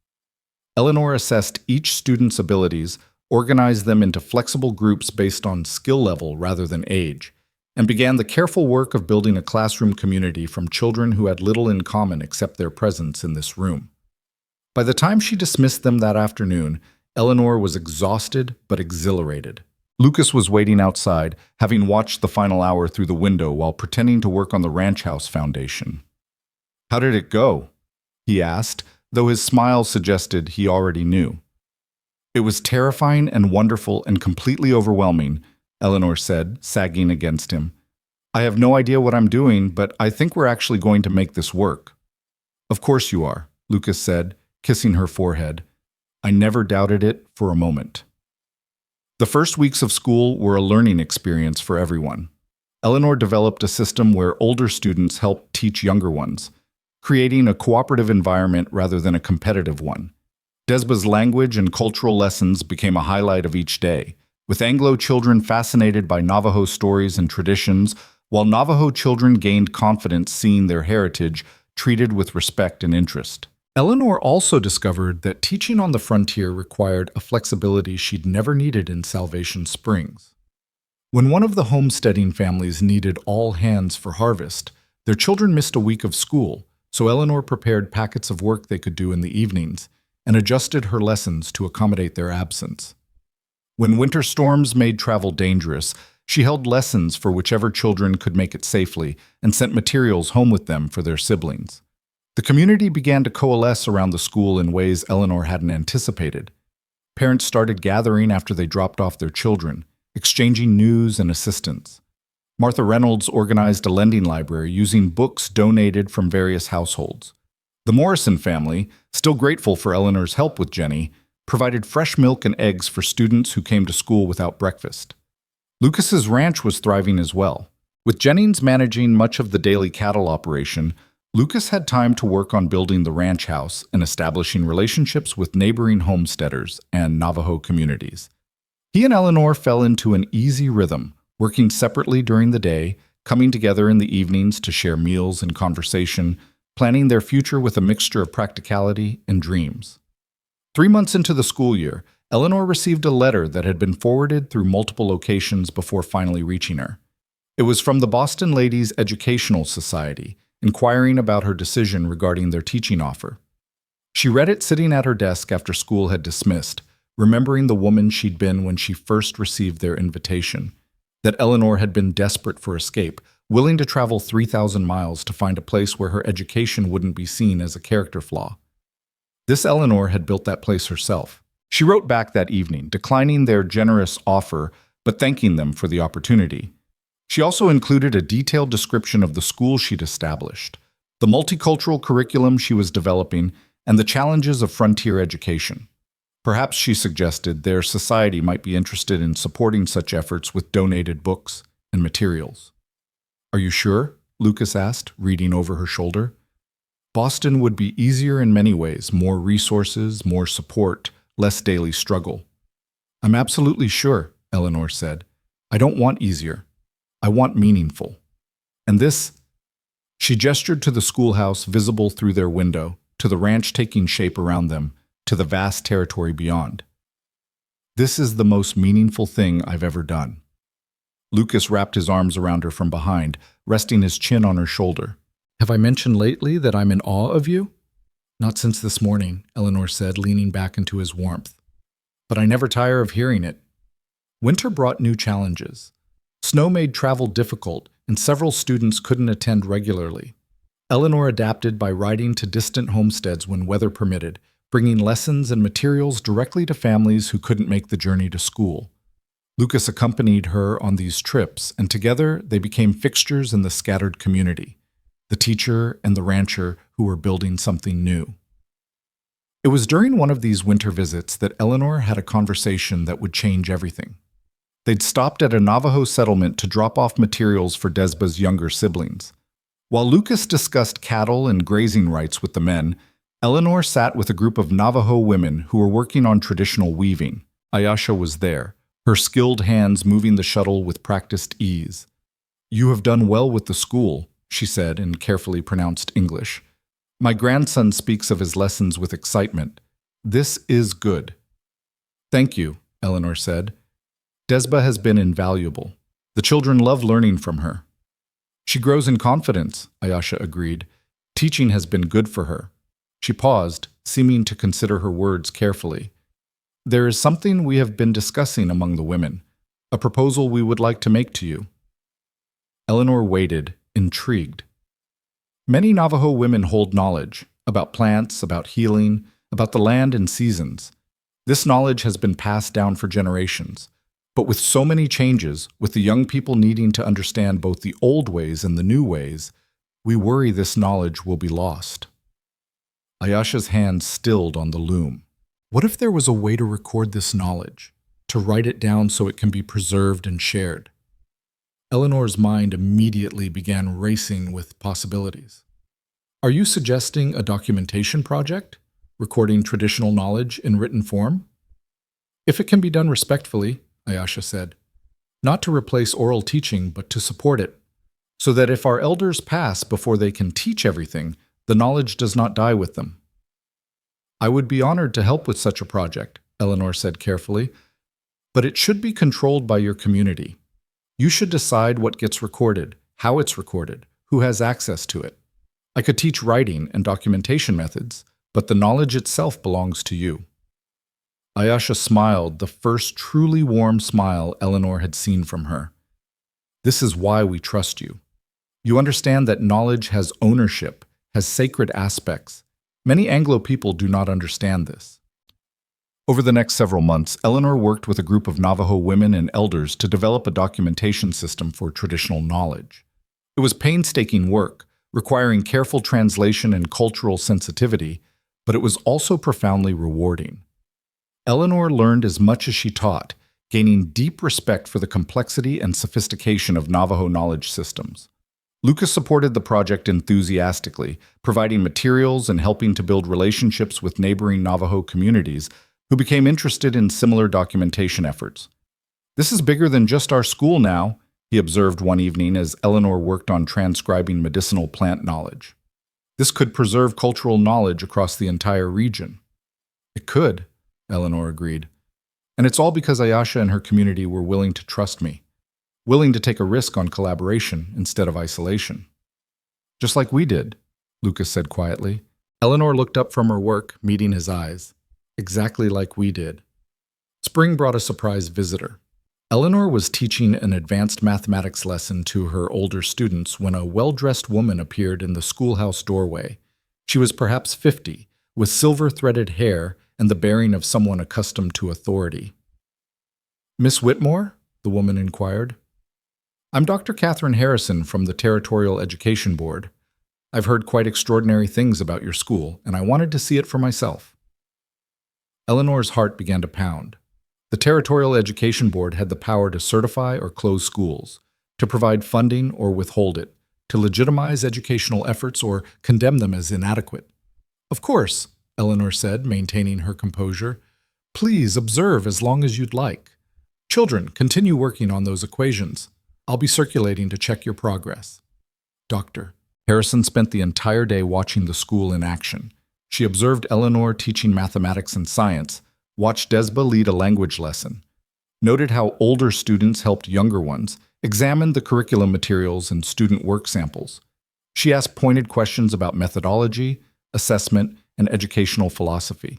Eleanor assessed each student's abilities, organized them into flexible groups based on skill level rather than age, and began the careful work of building a classroom community from children who had little in common except their presence in this room. By the time she dismissed them that afternoon, Eleanor was exhausted but exhilarated. Lucas was waiting outside, having watched the final hour through the window while pretending to work on the ranch house foundation. "How did it go?" he asked, though his smile suggested he already knew. "It was terrifying and wonderful and completely overwhelming," Eleanor said, sagging against him. "I have no idea what I'm doing, but I think we're actually going to make this work." "Of course you are," Lucas said, kissing her forehead. "I never doubted it for a moment." The first weeks of school were a learning experience for everyone. Eleanor developed a system where older students helped teach younger ones, creating a cooperative environment rather than a competitive one. Desba's language and cultural lessons became a highlight of each day, with Anglo children fascinated by Navajo stories and traditions, while Navajo children gained confidence seeing their heritage treated with respect and interest. Eleanor also discovered that teaching on the frontier required a flexibility she'd never needed in Salvation Springs. When one of the homesteading families needed all hands for harvest, their children missed a week of school, so Eleanor prepared packets of work they could do in the evenings and adjusted her lessons to accommodate their absence. When winter storms made travel dangerous, she held lessons for whichever children could make it safely and sent materials home with them for their siblings. The community began to coalesce around the school in ways Eleanor hadn't anticipated. Parents started gathering after they dropped off their children, exchanging news and assistance. Martha Reynolds organized a lending library using books donated from various households. The Morrison family, still grateful for Eleanor's help with Jenny, provided fresh milk and eggs for students who came to school without breakfast. Lucas's ranch was thriving as well. With Jennings managing much of the daily cattle operation, Lucas had time to work on building the ranch house and establishing relationships with neighboring homesteaders and Navajo communities. He and Eleanor fell into an easy rhythm, working separately during the day, coming together in the evenings to share meals and conversation, planning their future with a mixture of practicality and dreams. 3 months into the school year, Eleanor received a letter that had been forwarded through multiple locations before finally reaching her. It was from the Boston Ladies Educational Society, inquiring about her decision regarding their teaching offer. She read it sitting at her desk after school had dismissed, remembering the woman she'd been when she first received their invitation, that Eleanor had been desperate for escape, willing to travel 3,000 miles to find a place where her education wouldn't be seen as a character flaw. This Eleanor had built that place herself. She wrote back that evening, declining their generous offer, but thanking them for the opportunity. She also included a detailed description of the school she'd established, the multicultural curriculum she was developing, and the challenges of frontier education. Perhaps, she suggested, their society might be interested in supporting such efforts with donated books and materials. "Are you sure?" Lucas asked, reading over her shoulder. "Boston would be easier in many ways, more resources, more support, less daily struggle." "I'm absolutely sure," Eleanor said. "I don't want easier. I want meaningful." And this, she gestured to the schoolhouse visible through their window, to the ranch taking shape around them, to the vast territory beyond. "This is the most meaningful thing I've ever done." Lucas wrapped his arms around her from behind, resting his chin on her shoulder. "Have I mentioned lately that I'm in awe of you?" "Not since this morning," Eleanor said, leaning back into his warmth. "But I never tire of hearing it." Winter brought new challenges. Snow made travel difficult, and several students couldn't attend regularly. Eleanor adapted by riding to distant homesteads when weather permitted, bringing lessons and materials directly to families who couldn't make the journey to school. Lucas accompanied her on these trips, and together they became fixtures in the scattered community, the teacher and the rancher who were building something new. It was during one of these winter visits that Eleanor had a conversation that would change everything. They'd stopped at a Navajo settlement to drop off materials for Desba's younger siblings. While Lucas discussed cattle and grazing rights with the men, Eleanor sat with a group of Navajo women who were working on traditional weaving. Ayasha was there, her skilled hands moving the shuttle with practiced ease. "You have done well with the school," she said in carefully pronounced English. "My grandson speaks of his lessons with excitement. This is good." "Thank you," Eleanor said. "Desba has been invaluable. The children love learning from her." "She grows in confidence," Ayasha agreed. "Teaching has been good for her." She paused, seeming to consider her words carefully. "There is something we have been discussing among the women, a proposal we would like to make to you." Eleanor waited, intrigued. Many Navajo women hold knowledge about plants, about healing, about the land and seasons. This knowledge has been passed down for generations. But with so many changes, with the young people needing to understand both the old ways and the new ways, we worry this knowledge will be lost. Ayasha's hand stilled on the loom. What if there was a way to record this knowledge, to write it down so it can be preserved and shared? Eleanor's mind immediately began racing with possibilities. "Are you suggesting a documentation project, recording traditional knowledge in written form?" "If it can be done respectfully," Ayasha said. "Not to replace oral teaching, but to support it, so that if our elders pass before they can teach everything, the knowledge does not die with them." "I would be honored to help with such a project," Eleanor said carefully, "but it should be controlled by your community. You should decide what gets recorded, how it's recorded, who has access to it. I could teach writing and documentation methods, but the knowledge itself belongs to you." Ayasha smiled, the first truly warm smile Eleanor had seen from her. "This is why we trust you. You understand that knowledge has ownership, has sacred aspects. Many Anglo people do not understand this." Over the next several months, Eleanor worked with a group of Navajo women and elders to develop a documentation system for traditional knowledge. It was painstaking work, requiring careful translation and cultural sensitivity, but it was also profoundly rewarding. Eleanor learned as much as she taught, gaining deep respect for the complexity and sophistication of Navajo knowledge systems. Lucas supported the project enthusiastically, providing materials and helping to build relationships with neighboring Navajo communities who became interested in similar documentation efforts. "This is bigger than just our school now," he observed one evening as Eleanor worked on transcribing medicinal plant knowledge. "This could preserve cultural knowledge across the entire region." "It could," Eleanor agreed. "And it's all because Ayasha and her community were willing to trust me, willing to take a risk on collaboration instead of isolation." "Just like we did," Lucas said quietly. Eleanor looked up from her work, meeting his eyes. "Exactly like we did." Spring brought a surprise visitor. Eleanor was teaching an advanced mathematics lesson to her older students when a well-dressed woman appeared in the schoolhouse doorway. She was perhaps 50, with silver-threaded hair and the bearing of someone accustomed to authority. "Miss Whitmore?" the woman inquired. "I'm Dr. Catherine Harrison from the Territorial Education Board. I've heard quite extraordinary things about your school, and I wanted to see it for myself." Eleanor's heart began to pound. The Territorial Education Board had the power to certify or close schools, to provide funding or withhold it, to legitimize educational efforts or condemn them as inadequate. "Of course," Eleanor said, maintaining her composure. "Please observe as long as you'd like. Children, continue working on those equations. I'll be circulating to check your progress." Dr. Harrison spent the entire day watching the school in action. She observed Eleanor teaching mathematics and science, watched Desba lead a language lesson, noted how older students helped younger ones, examined the curriculum materials and student work samples. She asked pointed questions about methodology, assessment, and educational philosophy.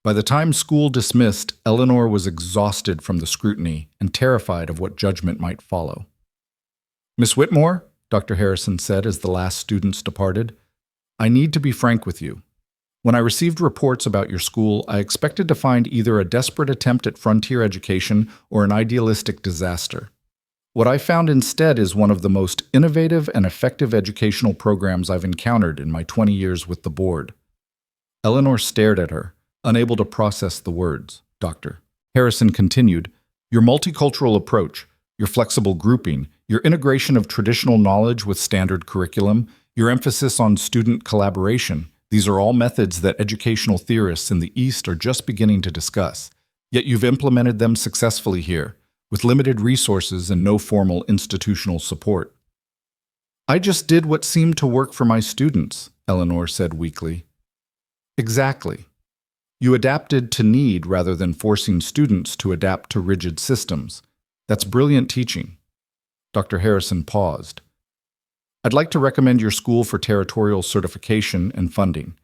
By the time school dismissed, Eleanor was exhausted from the scrutiny and terrified of what judgment might follow. "Miss Whitmore," Dr. Harrison said as the last students departed, "I need to be frank with you. When I received reports about your school, I expected to find either a desperate attempt at frontier education or an idealistic disaster. What I found instead is one of the most innovative and effective educational programs I've encountered in my 20 years with the board." Eleanor stared at her, unable to process the words. Dr. Harrison continued, "Your multicultural approach, your flexible grouping, your integration of traditional knowledge with standard curriculum, your emphasis on student collaboration, these are all methods that educational theorists in the East are just beginning to discuss. Yet you've implemented them successfully here, with limited resources and no formal institutional support." "I just did what seemed to work for my students," Eleanor said weakly. "Exactly. You adapted to need rather than forcing students to adapt to rigid systems. That's brilliant teaching." Dr. Harrison paused. "I'd like to recommend your school for territorial certification and funding.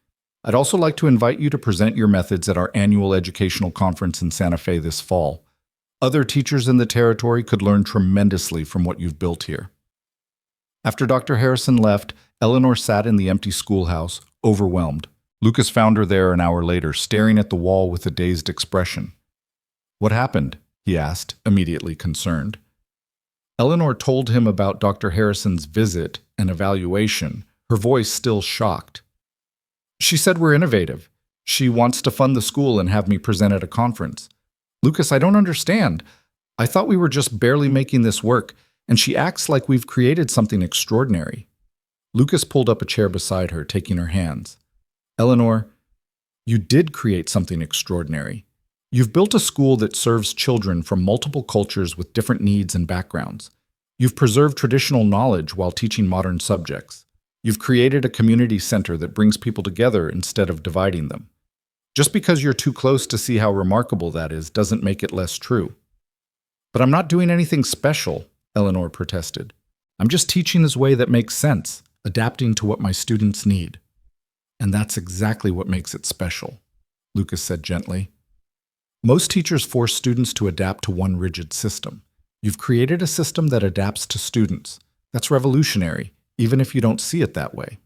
I'd also like to invite you to present your methods at our annual educational conference in Santa Fe this fall. Other teachers in the territory could learn tremendously from what you've built here." After Dr. Harrison left, Eleanor sat in the empty schoolhouse, overwhelmed. Lucas found her there an hour later, staring at the wall with a dazed expression. "What happened?" he asked, immediately concerned. Eleanor told him about Dr. Harrison's visit and evaluation, her voice still shocked. "She said we're innovative. She wants to fund the school and have me present at a conference. Lucas, I don't understand. I thought we were just barely making this work, and she acts like we've created something extraordinary." Lucas pulled up a chair beside her, taking her hands. "Eleanor, you did create something extraordinary. You've built a school that serves children from multiple cultures with different needs and backgrounds. You've preserved traditional knowledge while teaching modern subjects. You've created a community center that brings people together instead of dividing them. Just because you're too close to see how remarkable that is doesn't make it less true." "But I'm not doing anything special," Eleanor protested. "I'm just teaching this way that makes sense, adapting to what my students need." "And that's exactly what makes it special," Lucas said gently. "Most teachers force students to adapt to one rigid system. You've created a system that adapts to students. That's revolutionary, even if you don't see it that way."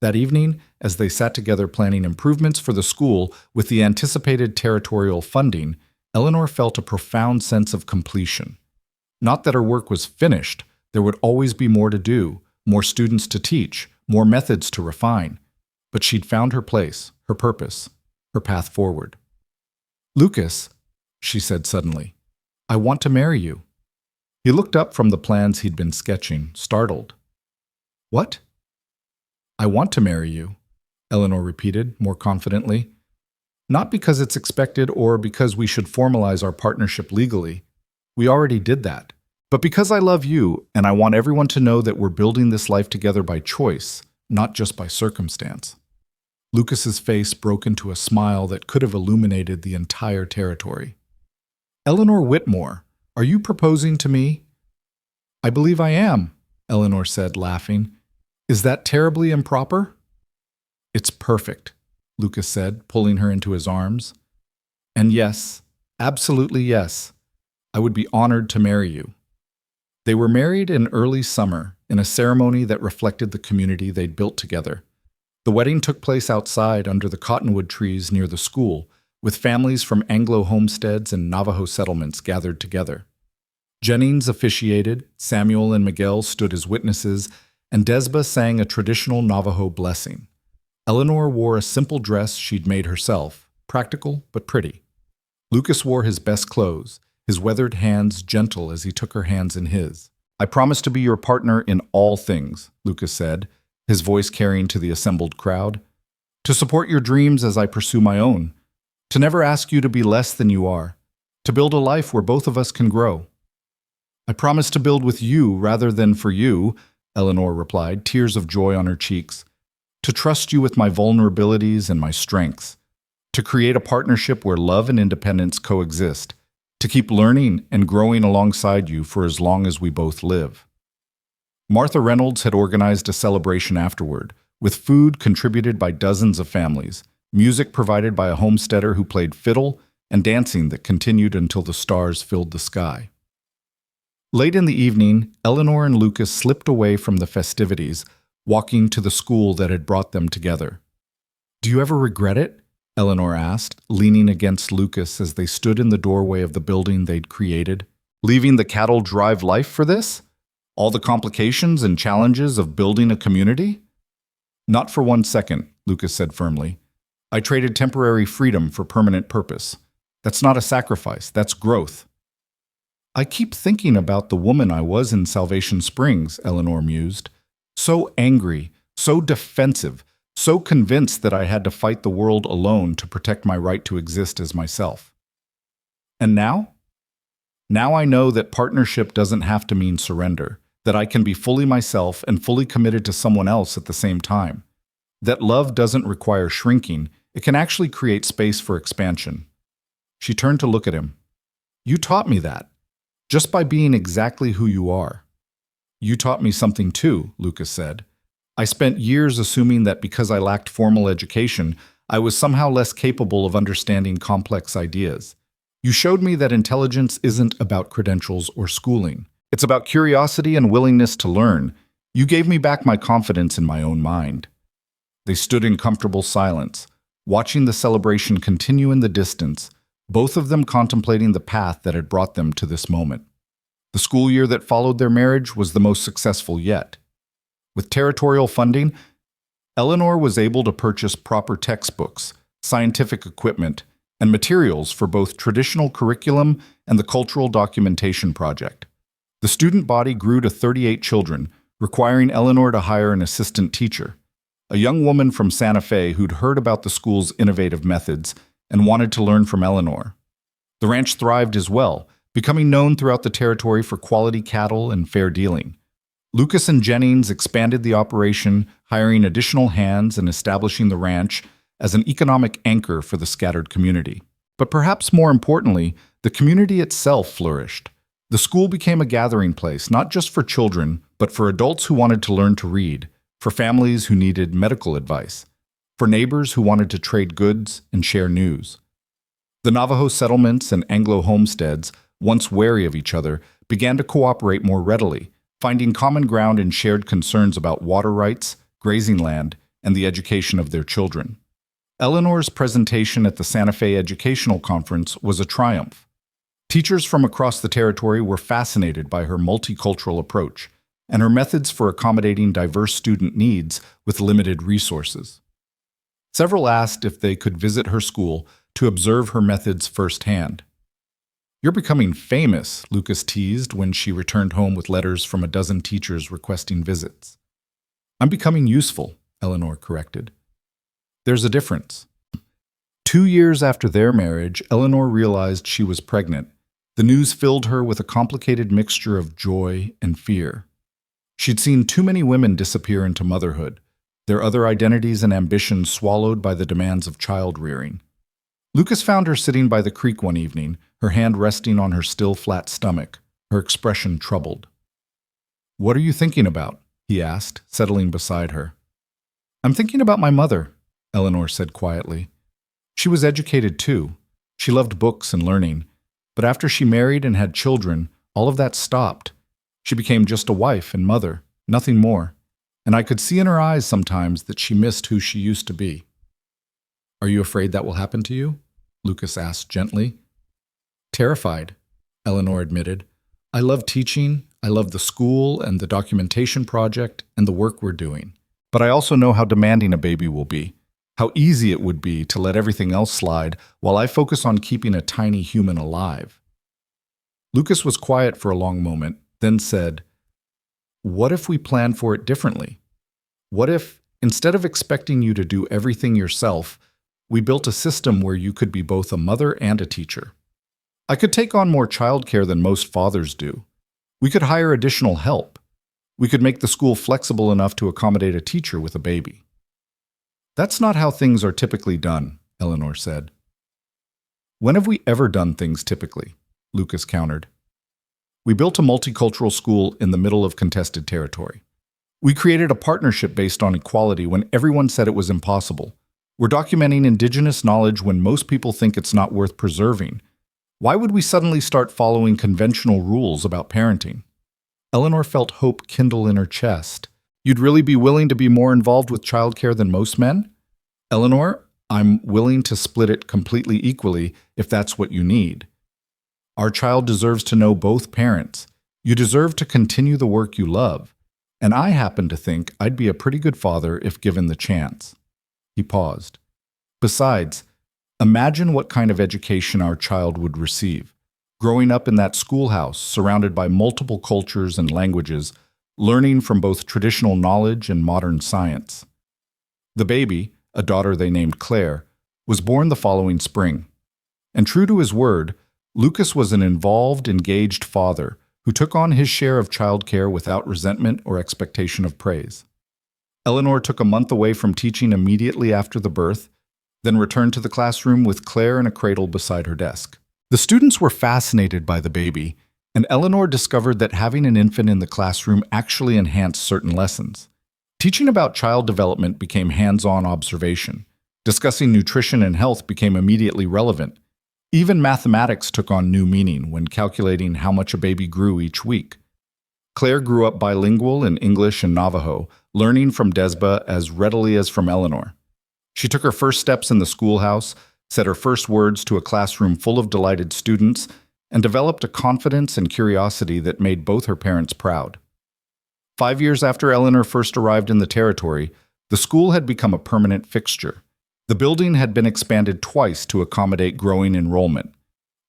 That evening, as they sat together planning improvements for the school with the anticipated territorial funding, Eleanor felt a profound sense of completion. Not that her work was finished, there would always be more to do, more students to teach, more methods to refine. But she'd found her place, her purpose, her path forward. "Lucas," she said suddenly, "I want to marry you." He looked up from the plans he'd been sketching, startled. What? I want to marry you, Eleanor repeated, more confidently. Not because it's expected or because we should formalize our partnership legally. We already did that. But because I love you, and I want everyone to know that we're building this life together by choice, not just by circumstance. Lucas's face broke into a smile that could have illuminated the entire territory. Eleanor Whitmore, are you proposing to me? I believe I am, Eleanor said, laughing. Is that terribly improper? It's perfect, Lucas said, pulling her into his arms. And yes, absolutely yes, I would be honored to marry you. They were married in early summer, in a ceremony that reflected the community they'd built together. The wedding took place outside under the cottonwood trees near the school, with families from Anglo homesteads and Navajo settlements gathered together. Jennings officiated, Samuel and Miguel stood as witnesses, and Desba sang a traditional Navajo blessing. Eleanor wore a simple dress she'd made herself, practical but pretty. Lucas wore his best clothes, his weathered hands gentle as he took her hands in his. I promise to be your partner in all things, Lucas said, his voice carrying to the assembled crowd. To support your dreams as I pursue my own. To never ask you to be less than you are. To build a life where both of us can grow. I promise to build with you rather than for you, Eleanor replied, tears of joy on her cheeks. To trust you with my vulnerabilities and my strengths. To create a partnership where love and independence coexist. To keep learning and growing alongside you for as long as we both live. Martha Reynolds had organized a celebration afterward, with food contributed by dozens of families, music provided by a homesteader who played fiddle, and dancing that continued until the stars filled the sky. Late in the evening, Eleanor and Lucas slipped away from the festivities, walking to the school that had brought them together. Do you ever regret it? Eleanor asked, leaning against Lucas as they stood in the doorway of the building they'd created. Leaving the cattle drive life for this? All the complications and challenges of building a community? Not for 1 second, Lucas said firmly. I traded temporary freedom for permanent purpose. That's not a sacrifice, that's growth. I keep thinking about the woman I was in Salvation Springs, Eleanor mused. So angry, so defensive, so convinced that I had to fight the world alone to protect my right to exist as myself. And now? Now I know that partnership doesn't have to mean surrender, that I can be fully myself and fully committed to someone else at the same time. That love doesn't require shrinking, it can actually create space for expansion. She turned to look at him. You taught me that, just by being exactly who you are. You taught me something too, Lucas said. I spent years assuming that because I lacked formal education, I was somehow less capable of understanding complex ideas. You showed me that intelligence isn't about credentials or schooling. It's about curiosity and willingness to learn. You gave me back my confidence in my own mind. They stood in comfortable silence, watching the celebration continue in the distance, both of them contemplating the path that had brought them to this moment. The school year that followed their marriage was the most successful yet. With territorial funding, Eleanor was able to purchase proper textbooks, scientific equipment, and materials for both traditional curriculum and the cultural documentation project. The student body grew to 38 children, requiring Eleanor to hire an assistant teacher, a young woman from Santa Fe who'd heard about the school's innovative methods and wanted to learn from Eleanor. The ranch thrived as well, becoming known throughout the territory for quality cattle and fair dealing. Lucas and Jennings expanded the operation, hiring additional hands and establishing the ranch as an economic anchor for the scattered community. But perhaps more importantly, the community itself flourished. The school became a gathering place, not just for children, but for adults who wanted to learn to read, for families who needed medical advice, for neighbors who wanted to trade goods and share news. The Navajo settlements and Anglo homesteads, once wary of each other, began to cooperate more readily, finding common ground in shared concerns about water rights, grazing land, and the education of their children. Eleanor's presentation at the Santa Fe Educational Conference was a triumph. Teachers from across the territory were fascinated by her multicultural approach and her methods for accommodating diverse student needs with limited resources. Several asked if they could visit her school to observe her methods firsthand. You're becoming famous, Lucas teased when she returned home with letters from a dozen teachers requesting visits. I'm becoming useful, Eleanor corrected. There's a difference. 2 years after their marriage, Eleanor realized she was pregnant. The news filled her with a complicated mixture of joy and fear. She'd seen too many women disappear into motherhood, their other identities and ambitions swallowed by the demands of child-rearing. Lucas found her sitting by the creek one evening, her hand resting on her still flat stomach, her expression troubled. "What are you thinking about?" he asked, settling beside her. "I'm thinking about my mother," Eleanor said quietly. She was educated too. She loved books and learning. But after she married and had children, all of that stopped. She became just a wife and mother, nothing more. And I could see in her eyes sometimes that she missed who she used to be. "Are you afraid that will happen to you?" Lucas asked gently. "Terrified," Eleanor admitted. "I love teaching, I love the school and the documentation project and the work we're doing. But I also know how demanding a baby will be. How easy it would be to let everything else slide while I focus on keeping a tiny human alive." Lucas was quiet for a long moment, then said, "What if we plan for it differently? What if, instead of expecting you to do everything yourself, we built a system where you could be both a mother and a teacher? I could take on more childcare than most fathers do. We could hire additional help. We could make the school flexible enough to accommodate a teacher with a baby." "That's not how things are typically done," Eleanor said. "When have we ever done things typically?" Lucas countered. "We built a multicultural school in the middle of contested territory. We created a partnership based on equality when everyone said it was impossible. We're documenting indigenous knowledge when most people think it's not worth preserving. Why would we suddenly start following conventional rules about parenting?" Eleanor felt hope kindle in her chest. "You'd really be willing to be more involved with childcare than most men?" "Eleanor, I'm willing to split it completely equally if that's what you need. Our child deserves to know both parents. You deserve to continue the work you love. And I happen to think I'd be a pretty good father if given the chance." He paused. "Besides, imagine what kind of education our child would receive. Growing up in that schoolhouse, surrounded by multiple cultures and languages, learning from both traditional knowledge and modern science." The baby, a daughter they named Claire, was born the following spring. And true to his word, Lucas was an involved, engaged father who took on his share of childcare without resentment or expectation of praise. Eleanor took a month away from teaching immediately after the birth, then returned to the classroom with Claire in a cradle beside her desk. The students were fascinated by the baby, and Eleanor discovered that having an infant in the classroom actually enhanced certain lessons. Teaching about child development became hands-on observation. Discussing nutrition and health became immediately relevant. Even mathematics took on new meaning when calculating how much a baby grew each week. Claire grew up bilingual in English and Navajo, learning from Desba as readily as from Eleanor. She took her first steps in the schoolhouse, said her first words to a classroom full of delighted students, and developed a confidence and curiosity that made both her parents proud. 5 years after Eleanor first arrived in the territory, the school had become a permanent fixture. The building had been expanded twice to accommodate growing enrollment.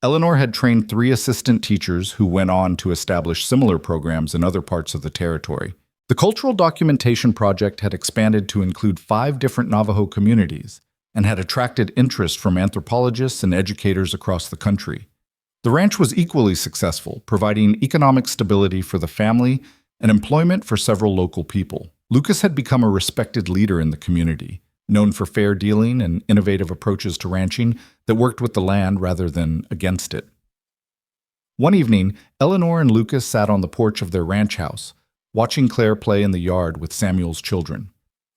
Eleanor had trained 3 assistant teachers who went on to establish similar programs in other parts of the territory. The cultural documentation project had expanded to include 5 different Navajo communities and had attracted interest from anthropologists and educators across the country. The ranch was equally successful, providing economic stability for the family and employment for several local people. Lucas had become a respected leader in the community, known for fair dealing and innovative approaches to ranching that worked with the land rather than against it. One evening, Eleanor and Lucas sat on the porch of their ranch house, watching Claire play in the yard with Samuel's children.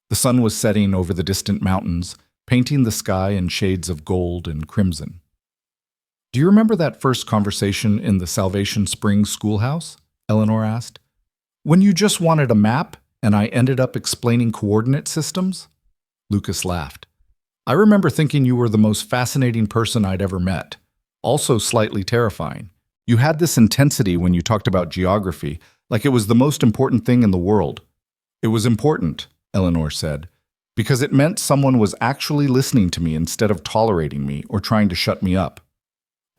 The sun was setting over the distant mountains, painting the sky in shades of gold and crimson. "Do you remember that first conversation in the Salvation Springs schoolhouse?" Eleanor asked. "When you just wanted a map and I ended up explaining coordinate systems?" Lucas laughed. "I remember thinking you were the most fascinating person I'd ever met, also slightly terrifying. You had this intensity when you talked about geography, like it was the most important thing in the world." "It was important," Eleanor said, "because it meant someone was actually listening to me instead of tolerating me or trying to shut me up."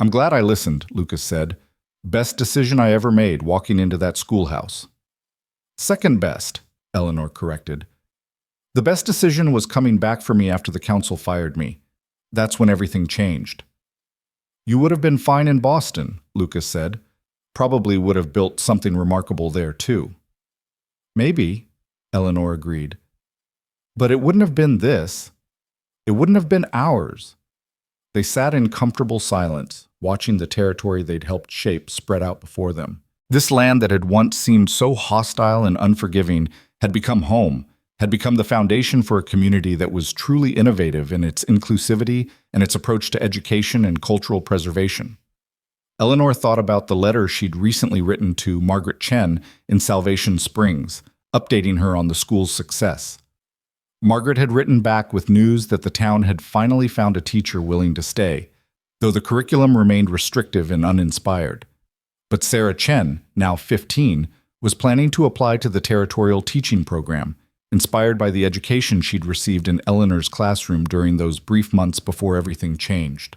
"I'm glad I listened," Lucas said. "Best decision I ever made walking into that schoolhouse." "Second best," Eleanor corrected. The best decision was coming back for me after the council fired me. That's when everything changed. You would have been fine in Boston, Lucas said. Probably would have built something remarkable there, too. Maybe, Eleanor agreed. But it wouldn't have been this. It wouldn't have been ours. They sat in comfortable silence, watching the territory they'd helped shape spread out before them. This land that had once seemed so hostile and unforgiving had become home, had become the foundation for a community that was truly innovative in its inclusivity and its approach to education and cultural preservation. Eleanor thought about the letter she'd recently written to Margaret Chen in Salvation Springs, updating her on the school's success. Margaret had written back with news that the town had finally found a teacher willing to stay, though the curriculum remained restrictive and uninspired. But Sarah Chen, now 15, was planning to apply to the territorial teaching program, inspired by the education she'd received in Eleanor's classroom during those brief months before everything changed.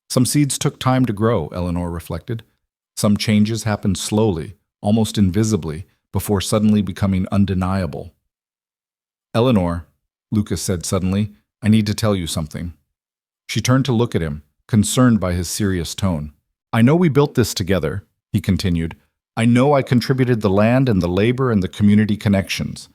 Some seeds took time to grow, Eleanor reflected. Some changes happened slowly, almost invisibly, before suddenly becoming undeniable. Eleanor, Lucas said suddenly, I need to tell you something. She turned to look at him, concerned by his serious tone. I know we built this together, he continued. I know I contributed the land and the labor and the community connections.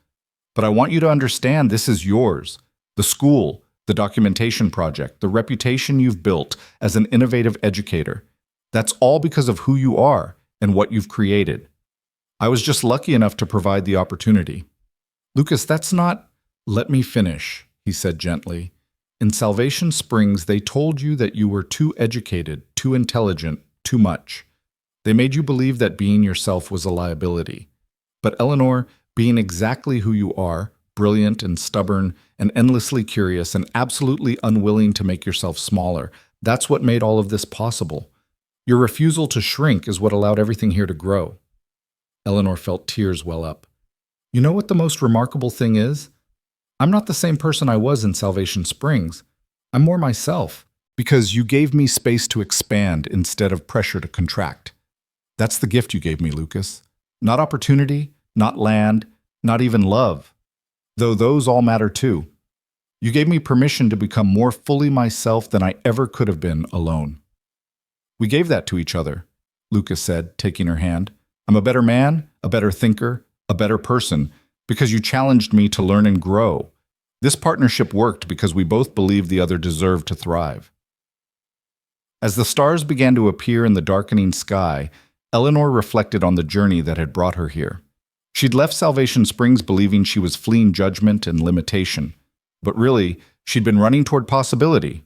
But I want you to understand this is yours. The school, the documentation project, the reputation you've built as an innovative educator. That's all because of who you are and what you've created. I was just lucky enough to provide the opportunity. Lucas, that's not... Let me finish, he said gently. In Salvation Springs, they told you that you were too educated, too intelligent, too much. They made you believe that being yourself was a liability. But Eleanor, being exactly who you are, brilliant and stubborn and endlessly curious and absolutely unwilling to make yourself smaller, that's what made all of this possible. Your refusal to shrink is what allowed everything here to grow. Eleanor felt tears well up. You know what the most remarkable thing is? I'm not the same person I was in Salvation Springs. I'm more myself, because you gave me space to expand instead of pressure to contract. That's the gift you gave me, Lucas. Not opportunity, not land, not even love. Though those all matter too. You gave me permission to become more fully myself than I ever could have been alone. We gave that to each other, Lucas said, taking her hand. I'm a better man, a better thinker, a better person, because you challenged me to learn and grow. This partnership worked because we both believed the other deserved to thrive. As the stars began to appear in the darkening sky, Eleanor reflected on the journey that had brought her here. She'd left Salvation Springs believing she was fleeing judgment and limitation. But really, she'd been running toward possibility,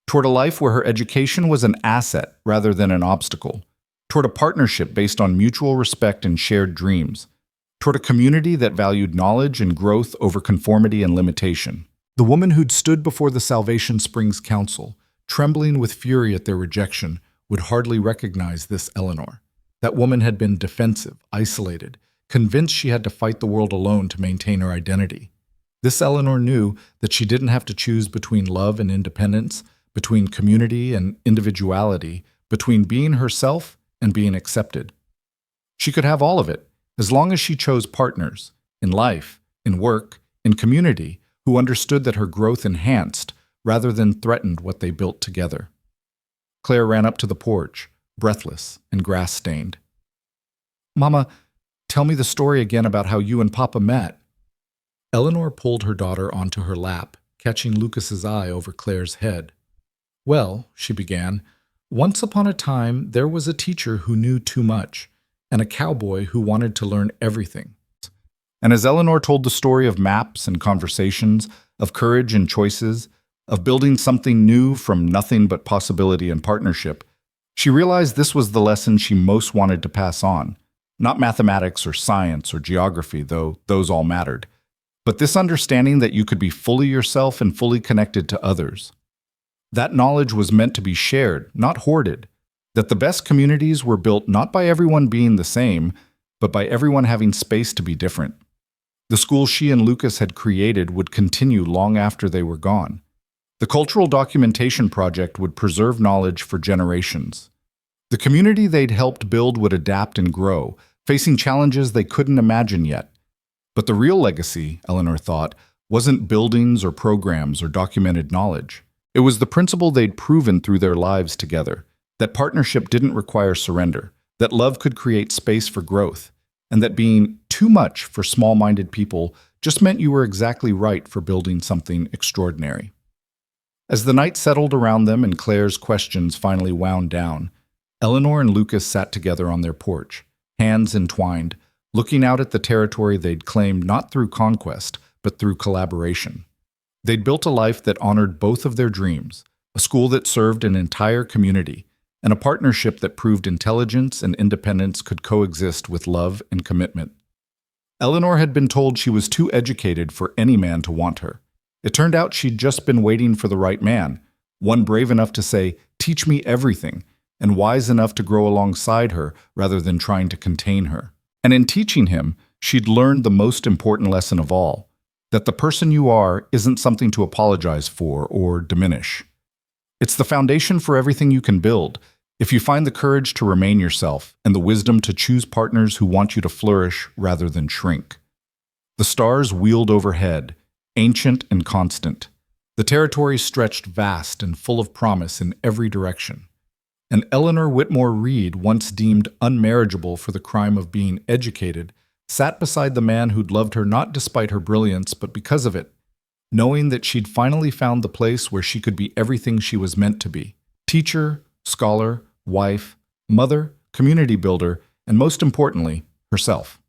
toward a life where her education was an asset rather than an obstacle, toward a partnership based on mutual respect and shared dreams, toward a community that valued knowledge and growth over conformity and limitation. The woman who'd stood before the Salvation Springs Council, trembling with fury at their rejection, would hardly recognize this Eleanor. That woman had been defensive, isolated, convinced she had to fight the world alone to maintain her identity. This Eleanor knew that she didn't have to choose between love and independence, between community and individuality, between being herself and being accepted. She could have all of it, as long as she chose partners, in life, in work, in community, who understood that her growth enhanced rather than threatened what they built together. Claire ran up to the porch, breathless and grass-stained. Mama, tell me the story again about how you and Papa met. Eleanor pulled her daughter onto her lap, catching Lucas's eye over Claire's head. Well, she began, once upon a time there was a teacher who knew too much, and a cowboy who wanted to learn everything. And as Eleanor told the story of maps and conversations, of courage and choices, of building something new from nothing but possibility and partnership, she realized this was the lesson she most wanted to pass on. Not mathematics or science or geography, though those all mattered, but this understanding that you could be fully yourself and fully connected to others. That knowledge was meant to be shared, not hoarded. That the best communities were built not by everyone being the same, but by everyone having space to be different. The school she and Lucas had created would continue long after they were gone. The Cultural Documentation Project would preserve knowledge for generations. The community they'd helped build would adapt and grow, facing challenges they couldn't imagine yet. But the real legacy, Eleanor thought, wasn't buildings or programs or documented knowledge. It was the principle they'd proven through their lives together, that partnership didn't require surrender, that love could create space for growth, and that being too much for small-minded people just meant you were exactly right for building something extraordinary. As the night settled around them and Claire's questions finally wound down, Eleanor and Lucas sat together on their porch, hands entwined, looking out at the territory they'd claimed not through conquest, but through collaboration. They'd built a life that honored both of their dreams, a school that served an entire community, and a partnership that proved intelligence and independence could coexist with love and commitment. Eleanor had been told she was too educated for any man to want her. It turned out she'd just been waiting for the right man, one brave enough to say, "Teach me everything," and wise enough to grow alongside her rather than trying to contain her. And in teaching him, she'd learned the most important lesson of all, that the person you are isn't something to apologize for or diminish. It's the foundation for everything you can build, if you find the courage to remain yourself and the wisdom to choose partners who want you to flourish rather than shrink. The stars wheeled overhead, ancient and constant. The territory stretched vast and full of promise in every direction. And Eleanor Whitmore Reed, once deemed unmarriageable for the crime of being educated, sat beside the man who'd loved her not despite her brilliance, but because of it, knowing that she'd finally found the place where she could be everything she was meant to be: teacher, scholar, wife, mother, community builder, and most importantly, herself.